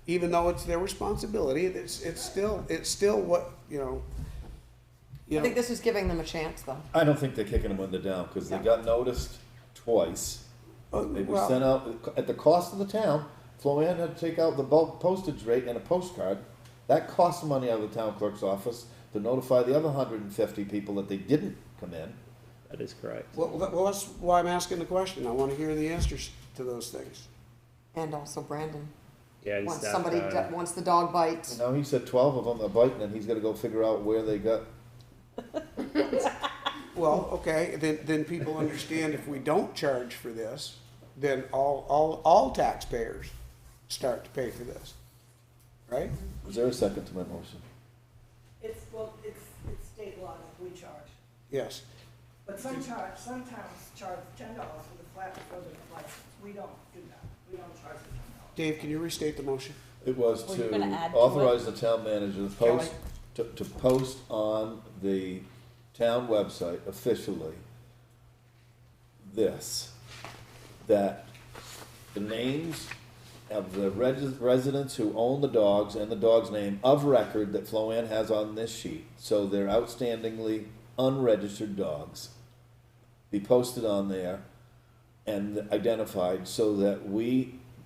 Even though it's their responsibility, it's still what, I think this is giving them a chance, though. I don't think they're kicking them when they're down, because they got noticed twice. They were well, sent out, at the cost of the town, Floanne had to take out the bulk postage rate and a postcard. That cost money out of the town clerk's office to notify the other 150 people that they didn't come in. That is correct. well, that's why I'm asking the question. I want to hear the answers to those things. And also Brandon. Yeah, and Once staff, once the dog bites. He said 12 of them are biting, and he's gotta go figure out where they got. Well, okay, then people understand if we don't charge for this, then all taxpayers start to pay for this, right? Is there a second to my motion? It's state law that we charge. Yes. But some towns charge $10 for the flat for the license. We don't do that. We don't charge the $10. Dave, can you restate the motion? It was Well, you're to gonna add to authorize the town manager to Kelly? post, to post on the town website officially this, that the names of the residents who own the dogs and the dog's name of record that Floanne has on this sheet, so they're outstandingly unregistered dogs, be posted on there and identified so that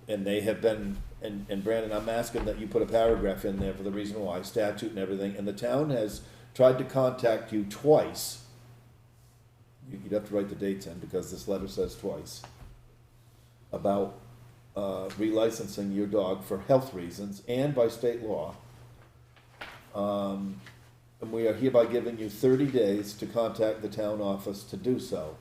and they have been, and Brandon, I'm asking that you put a paragraph in there for the reason why, statute and everything, and the town has tried to contact you twice. You'd have to write the dates in, because this letter says twice, about relicensing your dog for health reasons and by state law. And we are hereby giving you 30 days to contact the town office to do so.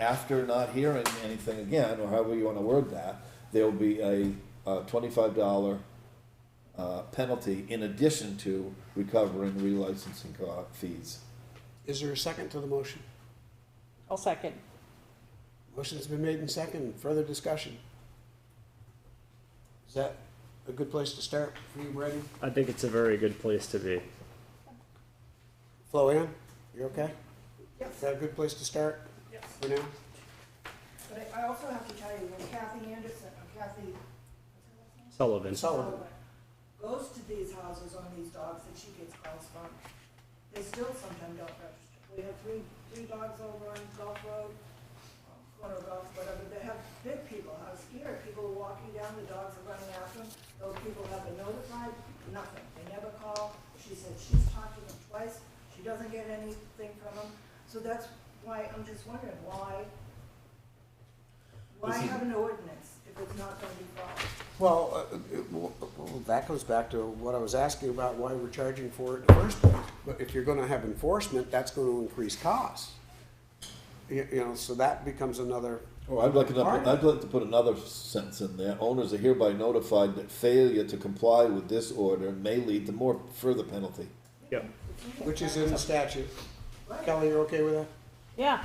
After not hearing anything again, or however you want to word that, there'll be a $25 penalty in addition to recovering relicensing fees. Is there a second to the motion? I'll second. Motion's been made and second. Further discussion? Is that a good place to start for you, Brady? I think it's a very good place to be. Flo Ann, you okay? Yes. Is that a good place to start Yes. for now? But I also have to tell you, when Kathy Anderson, or Kathy, what's her last name? Sullivan. Sullivan. Goes to these houses on these dogs that she gets calls from, they still sometimes don't register. We have three dogs over on Gulf Road, corner of Gulf, whatever, they have big people, how scared, people are walking down, the dogs are running after them, those people have been notified, nothing, they never call. She said she's talked to them twice, she doesn't get anything from them, so that's why, I'm just wondering, why have an ordinance if it's not gonna be followed? Well, that goes back to what I was asking about, why we're charging for it in the first place. But if you're gonna have enforcement, that's gonna increase costs. You know, so that becomes another. Oh, I'd like to put another sentence in there. Owners are hereby notified that failure to comply with this order may lead to more further penalty. Yep. Which is in the statute. Kelly, you're okay with that? Yeah.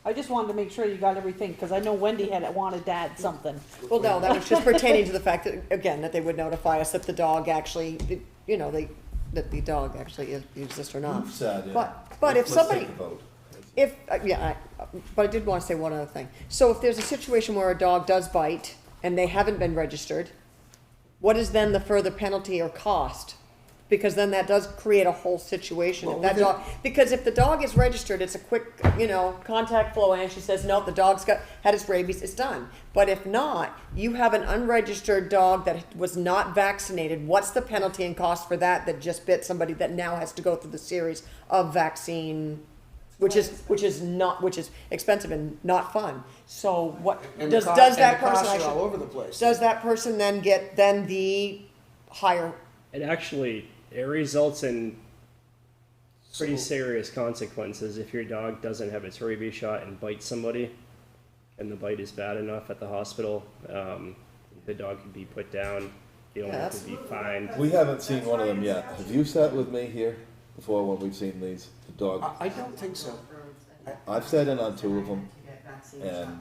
I just wanted to make sure you got everything, because I know Wendy wanted to add something. Well, no, that was just pertaining to the fact that, again, that they would notify us that the dog actually, you know, that the dog actually exists or not. Sad, yeah. But if Let's somebody, take a vote. if, but I did want to say one other thing. So if there's a situation where a dog does bite and they haven't been registered, what is then the further penalty or cost? Because then that does create a whole situation. If that dog, because if the dog is registered, it's a quick, contact Flo Ann, she says, no, the dog's had its rabies, it's done. But if not, you have an unregistered dog that was not vaccinated, what's the penalty and cost for that just bit somebody that now has to go through the series of vaccine, which is expensive and not fun. So what, And does the that person costs are all actually, over the place. does that person then get the higher? It results in pretty serious consequences if your dog doesn't have its rabies shot and bites somebody, and the bite is bad enough at the hospital. The dog could be put down, the owner could be fined. We haven't seen one of them yet. Have you sat with me here before when we've seen these, the dog? I don't think so. I've sat in on 2 of them, and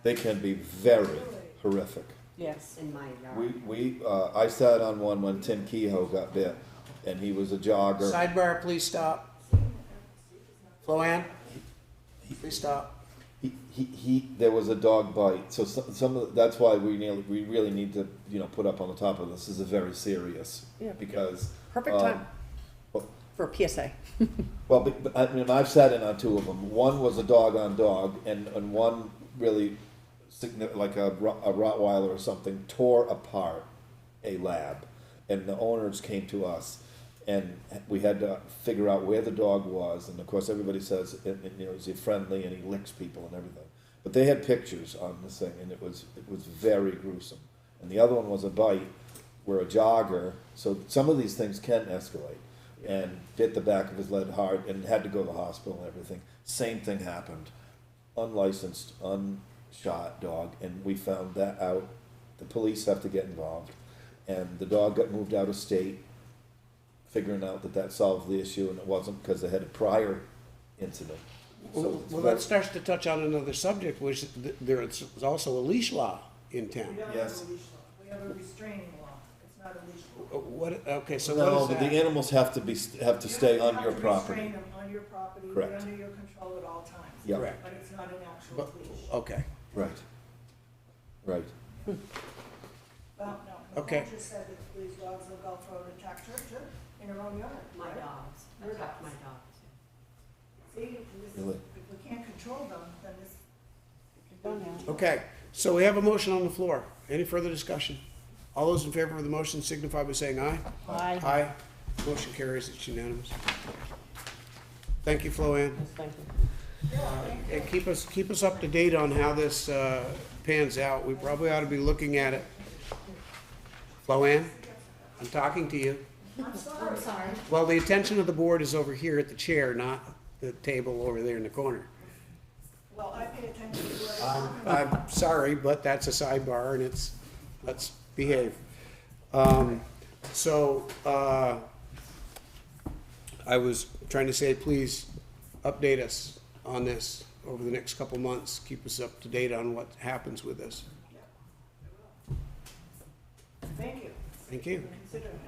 they can be very horrific. Yes. I sat on one when Tim Kehoe got bit, and he was a jogger. Sidebar, please stop. Flo Ann, please stop. There was a dog bite, so that's why we really need to, put up on the top of this. This is very serious, because. Perfect time for a PSA. Well, but I've sat in on 2 of them. One was a dog on dog, and one really, like a Rottweiler or something, tore apart a lab, and the owners came to us, and we had to figure out where the dog was, and of course everybody says, is he friendly and he licks people and everything, but they had pictures on this thing, and it was very gruesome. And the other one was a bite where a jogger, so some of these things can escalate, and bit the back of his leg hard and had to go to the hospital and everything. Same thing happened, unlicensed, shot dog, and we found that out. The police have to get involved, and the dog got moved out of state, figuring out that solved the issue, and it wasn't because they had a prior incident. Well, that starts to touch on another subject, which there's also a leash law in town. We don't Yes. have a leash law, we have a restraining law, it's not a leash law. Okay, so No, what is but that? the animals have to stay on your property. You have to restrain them on your property, Correct. they're under your control at all times. Yeah. Correct. But it's not an actual But- leash. Okay, Right. Well, no, Okay. Nicole just said that these dogs will go for an attack her too, in her own yard. My right? dogs, Your attack my dogs. dogs. See, this is, Really? if we can't control them, then this. Done now. okay, so we have a motion on the floor. Any further discussion? All those in favor of the motion signify by saying aye. Aye. Aye. Motion carries, it's unanimous. Thank you, Flo Ann. Thank you. And keep us up to date on how this pans out. We probably ought to be looking at it. Flo Ann, I'm talking to you. I'm sorry. Well, the attention of the board is over here at the chair, not the table over there in the corner. Well, I pay attention to what I'm sorry, but that's a sidebar, and let's behave. I was trying to say, please update us on this over the next couple months. Keep us up to date on what happens with this. Thank you Thank you. for considering us.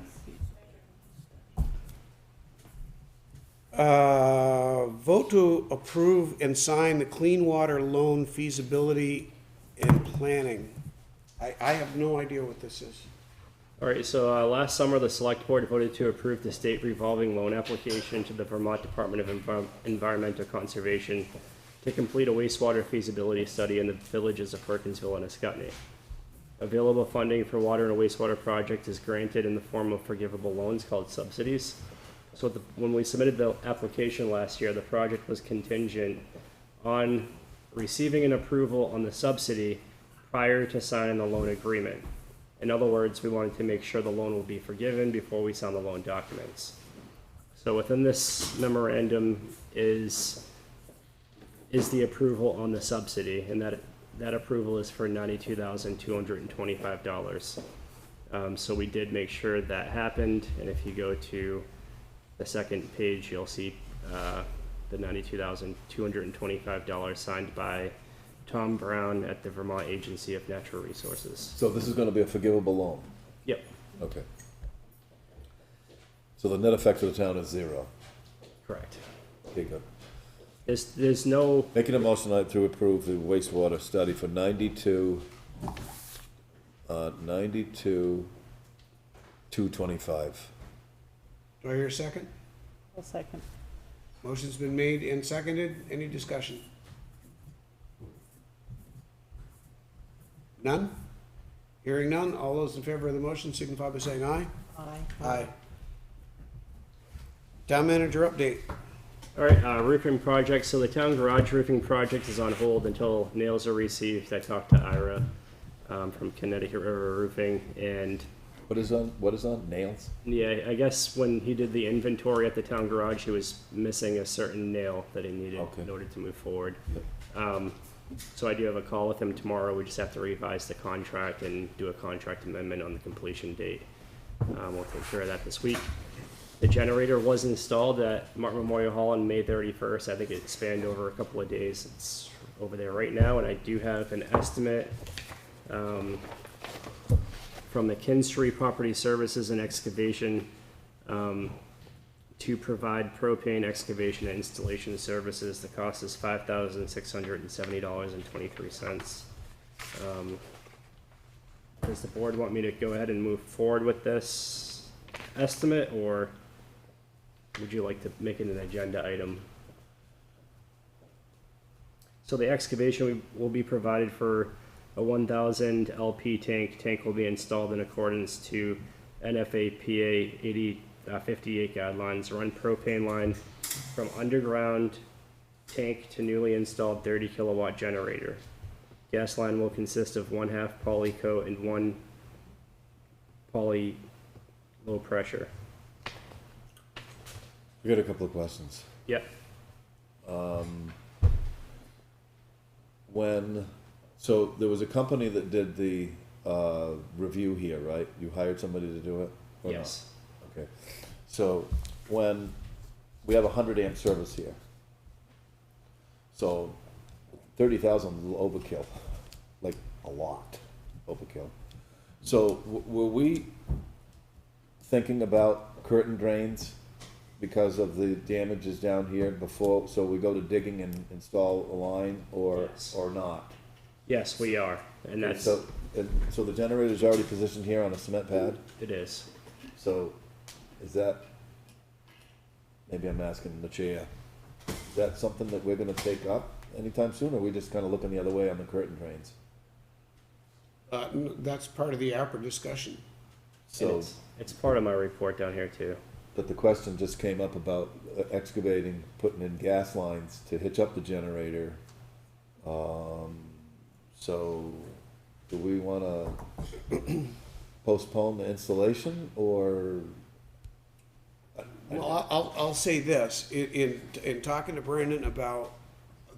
Vote to approve and sign the Clean Water Loan Feasibility and Planning. I have no idea what this is. All right, so last summer, the select board voted to approve the state revolving loan application to the Vermont Department of Environmental Conservation to complete a wastewater feasibility study in the villages of Perkinsville and Ascutney. Available funding for water and wastewater project is granted in the form of forgivable loans called subsidies. So when we submitted the application last year, the project was contingent on receiving an approval on the subsidy prior to signing the loan agreement. In other words, we wanted to make sure the loan will be forgiven before we sign the loan documents. So within this memorandum is the approval on the subsidy, and that approval is for $92,225. So we did make sure that happened, and if you go to the second page, you'll see the $92,225 signed by Tom Brown at the Vermont Agency of Natural Resources. So this is gonna be a forgivable loan? Yep, Okay. So the net effect of the town is 0? correct. Okay, good. There's no, Making a motion to approve the wastewater study for 92,225. Do I hear a second? A second. Motion's been made and seconded. Any discussion? None? Hearing none. All those in favor of the motion signify by saying aye. Aye. Aye. Town manager update. all right, roofing project. So the town garage roofing project is on hold until nails are received. I talked to Ira from Connecticut River Roofing, and What is on, nails? yeah, I guess when he did the inventory at the town garage, he was missing a certain nail that he needed Okay. in order to move forward. Yep. So I do have a call with him tomorrow. We just have to revise the contract and do a contract amendment on the completion date. We'll take care of that this week. The generator was installed at Martin Memorial Hall on May 31st. I think it spanned over a couple of days. It's over there right now, and I do have an estimate from the Kinstry Property Services and Excavation to provide propane excavation and installation services. The cost is $5,670.23. Does the board want me to go ahead and move forward with this estimate, or would you like to make it an agenda item? So the excavation will be provided for a 1,000 LP tank. Tank will be installed in accordance to NFAPA 58 guidelines. Run propane line from underground tank to newly installed 30 kilowatt generator. Gas line will consist of 1/2 poly coat and 1 poly low pressure. We got a couple of questions. Yep. So there was a company that did the review here, right? You hired somebody to do it? or not? Yes. Okay. So when we have 100 amp service here, so 30,000 is a little overkill, like a lot overkill. So were we thinking about curtain drains because of the damages down here before, so we go to digging and install a line, or Yes. or not? Yes, we are, and that's, So the generator's already positioned here on a cement pad, it is. so is that, maybe I'm asking the chair, is that something that we're gonna take up anytime soon, or are we just kinda looking the other way on the curtain drains? That's part of the ARPA discussion. And So, it's part of my report down here too. but the question just came up about excavating, putting in gas lines to hitch up the generator. So, do we wanna postpone the installation, or? Well, I'll say this, in talking to Brandon about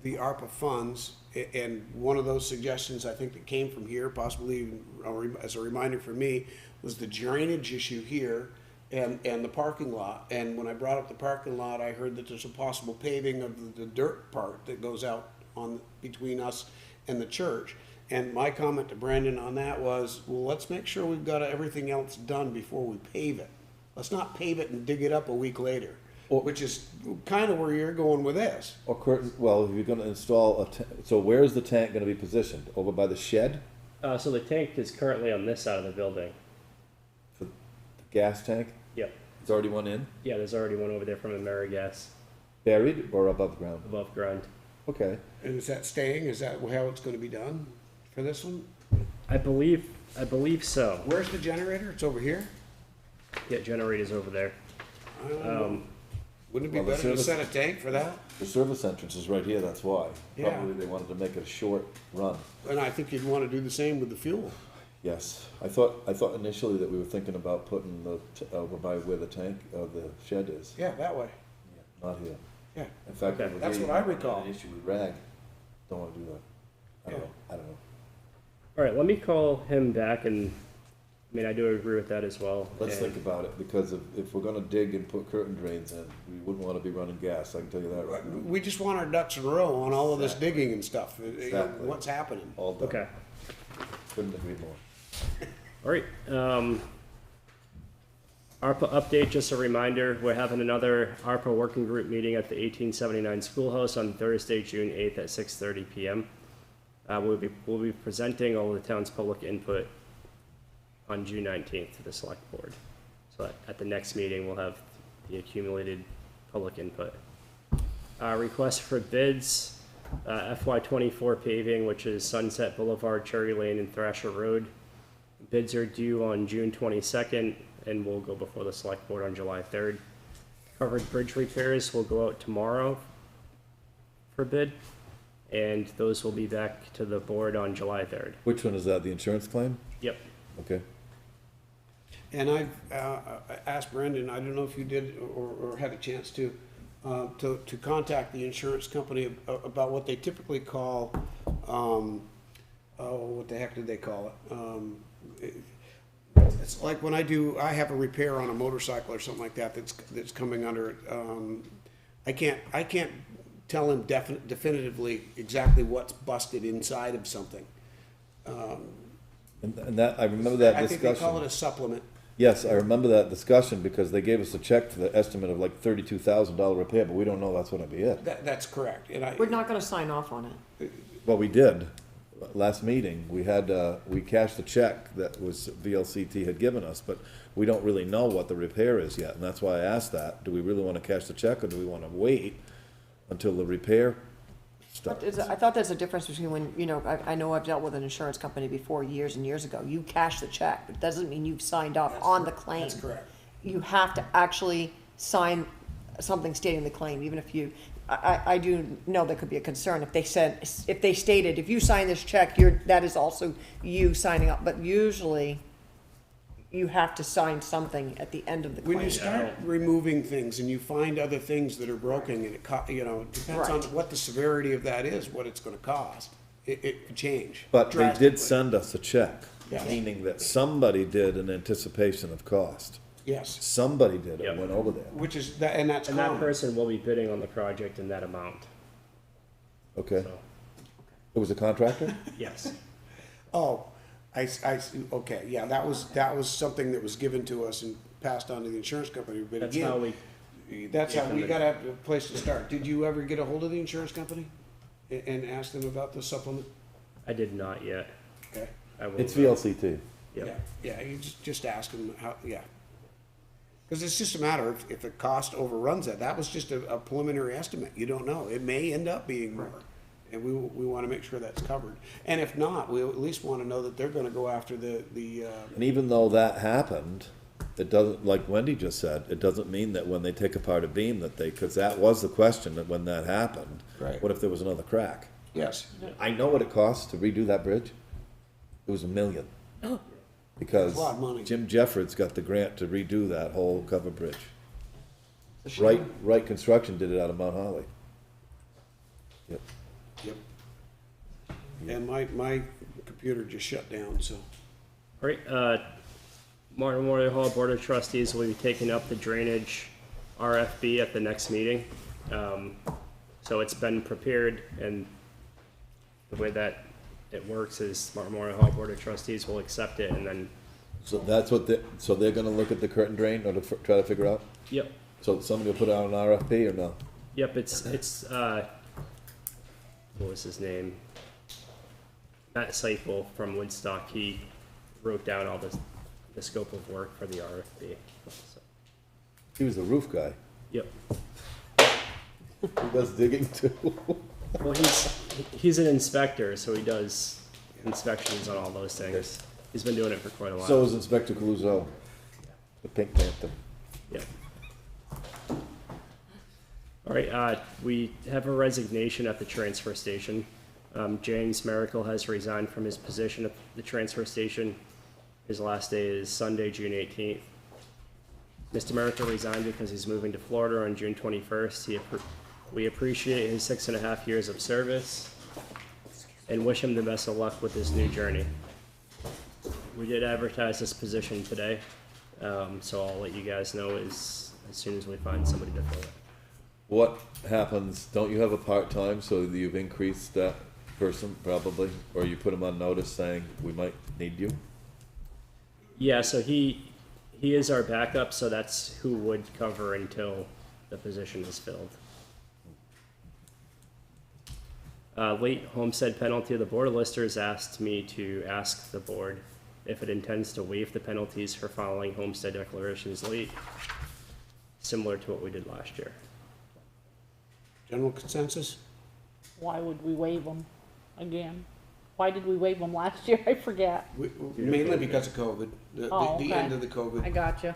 the ARPA funds, and one of those suggestions I think that came from here, possibly even as a reminder for me, was the drainage issue here, and the parking lot. And when I brought up the parking lot, I heard that there's a possible paving of the dirt part that goes out on, between us and the church. And my comment to Brandon on that was, well, let's make sure we've got everything else done before we pave it. Let's not pave it and dig it up a week later, which is kind of where you're going with this. Or curtain, well, if you're gonna install so where's the tank gonna be positioned? Over by the shed? So the tank is currently on this side of the building. For the gas tank? Yep. There's already one in? Yeah, there's already one over there from AmeriGas Buried or above ground? above ground. Okay. And is that staying? Is that how it's gonna be done for this one? I believe so. Where's the generator? It's over here? Yeah, generators over there. I don't know. Wouldn't it be Well, the better to service- set a tank for that? The service entrance is right here, that's why. Yeah. Probably they wanted to make it a short run. And I think you'd wanna do the same with the fuel. Yes, I thought initially that we were thinking about putting over by where the tank, the shed is. Yeah, that way. Not here. Yeah. In fact, Okay. over That's here, what I you had recall. An issue with rag. Don't wanna do that. I don't Yeah. know, I don't know. All right, let me call him back, and I mean, I do agree with that as well. Let's And- think about it, because if we're gonna dig and put curtain drains in, we wouldn't wanna be running gas, I can tell you that right now. We just want our ducks in a row on all of this Exactly. digging and stuff, you know, Exactly. what's happening. All done. Okay. Couldn't agree more. All right. ARPA update, just a reminder, we're having another ARPA working group meeting at the 1879 Schoolhouse on Thursday, June 8th at 6:30 p.m. We'll be presenting all of the town's public input on June 19th to the select board. So at the next meeting, we'll have the accumulated public input. Request for bids, FY24 paving, which is Sunset Boulevard, Cherry Lane, and Thrasher Road. Bids are due on June 22nd and will go before the select board on July 3rd. Covered bridge repairs will go out tomorrow for bid, and those will be back to the board on July 3rd. Which one is that, the insurance claim? Yep. Okay. And I've asked Brendan, I don't know if you did or had a chance to contact the insurance company about what they typically call, what the heck did they call it? It's like when I have a repair on a motorcycle or something like that that's coming under it. I can't tell him definitively exactly what's busted inside of something. And that, I remember that I think they call it discussion. a supplement. Yes, I remember that discussion, because they gave us a check for the estimate of like $32,000 repair, but we don't know that's gonna be it. That's correct. And We're not gonna sign off on it. Well, we did, last meeting, we had, we cashed the check that was VLCT had given us, but we don't really know what the repair is yet, and that's why I asked that. Do we really wanna cash the check, or do we wanna wait until the repair starts? I thought there's a difference between when, you know, I know I've dealt with an insurance company before years and years ago. You cash the check, but it doesn't mean you've signed off on the claim. That's correct. You have to actually sign something stating the claim, even if you, I do know there could be a concern if they stated, if you sign this check, that is also you signing up, but usually you have to sign something at the end of the claim. When you start removing things and you find other things that are broken, and it depends on Right. what the severity of that is, what it's gonna cost. It could change. But they drastically. did send us a check, Yeah. meaning that somebody did in anticipation of cost. Yes, Somebody did Yep. and went over there, which is, and that's And that common. person will be bidding on the project in that amount, okay? so, It was a contractor? yes. Oh, I see. Okay, yeah, that was something that was given to us and passed on to the insurance company, but That's how again, we, that's how we gotta have a place to start. Did you ever get a hold of the insurance company and ask them about the supplement? I did not yet. Okay. I will. It's VLCT. Yep. Yeah, you just ask them how, yeah. Because it's just a matter if the cost overruns that. That was just a preliminary estimate. You don't know. It may end up being more. And we want to make sure that's covered. And if not, we at least want to know that they're going to go after the And even though that happened, it doesn't, like Wendy just said, it doesn't mean that when they take apart a beam that because that was the question that when that happened. Right. What if there was another crack? yes. I know what it costs to redo that bridge. It was $1 million. Because That's a lot of money. Jim Jeffords got the grant to redo that whole cover bridge. It's a shame. Right Construction did it out of Mount Holly. Yep. Yep. And my computer just shut down, so. All right, Martin Memorial Hall Board of Trustees will be taking up the drainage RFB at the next meeting. So it's been prepared, and the way that it works is Martin Memorial Hall Board of Trustees will accept it, and then, So that's what so they're gonna look at the curtain drain or to try to figure out? yep, So somebody will put out an RFP or no? yep, it's, what was his name? Matt Seifel from Woodstock, he wrote down all the scope of work for the RFP. So, He was the roof guy. yep. He does digging too. Well, he's an inspector, so he does inspections on all those things. He's been doing it for quite a while. So is Inspector Clouseau, the Pink Panther. Yep. All right, we have a resignation at the transfer station. James Miracle has resigned from his position at the transfer station. His last day is Sunday, June 18th. Mr. Miracle resigned because he's moving to Florida on June 21st. We appreciate his 6.5 years of service and wish him the best of luck with his new journey. We did advertise this position today, so I'll let you guys know as soon as we find somebody to fill it. What happens, don't you have a part-time, so you've increased that person probably? Or you put him on notice saying, we might need you? Yeah, so he is our backup, so that's who would cover until the position is filled. Late homestead penalty. The Board of Listers asked me to ask the board if it intends to waive the penalties for filing homestead declarations late, similar to what we did last year. General consensus? Why would we waive them again? Why did we waive them last year? I forget. Mainly because of COVID, Oh, the okay. end of the COVID. I gotcha.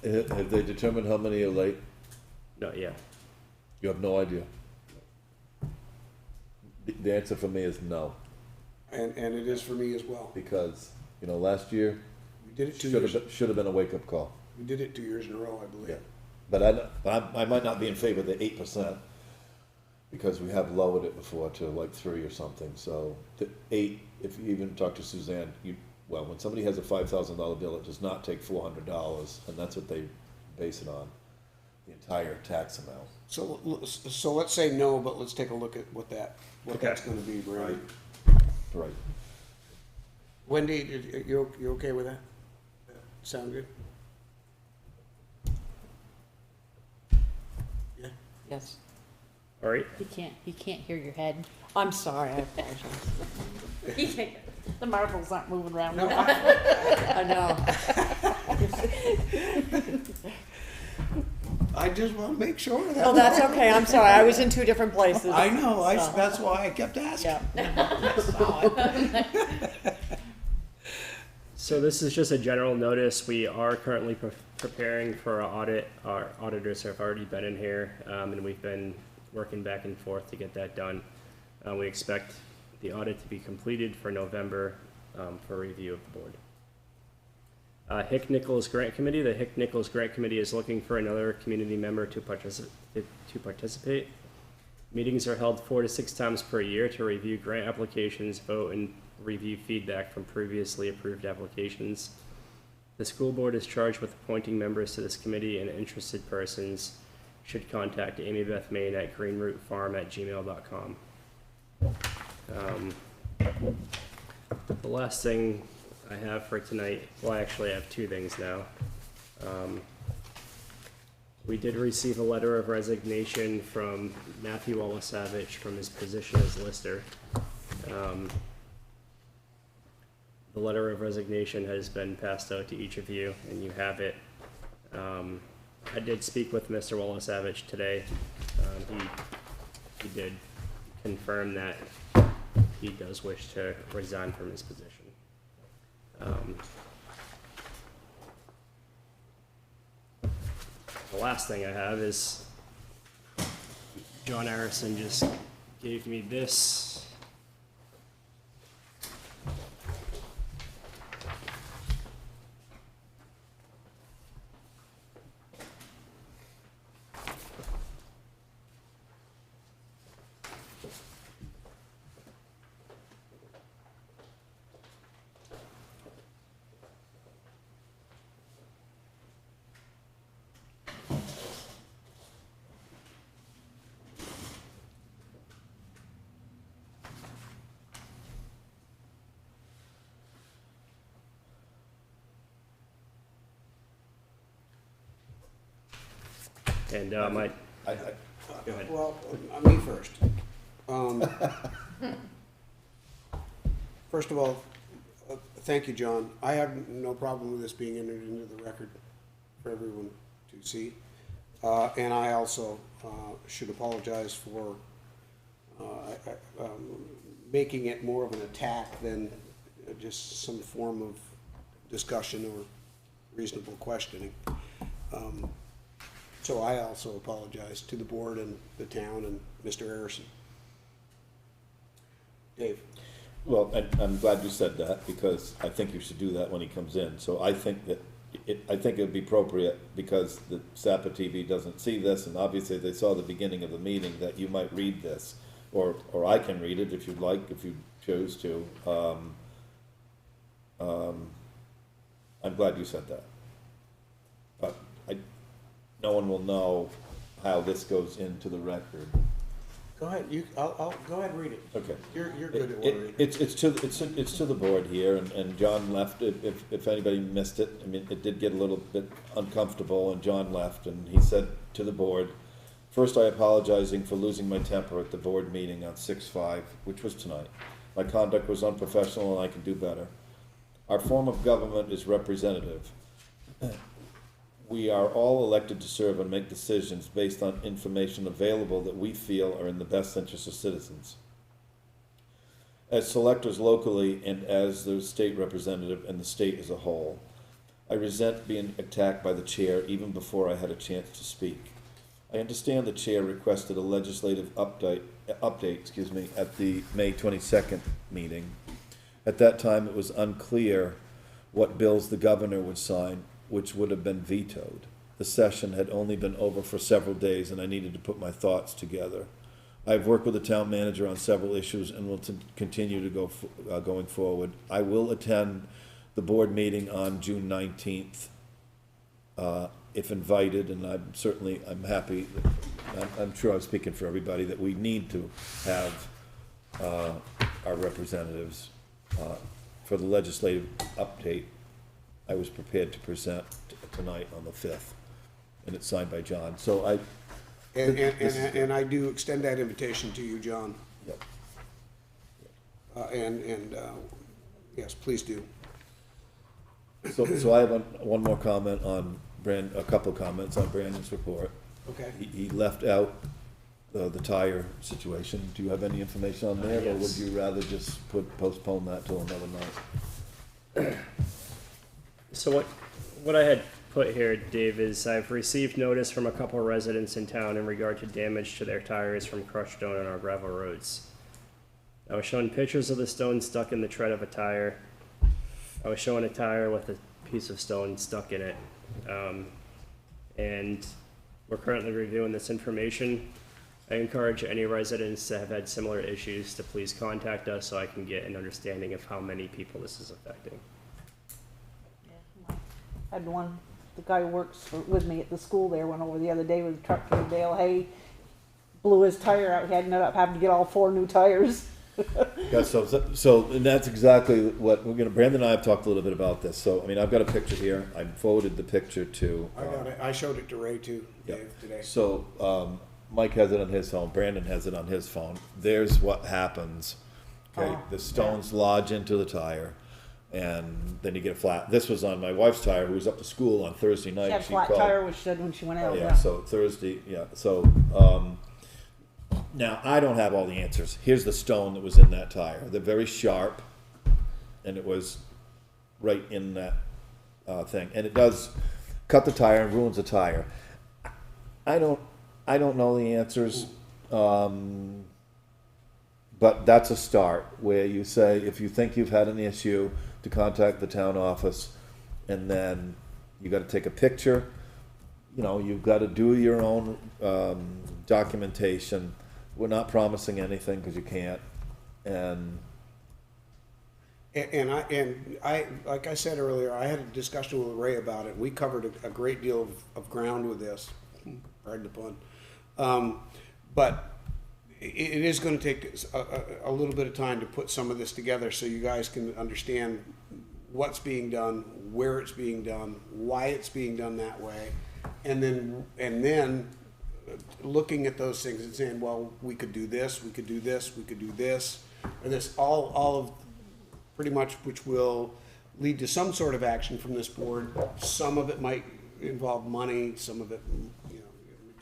Have they determined how many are late? Not yet. You have no idea? The answer for me is no, And it is for me as well. because, last year, We did it 2 years, should have been a wake-up call. we did it 2 years in a row, I believe. Yeah. But I might not be in favor of the 8%, because we have lowered it before to like 3 or something, so the 8, if you even talk to Suzanne, when somebody has a $5,000 bill, it does not take $400, and that's what they base it on, the entire tax amount. So let's say no, but let's take a look at what that's gonna be, Brady. Right. Wendy, you okay with that? Sound good? Yeah? Yes. All right. He can't hear your head. I'm sorry, I apologize. The marbles aren't moving around. I know. I just wanna make sure that. Oh, that's okay, I'm sorry, I was in two different places. I know, that's why I kept asking. Yeah. So this is just a general notice. We are currently preparing for our audit. Our auditors have already been in here, and we've been working back and forth to get that done. We expect the audit to be completed for November for review of the board. Hick Nichols Grant Committee. The Hick Nichols Grant Committee is looking for another community member to participate. Meetings are held 4 to 6 times per year to review grant applications, vote, and review feedback from previously approved applications. The school board is charged with appointing members to this committee, and interested persons should contact Amy Beth Main at greenrootfarm@gmail.com. The last thing I have for tonight, well, I actually have 2 things now. We did receive a letter of resignation from Matthew Wallace-Savage from his position as lister. The letter of resignation has been passed out to each of you, and you have it. I did speak with Mr. Wallace-Savage today. He did confirm that he does wish to resign from his position. The last thing I have is John Harrison just gave me this. And, I, Well, me first. First of all, thank you, John. I have no problem with this being entered into the record for everyone to see. And I also should apologize for making it more of an attack than just some form of discussion or reasonable questioning. So I also apologize to the board and the town and Mr. Harrison. Dave? well, I'm glad you said that, because I think you should do that when he comes in. So I think that I think it'd be appropriate, because the SAPA TV doesn't see this, and obviously they saw the beginning of the meeting, that you might read this, or I can read it if you'd like, if you choose to. I'm glad you said that. But no one will know how this goes into the record. Go ahead, I'll go ahead and read it. Okay. You're good at ordering. It's to the board here, and John left, if anybody missed it, I mean, it did get a little bit uncomfortable, and John left, and he said to the board, first, I apologizing for losing my temper at the board meeting on 6/5, which was tonight. My conduct was unprofessional and I can do better. Our form of government is representative. We are all elected to serve and make decisions based on information available that we feel are in the best interest of citizens. As selectors locally and as the state representative and the state as a whole, I resent being attacked by the chair even before I had a chance to speak. I understand the chair requested a legislative update at the May 22nd meeting. At that time, it was unclear what bills the governor would sign, which would have been vetoed. The session had only been over for several days, and I needed to put my thoughts together. I've worked with the town manager on several issues and will continue to go going forward. I will attend the board meeting on June 19th, if invited, and I'm happy, I'm sure I'm speaking for everybody, that we need to have our representatives for the legislative update. I was prepared to present tonight on the 5th, and it's signed by John. So And I do extend that invitation to you, John. Yep. Yes, please do. So I have one more comment on a couple of comments on Brandon's report. Okay. He left out the tire situation. Do you have any information on that, or would Yes. you rather just postpone that till another night? So what I had put here, Dave, is I've received notice from a couple of residents in town in regard to damage to their tires from crushed stone on our gravel roads. I was shown pictures of the stone stuck in the tread of a tire. I was shown a tire with a piece of stone stuck in it. And we're currently reviewing this information. I encourage any residents that have had similar issues to please contact us so I can get an understanding of how many people this is affecting. Had one, the guy who works with me at the school there, went over the other day with a truck full of bale hay, blew his tire out, he ended up having to get all 4 new tires. Yeah, and that's exactly what we're gonna, Brandon and I have talked a little bit about this. So, I mean, I've got a picture here. I forwarded the picture to. I got it. I showed it to Ray too, Yep. Dave, today. So, Mike has it on his phone, Brandon has it on his phone. There's what happens. Okay, Oh, the stones lodge into the tire, and then you get a flat. This was on my wife's tire, who was up to school on Thursday night. She had a flat called. tire, which she said when she went out, Yeah, yeah. so Thursday, yeah, so, now, I don't have all the answers. Here's the stone that was in that tire. They're very sharp, and it was right in that, thing. And it does cut the tire and ruins the tire. I don't know the answers, but that's a start, where you say, if you think you've had an issue, to contact the town office, and then you gotta take a picture, you know, you've gotta do your own, documentation. We're not promising anything, because you can't, and I, like I said earlier, I had a discussion with Ray about it. We covered a great deal of ground with this, pardon the pun. But it is gonna take a little bit of time to put some of this together, so you guys can understand what's being done, where it's being done, why it's being done that way, and then looking at those things and saying, well, we could do this, we could do this, we could do this, and this, all of, pretty much, which will lead to some sort of action from this board. Some of it might involve money, some of it, you know,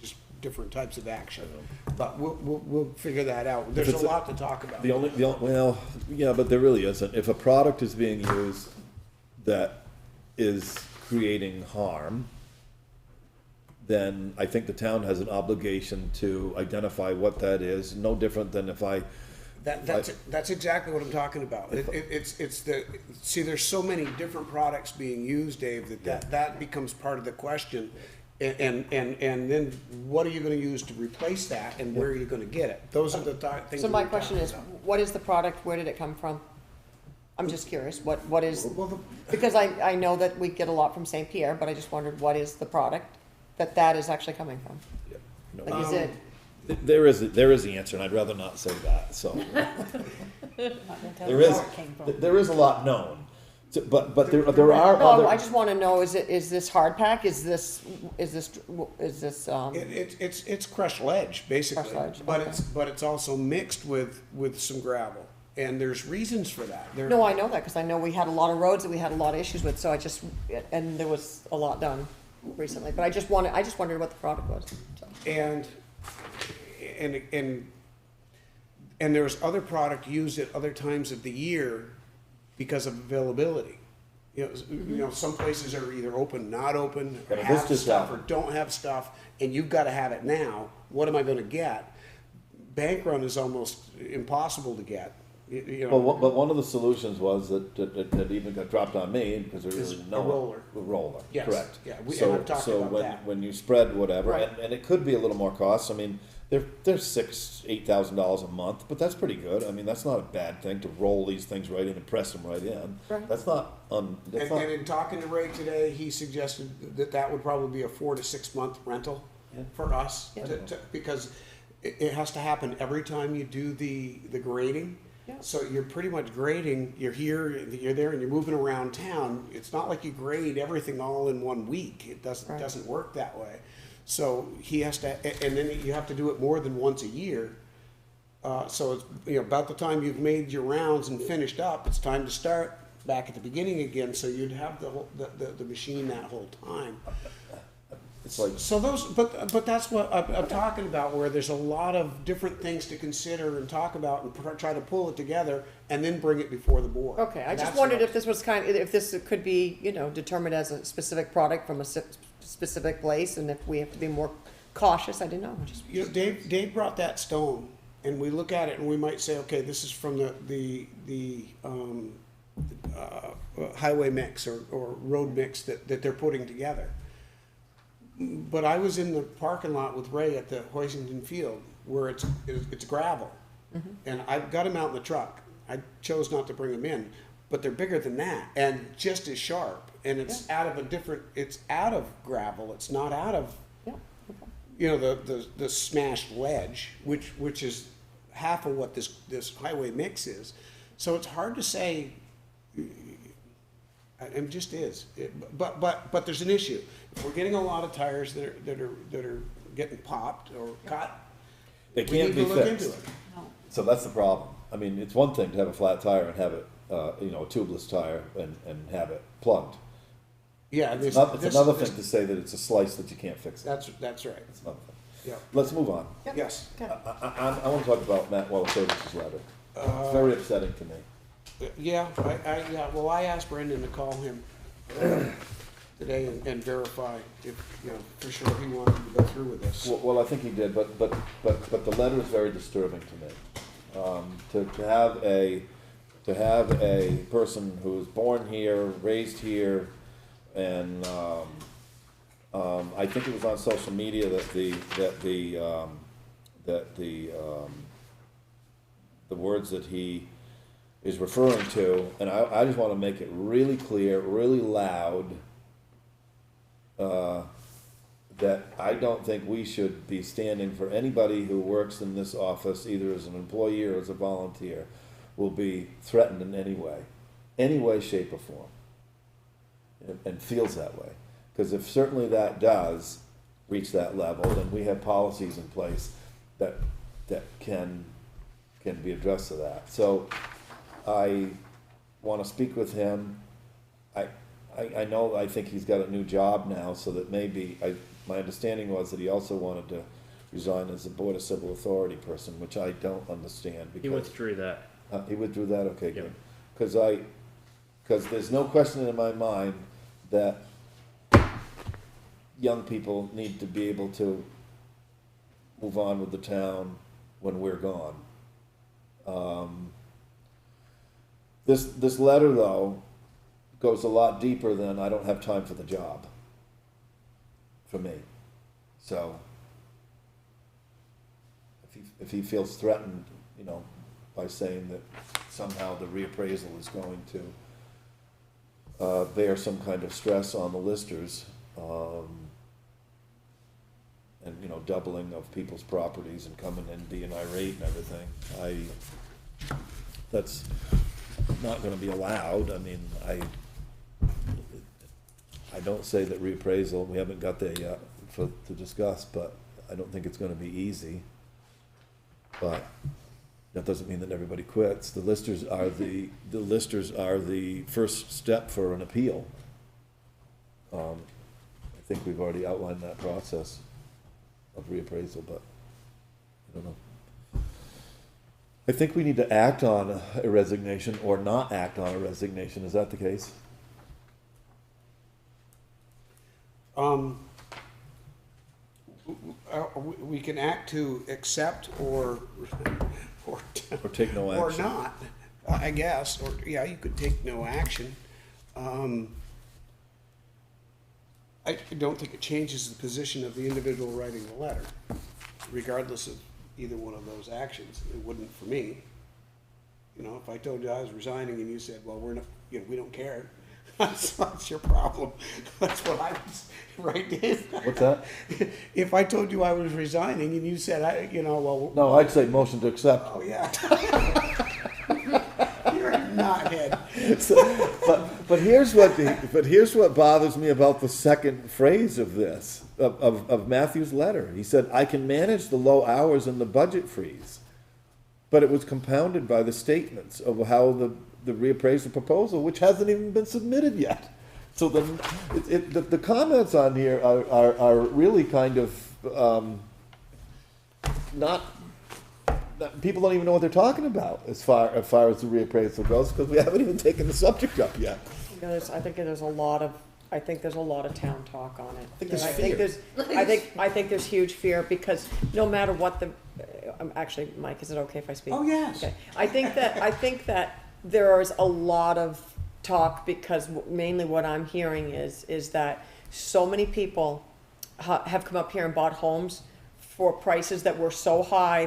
just different types of action. But we'll figure that out. There's a lot to talk about. Well, yeah, but there really isn't. If a product is being used that is creating harm, then I think the town has an obligation to identify what that is, no different than if That's exactly what I'm talking about. See, there's so many different products being used, Dave, that becomes part of the question. And then what are you gonna use to replace that, and where are you gonna get it? Those are the things. So that my we're question talking is, about. what is the product, where did it come from? I'm just curious, what is, Well, because I know that we get a lot from St. Pierre, but I just wondered what is the product that is actually coming from? Like, is it, There is the answer, and I'd rather not say that, so. There is a lot known, but there are no, other. I just wanna know, is this hard pack, is this, It's crushed ledge, basically. Crushed ledge, But okay. it's also mixed with some gravel, and there's reasons for that. No, I know that, because I know we had a lot of roads that we had a lot of issues with, so and there was a lot done recently, but I just wondered what the product was, so. And there's other product used at other times of the year because of availability. You know, some places are either open, not open, or Yeah, but this have just stuff or happened. don't have stuff, and you've gotta have it now. What am I gonna get? Bank run is almost impossible to get, you know. But one of the solutions was that even got dropped on me, because there Is was a no. roller. A roller, Yes, correct. yeah, and So, I've talked so about that. when you spread whatever, Right. and it could be a little more cost, I mean, they're $6,000-8,000 a month, but that's pretty good. I mean, that's not a bad thing to roll these things right in and press them right in. Right. That's not, that's not. And in talking to Ray today, he suggested that would probably be a 4 to 6 month rental Yeah. for us, because it has to happen every time you do the grading. Yeah. So you're pretty much grading, you're here, you're there, and you're moving around town. It's not like you grade everything all in 1 week. It Right. doesn't work that way. So he has to, and then you have to do it more than once a year. So it's, you know, about the time you've made your rounds and finished up, it's time to start back at the beginning again, so you'd have the machine that whole time. It's like, So those, but that's what I'm talking about, where there's a lot of different things to consider and talk about and try to pull it together and then bring it before the board. Okay, I just That's wondered what- if this was if this could be, determined as a specific product from a specific place, and if we have to be more cautious, I didn't know. You know, Dave brought that stone, and we look at it and we might say, okay, this is from the highway mix or road mix that they're putting together. But I was in the parking lot with Ray at the Hoisington Field, where it's gravel, and I've got them out in the truck. I chose not to bring them in, but they're bigger than that and just as sharp. And it's out of it's out of gravel. It's not out of, Yeah, okay. you know, the smashed ledge, which is half of what this highway mix is. So it's hard to say. It just is. But there's an issue. If we're getting a lot of tires that are getting popped or cut, they we can't need be to look fixed. into it. So that's the problem. I mean, it's one thing to have a flat tire and have it, a tubeless tire and have it plugged. Yeah, It's another thing to say that it's a slice that you can't fix it. That's right. It's another thing. Yeah. Let's move on. Yes. I want to talk about Matt Wallace's letter. It's very upsetting to me. Yeah. Well, I asked Brendan to call him today and verify if, for sure he wanted to go through with this. Well, I think he did, but the letter is very disturbing to me. To have a person who was born here, raised here, and I think it was on social media that the words that he is referring to, and I just want to make it really clear, really loud, that I don't think we should be standing for anybody who works in this office, either as an employee or as a volunteer, will be threatened in any way, shape, or form, and feels that way. Because if certainly that does, reach that level, then we have policies in place that can be addressed to that. So I want to speak with him. I know, I think he's got a new job now, so that maybe, my understanding was that he also wanted to resign as a Board of Civil Authority person, which I don't understand. He because withdrew that. He withdrew that, okay, Yep. good. Because there's no question in my mind that young people need to be able to move on with the town when we're gone. This letter, though, goes a lot deeper than I don't have time for the job, for me. So, if he feels threatened, you know, by saying that somehow the reappraisal is going to bear some kind of stress on the listers, and, you know, doubling of people's properties and coming and being irate and everything, that's not gonna be allowed. I mean, I don't say that reappraisal, we haven't got there yet to discuss, but I don't think it's gonna be easy. But that doesn't mean that everybody quits. The listers are the first step for an appeal. I think we've already outlined that process of reappraisal, but I don't know. I think we need to act on a resignation or not act on a resignation. Is that the case? We can act to accept or Or take no or action? not, I guess, or, yeah, you could take no action. I don't think it changes the position of the individual writing the letter, regardless of either one of those actions. It wouldn't for me. You know, if I told you I was resigning and you said, well, we're not, you know, we don't care, that's your problem. That's what I was writing. What's that? If I told you I was resigning and you said, you know, well. No, I'd say motion to accept. Oh, yeah. You're a knothead. But here's what bothers me about the second phrase of this, of Matthew's letter. He said, I can manage the low hours and the budget freeze. But it was compounded by the statements of how the reappraisal proposal, which hasn't even been submitted yet. So the comments on here are really kind of not, people don't even know what they're talking about as far as the reappraisal goes, because we haven't even taken the subject up yet. I think there's a lot of town talk on it. I think there's fear. I think there's huge fear, because no matter what actually, Mike, is it okay if I speak? Oh, yes. Okay. I think that there is a lot of talk, because mainly what I'm hearing is that so many people have come up here and bought homes for prices that were so high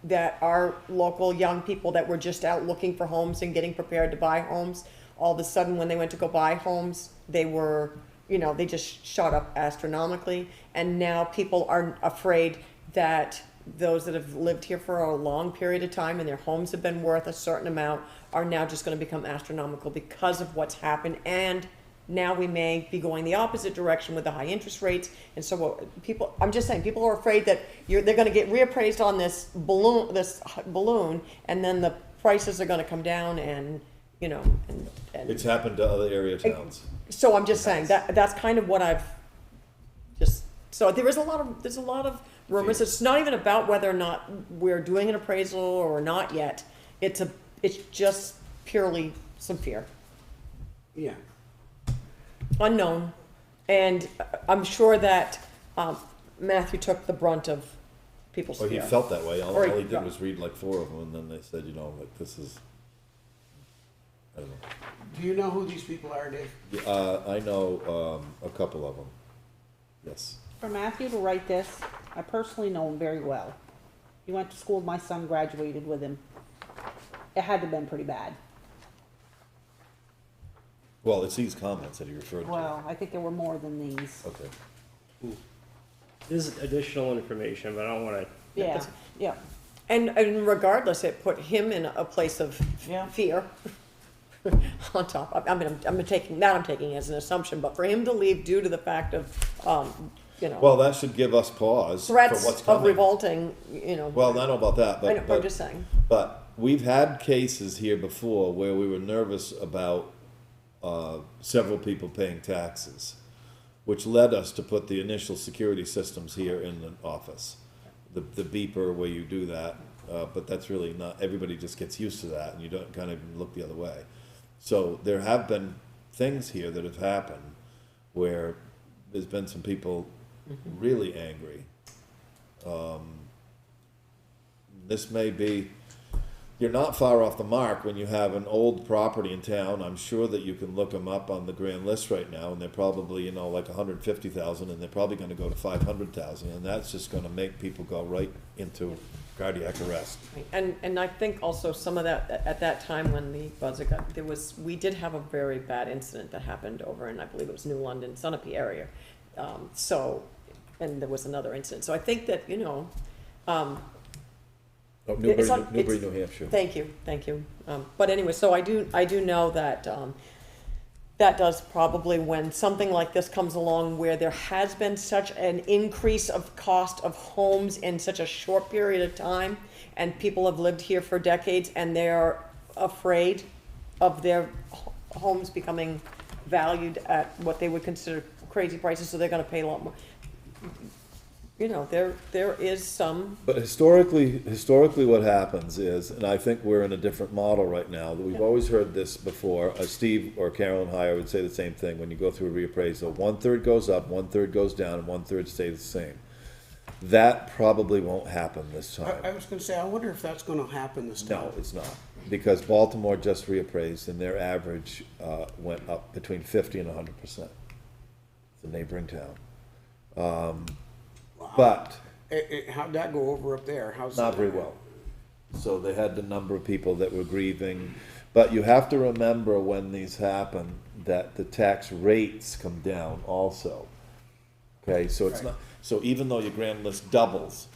that our local young people that were just out looking for homes and getting prepared to buy homes, all of a sudden when they went to go buy homes, they were, you know, they just shot up astronomically. And now people are afraid that those that have lived here for a long period of time and their homes have been worth a certain amount are now just going to become astronomical because of what's happened. And now we may be going the opposite direction with the high interest rates. And so I'm just saying, people are afraid that they're going to get reappraised on this balloon, and then the prices are going to come down, and, you know, and It's happened to other area towns. so I'm just saying that's kind of what I've so there's a lot of rumors. It's not even about whether or not we're doing an appraisal or not yet. It's just purely some fear. Yeah. Unknown. And I'm sure that Matthew took the brunt of people's Or he fear. felt that way. All Or he did was read like 4 of them, and then they said, you know, like, this is, I don't know. Do you know who these people are, Dave? I know a couple of them. Yes. For Matthew to write this, I personally know him very well. He went to school, my son graduated with him. It had to have been pretty bad. Well, it's these comments that he referred to. Well, I think there were more than these. Okay. This is additional information, but I don't wanna, Yeah, yeah. And regardless, it put him in a place of Yeah. fear on top. I'm taking as an assumption, but for him to leave due to the fact of, you know, Well, that should give us pause for threats what's of coming. revolting, you know. Well, I don't know about that, I know, but I'm just saying. But we've had cases here before where we were nervous about several people paying taxes, which led us to put the initial security systems here in the office. The beeper where you do that, but that's really not, everybody just gets used to that and you don't kind of look the other way. So there have been things here that have happened where there's been some people really angry. This may be, you're not far off the mark when you have an old property in town. I'm sure that you can look them up on the grand list right now, and they're probably, like 150,000, and they're probably gonna go to 500,000, and that's just gonna make people go right into cardiac arrest. And I think also some of that, at that time when the buzzer got, we did have a very bad incident that happened over in, I believe it was New London, Sunapee area. And there was another incident. So I think that, Newbury, New Hampshire. Thank you. But anyway, so I do know that, that does probably, when something like this comes along where there has been such an increase of cost of homes in such a short period of time, and people have lived here for decades and they're afraid of their homes becoming valued at what they would consider crazy prices, so they're gonna pay a lot more. There is some. But historically what happens is, and I think we're in a different model right now, that we've always heard this before, Steve or Carolyn Heyer would say the same thing when you go through a reappraisal. 1/3 goes up, 1/3 goes down, and 1/3 stays the same. That probably won't happen this time. I was gonna say, I wonder if that's gonna happen this time. No, it's not, because Baltimore just reappraised and their average went up between 50 and 100%. It's a neighboring town. But How'd that go over up there? not very well. So they had the number of people that were grieving. But you have to remember when these happen that the tax rates come down also. Okay, so it's not, so even though your grand list doubles,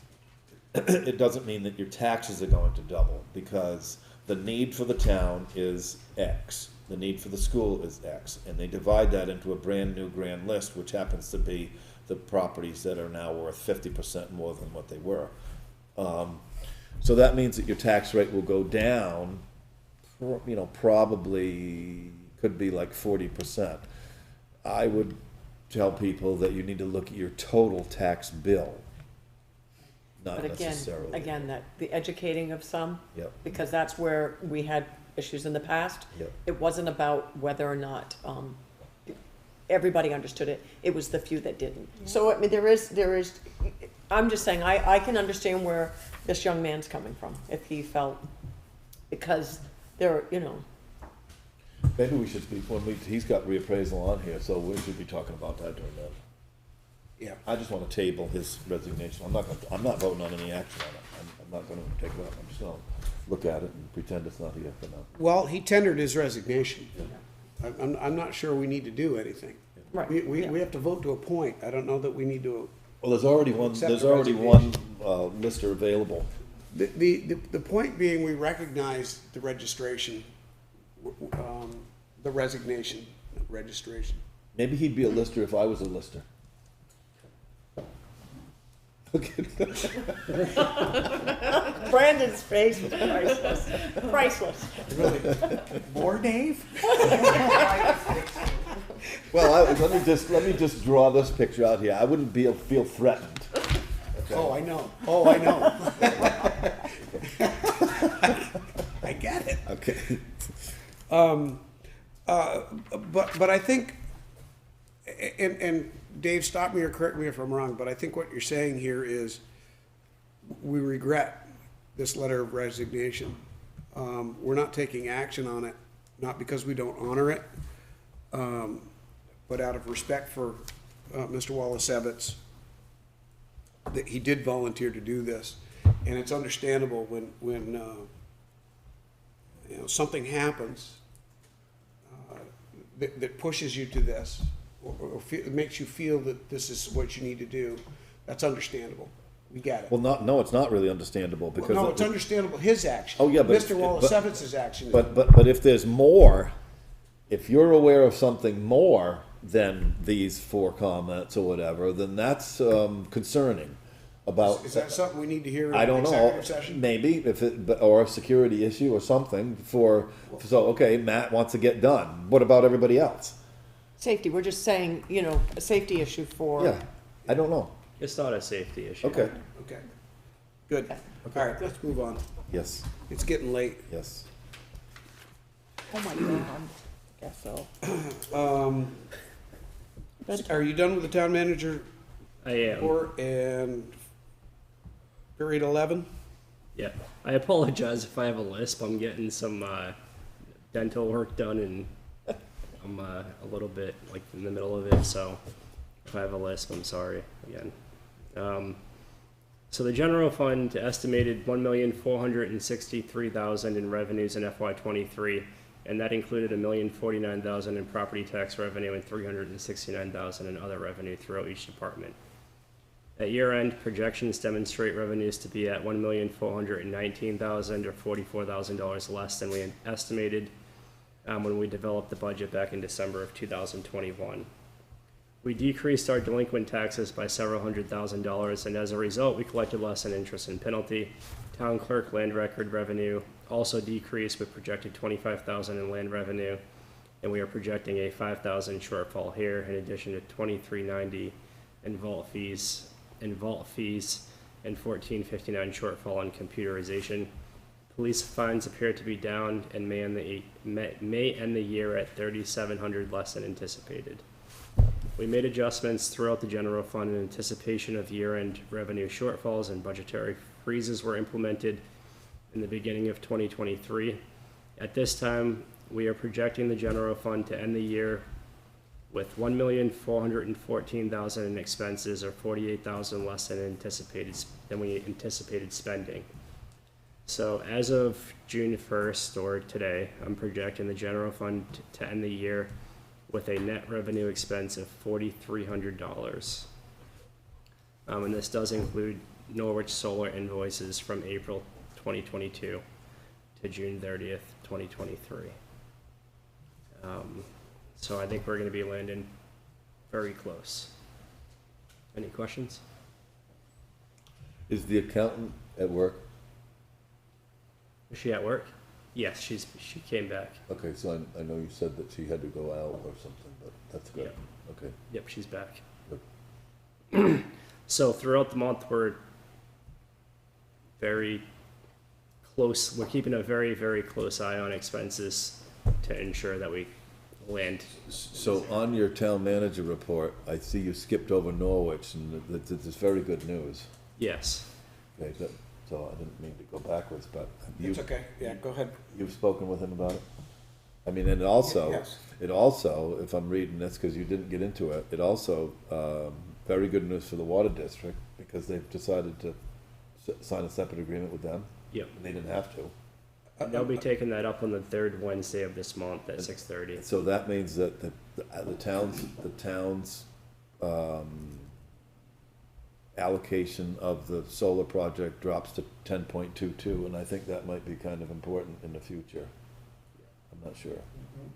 it doesn't mean that your taxes are going to double, because the need for the town is X. The need for the school is X. And they divide that into a brand new grand list, which happens to be the properties that are now worth 50% more than what they were. So that means that your tax rate will go down, probably could be like 40%. I would tell people that you need to look at your total tax bill, not But necessarily. again, that the educating of some, Yep. because that's where we had issues in the past. Yep. It wasn't about whether or not everybody understood it. It was the few that didn't. So I mean, there is. I'm just saying, I can understand where this young man's coming from if he felt, because there, Maybe we should speak, he's got reappraisal on here, so we should be talking about that during that. Yeah. I just want to table his resignation. I'm not voting on any action on it. I'm not going to take it up. I'm just going to look at it and pretend it's not here for now. Well, he tendered his resignation. I'm not sure we need to do anything. Right, We yeah. have to vote to appoint. I don't know that we need to. Well, there's already one, Accept there's the already one lister available. The point being, we recognize the registration, the resignation, registration. Maybe he'd be a lister if I was a lister. Brandon's face was priceless. Priceless. More, Dave? Well, let me just draw this picture out here. I wouldn't feel threatened. Okay? Oh, I know. Oh, I know. I get it. Okay. But I think, and Dave, stop me or correct me if I'm wrong, but I think what you're saying here is we regret this letter of resignation. We're not taking action on it, not because we don't honor it, but out of respect for Mr. Wallace-Evans, that he did volunteer to do this. And it's understandable when something happens that pushes you to this, or makes you feel that this is what you need to do. That's understandable. We get it. Well, no, it's not really understandable because. No, it's understandable, his action. Oh, yeah, but. Mr. Wallace-Evans' action. But if there's more, if you're aware of something more, than these 4 comments or whatever, then that's concerning about. Is that something we need to hear in I an don't know, executive session? maybe, or a security issue or something so, okay, Matt wants to get done, what about everybody else? Safety, we're just saying, you know, a safety issue for. Yeah, I don't know, It's not a safety issue. okay, Okay, good. All right, let's move on. yes, It's getting late. yes. Oh my God, guess so. Are you done with the town manager I am. report and period 11? Yeah. I apologize if I have a lisp. I'm getting some dental work done and I'm a little bit like in the middle of it. So if I have a lisp, I'm sorry again. So the general fund estimated $1,463,000 in revenues in FY23, and that included $1,049,000 in property tax revenue and $369,000 in other revenue throughout each department. At year end, projections demonstrate revenues to be at $1,419,000 or $44,000 less than we estimated when we developed the budget back in December of 2021. We decreased our delinquent taxes by several $100,000, and as a result, we collected less in interest and penalty. Town clerk land record revenue also decreased with projected $25,000 in land revenue, and we are projecting a $5,000 shortfall here, in addition to $23.90 in vault fees and $14.59 shortfall on computerization. Police fines appear to be down and may end the year at $3,700 less than anticipated. We made adjustments throughout the general fund in anticipation of year-end revenue shortfalls, and budgetary freezes were implemented in the beginning of 2023. At this time, we are projecting the general fund to end the year with $1,414,000 in expenses, or $48,000 less than we anticipated spending. So as of June 1st, or today, I'm projecting the general fund to end the year with a net revenue expense of $4,300. And this does include Norwich Solar invoices from April 2022 to June 30th, 2023. So I think we're going to be landing very close. Any questions? Is the accountant at work? Is she at work? Yes, she came back. Okay, so I know you said that she had to go out or something, but that's good, Yeah. okay. Yep, she's back. Good. So throughout the month, we're very close. We're keeping a very, very close eye on expenses to ensure that we land. So on your town manager report, I see you skipped over Norwich, and it's very good news. Yes. Okay, so I didn't mean to go backwards, but It's okay, yeah, go ahead. you've spoken with him about it? I mean, and also, Yes. it also, if I'm reading this, because you didn't get into it, it also, very good news for the water district, because they've decided to sign a separate agreement with them. Yep. They didn't have to. They'll be taking that up on the third Wednesday of this month at 6:30. So that means that the town's, allocation of the solar project drops to 10.22, and I think that might be kind of important in the future. I'm not sure.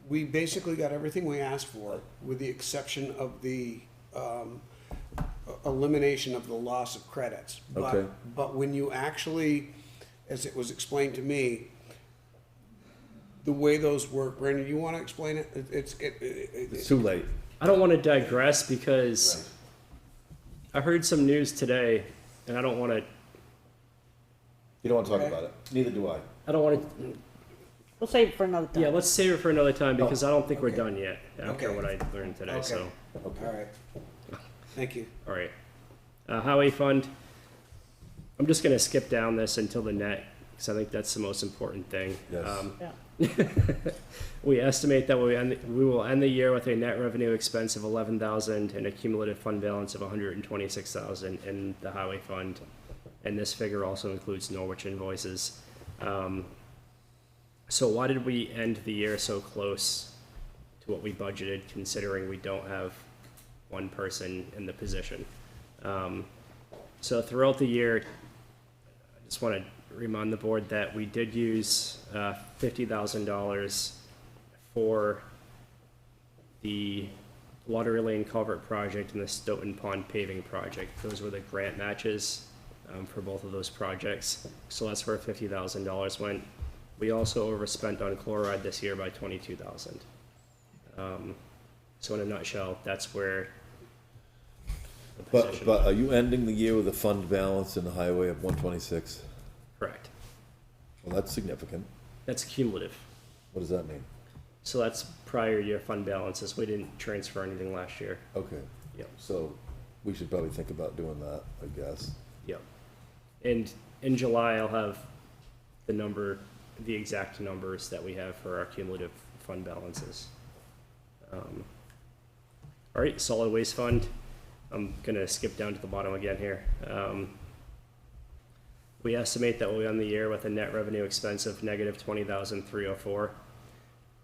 We basically got everything we asked for, with the exception of the elimination of the loss of credits. Okay. But when you actually, as it was explained to me, the way those work, Brandon, you want to explain it? It's too late. I don't want to digress because I heard some news today, and I don't want to. You don't want to talk Okay. about it. Neither do I. I don't want to. We'll save it for another time. Yeah, let's save it for another time because I don't think we're Okay. done yet after Okay. what I learned today. Okay. So, All right. Thank you. all right. Highway fund. I'm just going to skip down this until the net because I think that's the most important thing. Yes. Yeah. We estimate that we will end the year with a net revenue expense of $11,000 and a cumulative fund balance of $126,000 in the highway fund, and this figure also includes Norwich invoices. So why did we end the year so close to what we budgeted, considering we don't have one person in the position? So throughout the year, I just want to remind the board that we did use $50,000 for the Water Lane Culvert Project and the Stoughton Pond Paving Project. Those were the grant matches for both of those projects. So that's where $50,000 went. We also overspent on chloride this year by $22,000. So in a nutshell, that's where the position. But are you ending the year with a fund balance in the highway of 126? Correct. Well, that's significant. That's cumulative. What does that mean? So that's prior year fund balances. We didn't transfer anything last year. Okay. Yep. So we should probably think about doing that, I guess. Yep. And in July, I'll have the exact numbers that we have for our cumulative fund balances. All right, solid waste fund. I'm gonna skip down to the bottom again here. We estimate that we'll end the year with a net revenue expense of negative $20,304.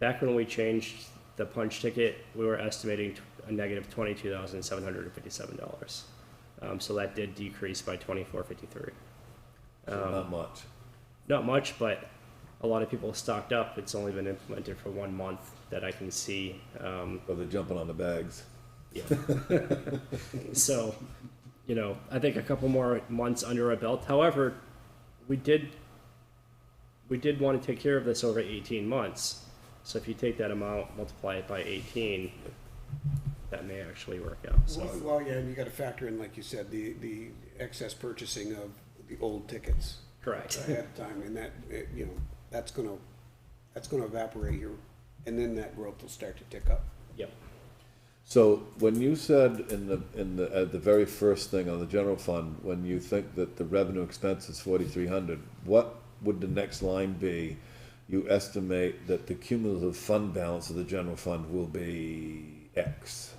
Back when we changed the punch ticket, we were estimating a negative $22,757. So that did decrease by $24.53. Not much. Not much, but a lot of people stocked up. It's only been implemented for 1 month that I can see. Well, they're jumping on the bags. Yeah. So, I think a couple more months under our belt. However, we did want to take care of this over 18 months. So if you take that amount, multiply it by 18, that may actually work out. So, Well, yeah, and you gotta factor in, like you said, the excess purchasing of the old tickets correct. ahead of time, and that, that's gonna evaporate here, and then that growth will start to tick up. Yep. So when you said at the very first thing on the general fund, when you think that the revenue expense is 4,300, what would the next line be? You estimate that the cumulative fund balance of the general fund will be X.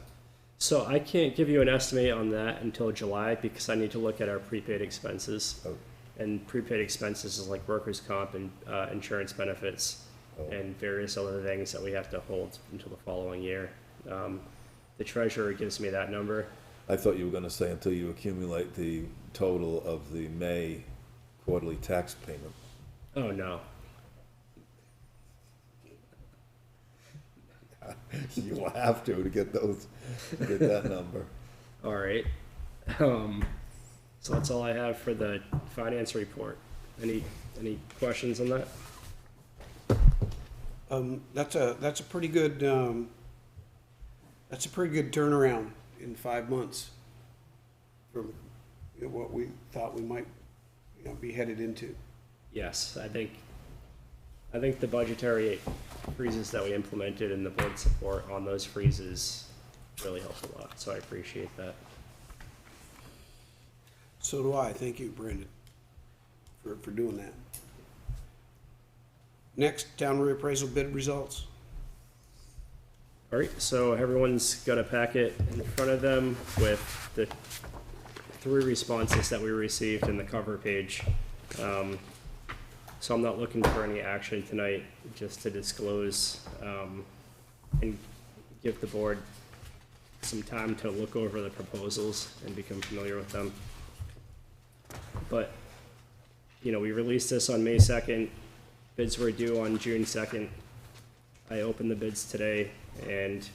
So I can't give you an estimate on that until July because I need to look at our prepaid expenses. Oh. And prepaid expenses is like workers' comp and insurance benefits and various other things that we have to hold until the following year. The treasurer gives me that number. I thought you were gonna say until you accumulate the total of the May quarterly tax payment. Oh, no. You will have to get that number. All right. So that's all I have for the finance report. Any questions on that? That's a pretty good turnaround in 5 months from what we thought we might, be headed into. Yes, I think the budgetary freezes that we implemented and the board support on those freezes really helped a lot, so I appreciate that. So do I. Thank you, Brandon, for doing that. Next, town reappraisal bid results. All right, so everyone's got a packet in front of them with the 3 responses that we received in the cover page. So I'm not looking for any action tonight, just to disclose and give the board some time to look over the proposals and become familiar with them. But, we released this on May 2nd. Bids were due on June 2nd. I opened the bids today and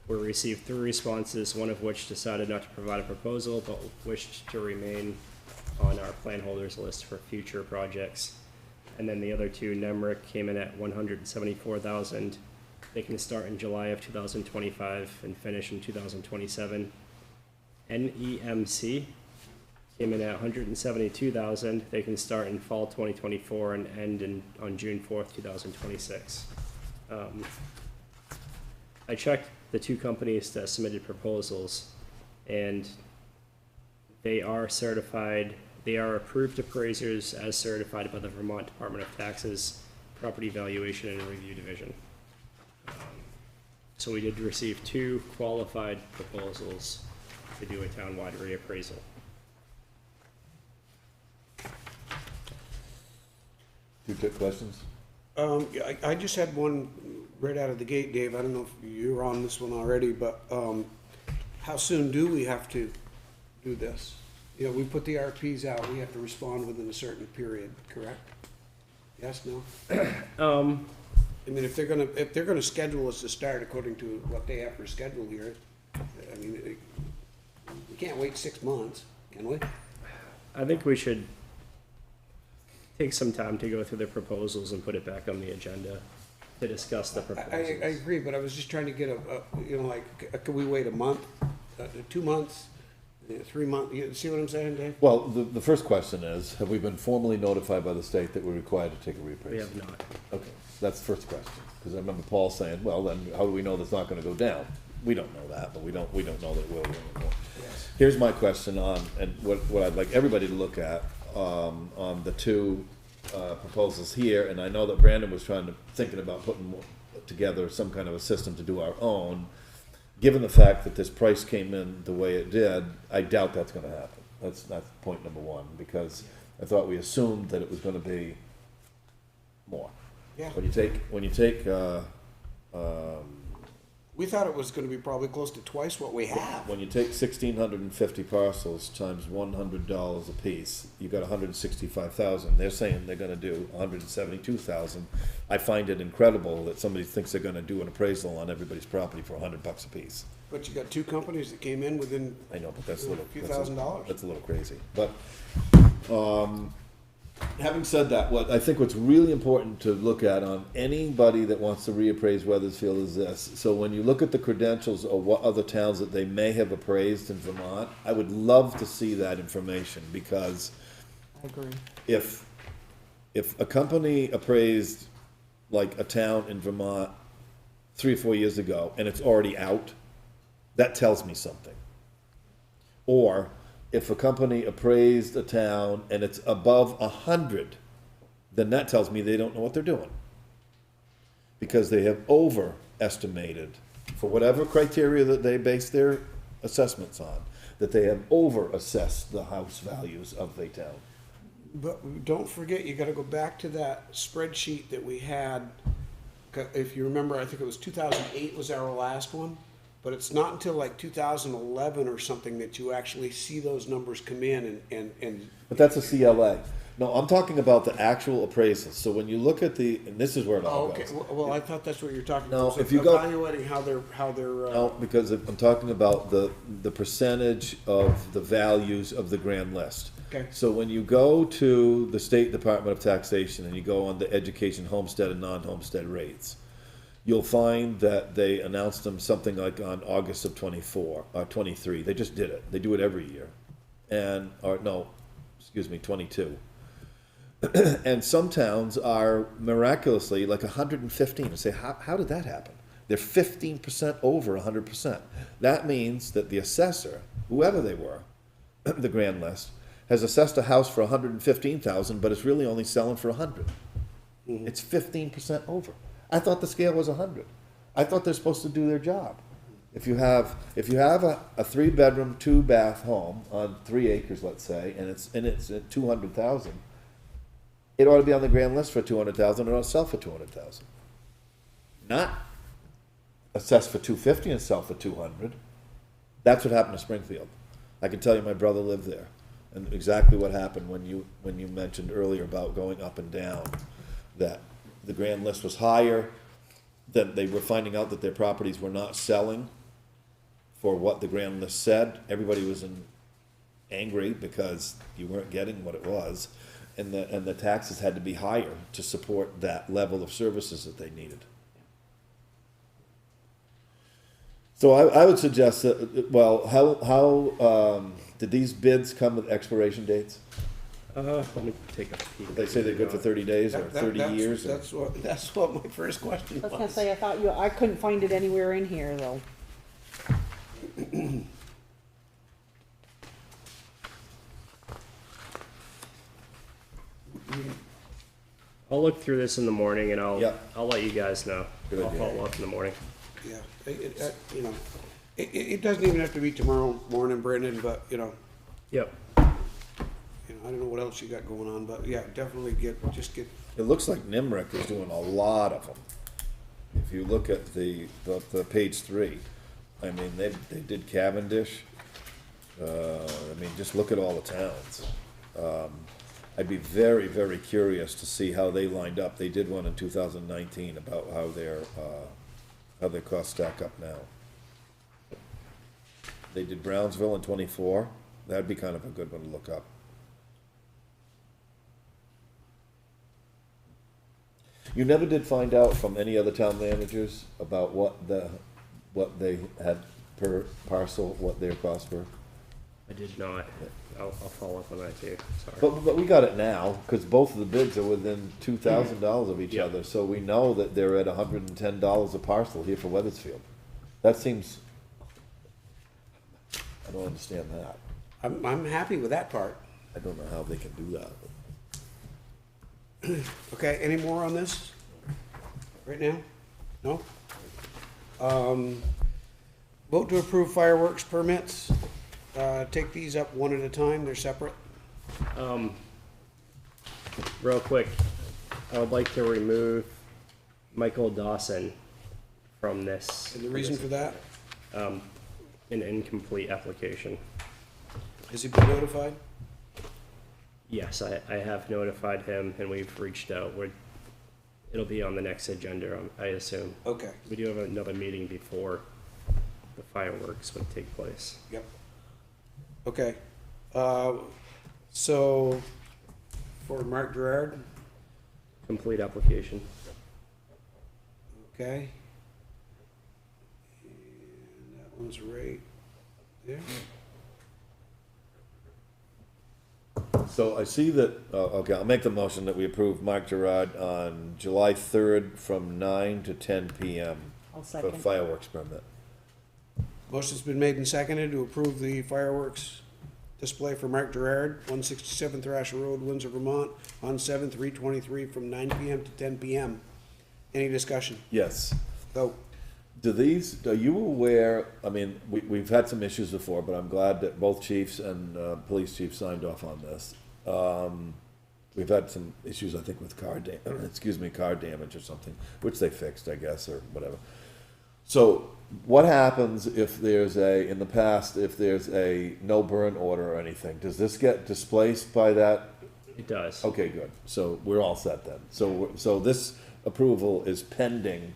we received 3 responses, one of which decided not to provide a proposal, but wished to remain on our plan holders list for future projects. And then the other 2, Nemrick came in at $174,000. They can start in July of 2025 and finish in 2027. NEMC came in at $172,000. They can start in fall 2024 and end on June 4th, 2026. I checked the 2 companies that submitted proposals, and they are certified. They are approved appraisers as certified by the Vermont Department of Taxes, Property Valuation and Review Division. So we did receive 2 qualified proposals to do a townwide reappraisal. You take questions? Yeah, I just had one right out of the gate, Dave. I don't know if you're on this one already, but how soon do we have to do this? We put the RFPs out, we have to respond within a certain period, correct? Yes, no? I mean, if they're gonna schedule us to start according to what they have for schedule here, I mean, we can't wait 6 months, can we? I think we should take some time to go through the proposals and put it back on the agenda to discuss the I proposals. agree, but I was just trying to get could we wait a month, 2 months, 3 months? You see what I'm saying, Dave? Well, the first question is, have we been formally notified by the state that we're required to take a reappraisal? We have not. Okay, that's the first question, because I remember Paul saying, well, then how do we know that's not gonna go down? We don't know that, but we don't know that it will. Here's my question on, and what I'd like everybody to look at, on the two, proposals here, and I know that Brandon was thinking about putting together some kind of a system to do our own. Given the fact that this price came in the way it did, I doubt that's gonna happen. That's point number one, because I thought we assumed that it was gonna be more. Yeah. When you take, We thought it was gonna be probably close to twice what we have. when you take 1,650 parcels times $100 a piece, you got 165,000. They're saying they're gonna do 172,000. I find it incredible that somebody thinks they're gonna do an appraisal on everybody's property for $100 a piece. But you got two companies that came in within I know, but that's a little. few $1,000s. That's a little crazy, but, having said that, what's really important to look at on anybody that wants to reappraise Weathersfield is this. So when you look at the credentials of what other towns that they may have appraised in Vermont, I would love to see that information, because I agree. if a company appraised like a town in Vermont 3 or 4 years ago and it's already out, that tells me something. Or if a company appraised a town and it's above 100, then that tells me they don't know what they're doing. Because they have overestimated, for whatever criteria that they base their assessments on, that they have overassessed the house values of the town. But don't forget, you gotta go back to that spreadsheet that we had. If you remember, I think it was 2008 was our last one. But it's not until like 2011 or something that you actually see those numbers come in and But that's a CLA. No, I'm talking about the actual appraisals. So when you look at and this is where it all oh, okay. goes. Well, I thought that's what you're talking No, about. So if you go- evaluating how they're No, because I'm talking about the percentage of the values of the grand list. Okay. So when you go to the State Department of Taxation and you go on the education, homestead, and non-homestead rates, you'll find that they announced them something like on August of 23. They just did it. They do it every year. 22. And some towns are miraculously like 115. And say, how did that happen? They're 15% over 100%. That means that the assessor, whoever they were, the grand list, has assessed a house for 115,000, but it's really only selling for 100. Mm-hmm. It's 15% over. I thought the scale was 100. I thought they're supposed to do their job. If you have a 3-bedroom, 2-bath home on 3 acres, let's say, and it's at 200,000, it ought to be on the grand list for 200,000. It ought to sell for 200,000. Not assessed for 250 and sell for 200. That's what happened to Springfield. I can tell you, my brother lived there, and exactly what happened when you mentioned earlier about going up and down, that the grand list was higher, that they were finding out that their properties were not selling for what the grand list said. Everybody was angry because you weren't getting what it was, and the taxes had to be higher to support that level of services that they needed. So I would suggest that, well, how did these bids come with expiration dates? Let me take a peek. Did they say they're good for 30 days or 30 years? or- That's what my first question I was gonna was. say, I couldn't find it anywhere in here, though. I'll look through this in the morning and I'll Yep. I'll let you guys know. Good I'll idea. follow up in the morning. Yeah, it doesn't even have to be tomorrow morning, Brendan, but, Yep. I don't know what else you got going on, but yeah, definitely get. It looks like Nimrick is doing a lot of them. If you look at the page 3, I mean, they did Cavendish. Just look at all the towns. I'd be very, very curious to see how they lined up. They did one in 2019 about how their costs stack up now. They did Brownsville in 24. That'd be kind of a good one to look up. You never did find out from any other town managers about what they had per parcel, what their costs were? I did not. I'll follow up on that too, sorry. But we got it now, because both of the bids are within $2,000 of each Yeah. other, so we know that they're at $110 a parcel here for Weathersfield. That seems, I don't understand that. I'm happy with that part. I don't know how they can do that. Okay, any more on this? Right now? No? Vote to approve fireworks permits. Take these up one at a time, they're separate. Real quick, I would like to remove Michael Dawson from this. And the reason for that? An incomplete application. Has he been notified? Yes, I have notified him and we've reached out. It'll be on the next agenda, I assume. Okay, We do have another meeting before the fireworks would take place. yep. Okay, so for Mark Gerard, Complete application. okay. And that one's right there. So I see that, okay, I'll make the motion that we approve Mark Gerard on July 3rd from 9 to 10 PM I'll for second. fireworks permit. Motion's been made and seconded to approve the fireworks display for Mark Gerard, 167 Thrasher Road, Windsor, Vermont, on 7/3/23 from 9 PM to 10 PM. Any discussion? Yes. Go. Are you aware, I mean, we've had some issues before, but I'm glad that both chiefs and police chiefs signed off on this. We've had some issues, I think, with car damage or something, which they fixed, I guess, or whatever. So what happens if there's in the past, if there's a no burn order or anything? Does this get displaced by that? It does. Okay, good. So we're all set then. So this approval is pending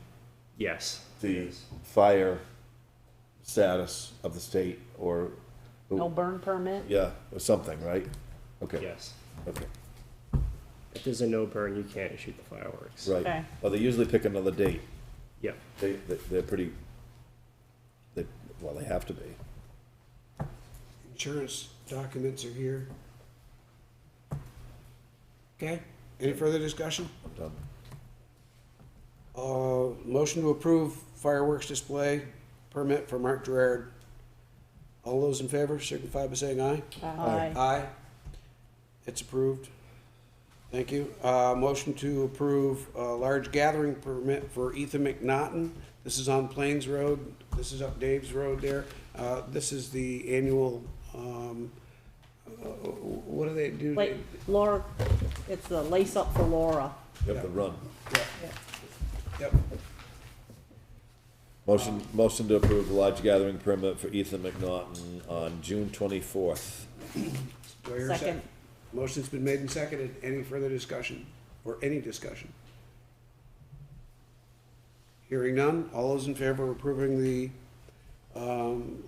Yes. it the is. fire status of the state or, No burn permit? yeah, or something, right? Okay, Yes. okay, If there's a no burn, you can't shoot the fireworks. right. Okay. Well, they usually pick another date. Yep. They're pretty, well, they have to be. Insurance documents are here. Okay, any further discussion? I'm done. Motion to approve fireworks display permit for Mark Gerard. All those in favor signify by saying aye. Aye. Aye. It's approved. Thank you. Motion to approve a large gathering permit for Ethan McNaughton. This is on Plains Road. This is up Dave's Road there. This is the annual, what do they do? Wait, Laura, it's the lace up for Laura. You have to run. Yep. Motion to approve the large gathering permit for Ethan McNaughton on June 24th. Do I hear a Second. Motion's been made and seconded. Any further discussion? Or any discussion? Hearing none. All those in favor of approving the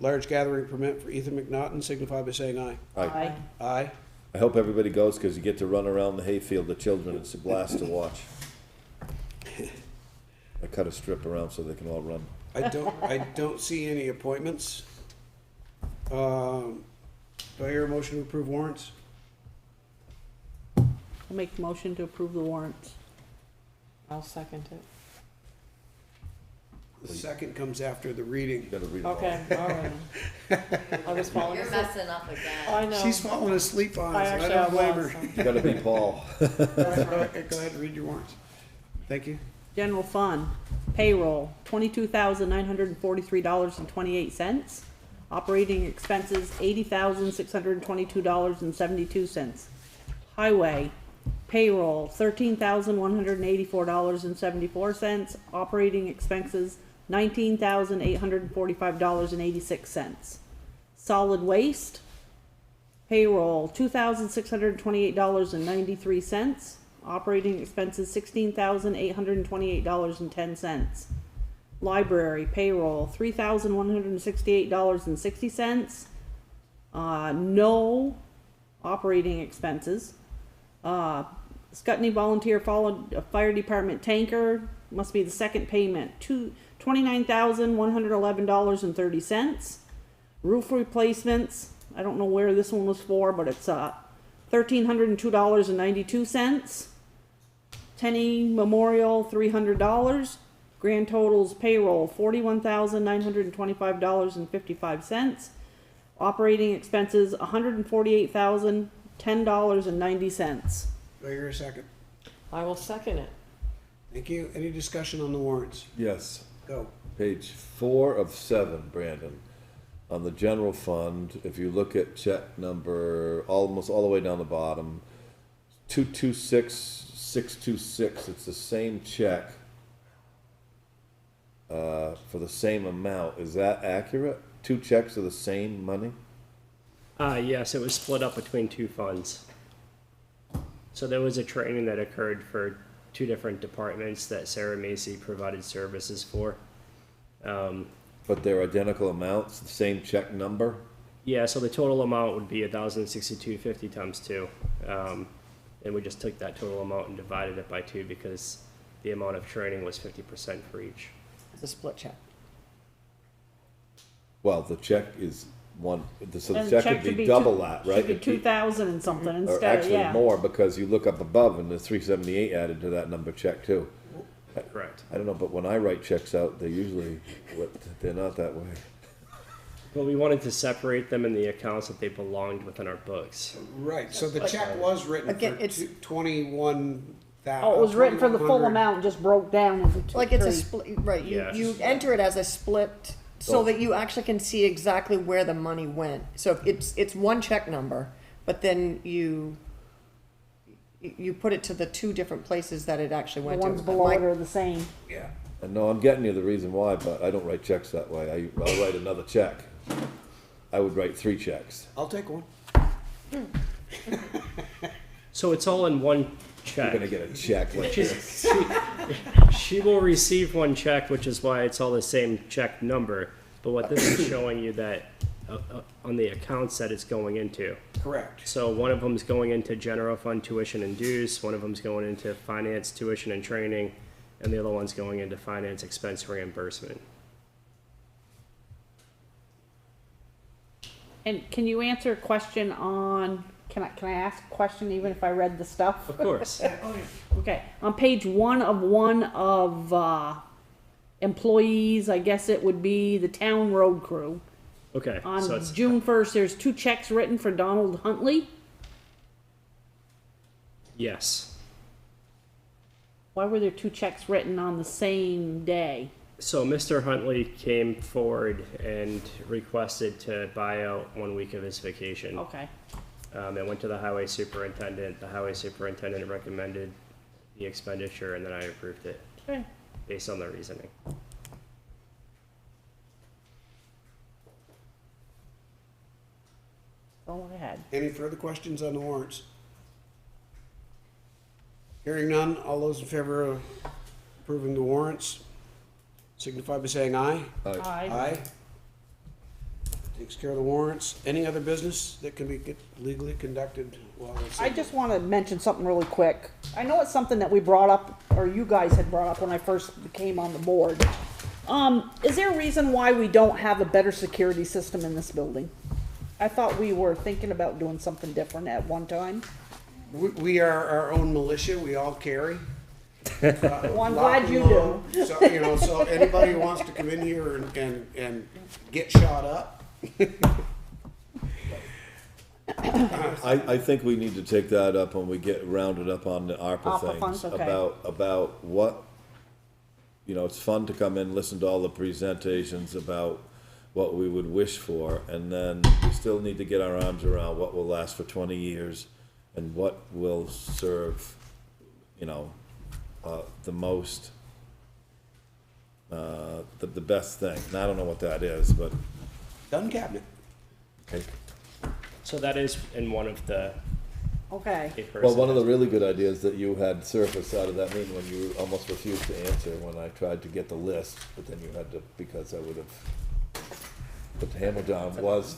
large gathering permit for Ethan McNaughton signify by saying aye. Aye. Aye. I hope everybody goes because you get to run around the hayfield, the children. It's a blast to watch. I cut a strip around so they can all run. I don't see any appointments. Do I hear a motion to approve warrants? I'll make the motion to approve the warrants. I'll second it. The second comes after the reading. You gotta read it all. Okay, all right. I was falling You're asleep. messing up again. I know. She's falling asleep on I us. I actually don't blame was. her. You gotta be Paul. Okay, go ahead and read your warrants. Thank you. General fund, payroll, $22,943.28. Operating expenses, $80,622.72. Highway, payroll, $13,184.74. Operating expenses, $19,845.86. Solid waste, payroll, $2,628.93. Operating expenses, $16,828.10. Library payroll, $3,168.60. No operating expenses. Scutney Volunteer Fire Department tanker, must be the second payment, $29,111.30. Roof replacements, I don't know where this one was for, but it's $1,302.92. Tenney Memorial, $300. Grand totals payroll, $41,925.55. Operating expenses, $148,010.90. Do I hear a second? I will second it. Thank you. Any discussion on the warrants? Yes. Go. Page 4 of 7, Brandon. On the general fund, if you look at check number, almost all the way down the bottom, 226626, it's the same check for the same amount. Is that accurate? 2 checks of the same money? Yes, it was split up between 2 funds. So there was a training that occurred for 2 different departments that Sarah Macy provided services for. But they're identical amounts, the same check number? Yeah, so the total amount would be $1,062.50 times 2. And we just took that total amount and divided it by 2 because the amount of training was 50% for each. It's a split check. Well, the check is one, so the And check check could be should double two- that, right? Should be It'd 2,000 and something Or instead, actually yeah. more, because you look up above and there's 378 added to that number check too. Correct. I don't know, but when I write checks out, they usually, they're not that way. Well, we wanted to separate them in the accounts that they belonged within our books. Right, so the check was written Again, for it's- 21,000. Oh, it was written for the full 2,100. amount, just broke down into two, Like it's a three. split, right, Yeah. you enter it as a split so that you actually can see exactly where the money went. So it's one check number, but then you put it to the 2 different places that it actually The went to. ones below it are the same. Yeah. And no, I'm getting you the reason why, but I don't write checks that way. I'll write another check. I would write 3 checks. I'll take one. So it's all in one You're check. gonna get a check like this. She will receive one check, which is why it's all the same check number. But what this is showing you that on the accounts that it's going into. Correct. So one of them is going into general fund tuition and dues, one of them's going into finance tuition and training, and the other one's going into finance expense reimbursement. And can you answer a question on, can I ask a question even if I read the stuff? Of course. Okay, on page 1 of employees, I guess it would be the town road crew. Okay. On So it's June 1st, there's 2 checks written for Donald Huntley. yes. Why were there 2 checks written on the same day? So Mr. Huntley came forward and requested to buy out 1 week of his vacation. Okay, It went to the highway superintendent. The highway superintendent recommended the expenditure, and then I approved it okay. based on the reasoning. That's all I had. Any further questions on the warrants? Hearing none, all those in favor of approving the warrants signify by saying aye. Aye. Takes care of the warrants. Any other business that can be legally conducted while it's... I just want to mention something really quick. I know it's something that we brought up, or you guys had brought up when I first came on the board. Is there a reason why we don't have a better security system in this building? I thought we were thinking about doing something different at one time. We are our own militia. We all carry. Well, I'm Lock glad and you load. do. So anybody who wants to come in here and get shot up. I think we need to take that up when we get rounded up on the ARPA ARPA things. funds, okay. About what, it's fun to come in, listen to all the presentations about what we would wish for, and then we still need to get our arms around what will last for 20 years and what will serve, the most, the best thing. And I don't know what that is, but, Gun cabinet. okay. So that is in one of the Okay. a person. Well, one of the really good ideas that you had surfaced out of that meeting when you almost refused to answer when I tried to get the list, but then you had to, because I would have put the hammer down, was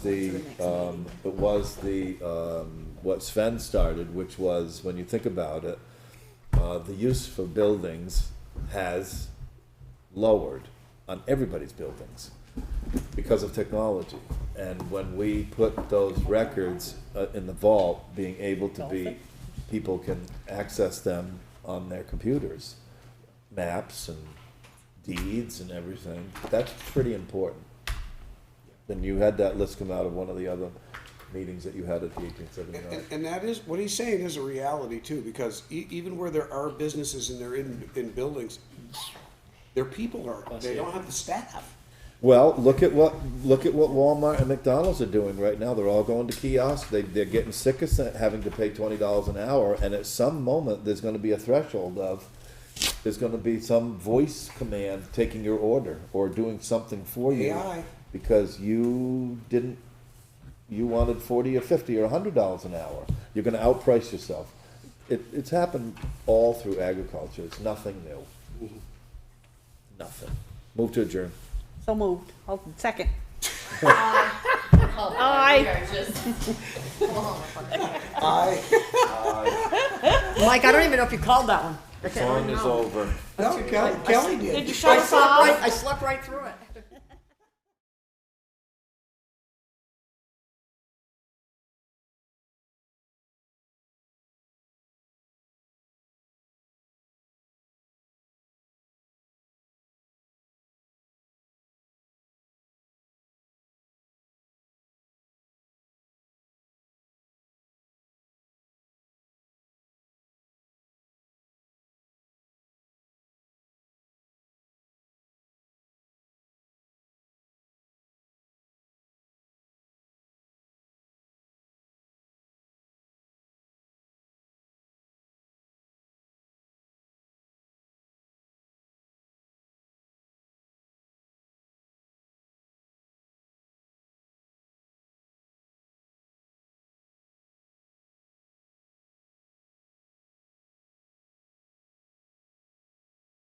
what Sven started, which was, when you think about it, the use for buildings has lowered on everybody's buildings because of technology. And when we put those records in the vault, being able to be, people can access them on their computers, maps and deeds and everything, that's pretty important. And you had that list come out of one of the other meetings that you had at the 1879. And that is, what he's saying is a reality too, because even where there are businesses and they're in buildings, their people they don't have the staff. Well, look at what Walmart and McDonald's are doing right now. They're all going to kiosks. They're getting sick of having to pay $20 an hour, and at some moment there's going to be a threshold of there's going to be some voice command taking your order or doing something for you AI. because you wanted 40 or 50 or $100 an hour. You're going to outprice yourself. It's happened all through agriculture. It's nothing new. Nothing. Move to adjourn. So moved. Oh, second. Oh, Aye. we are just, Mike, I don't even know if you called that one. The song is over. No, Kelly did. Did you shut us off? I slept right through it.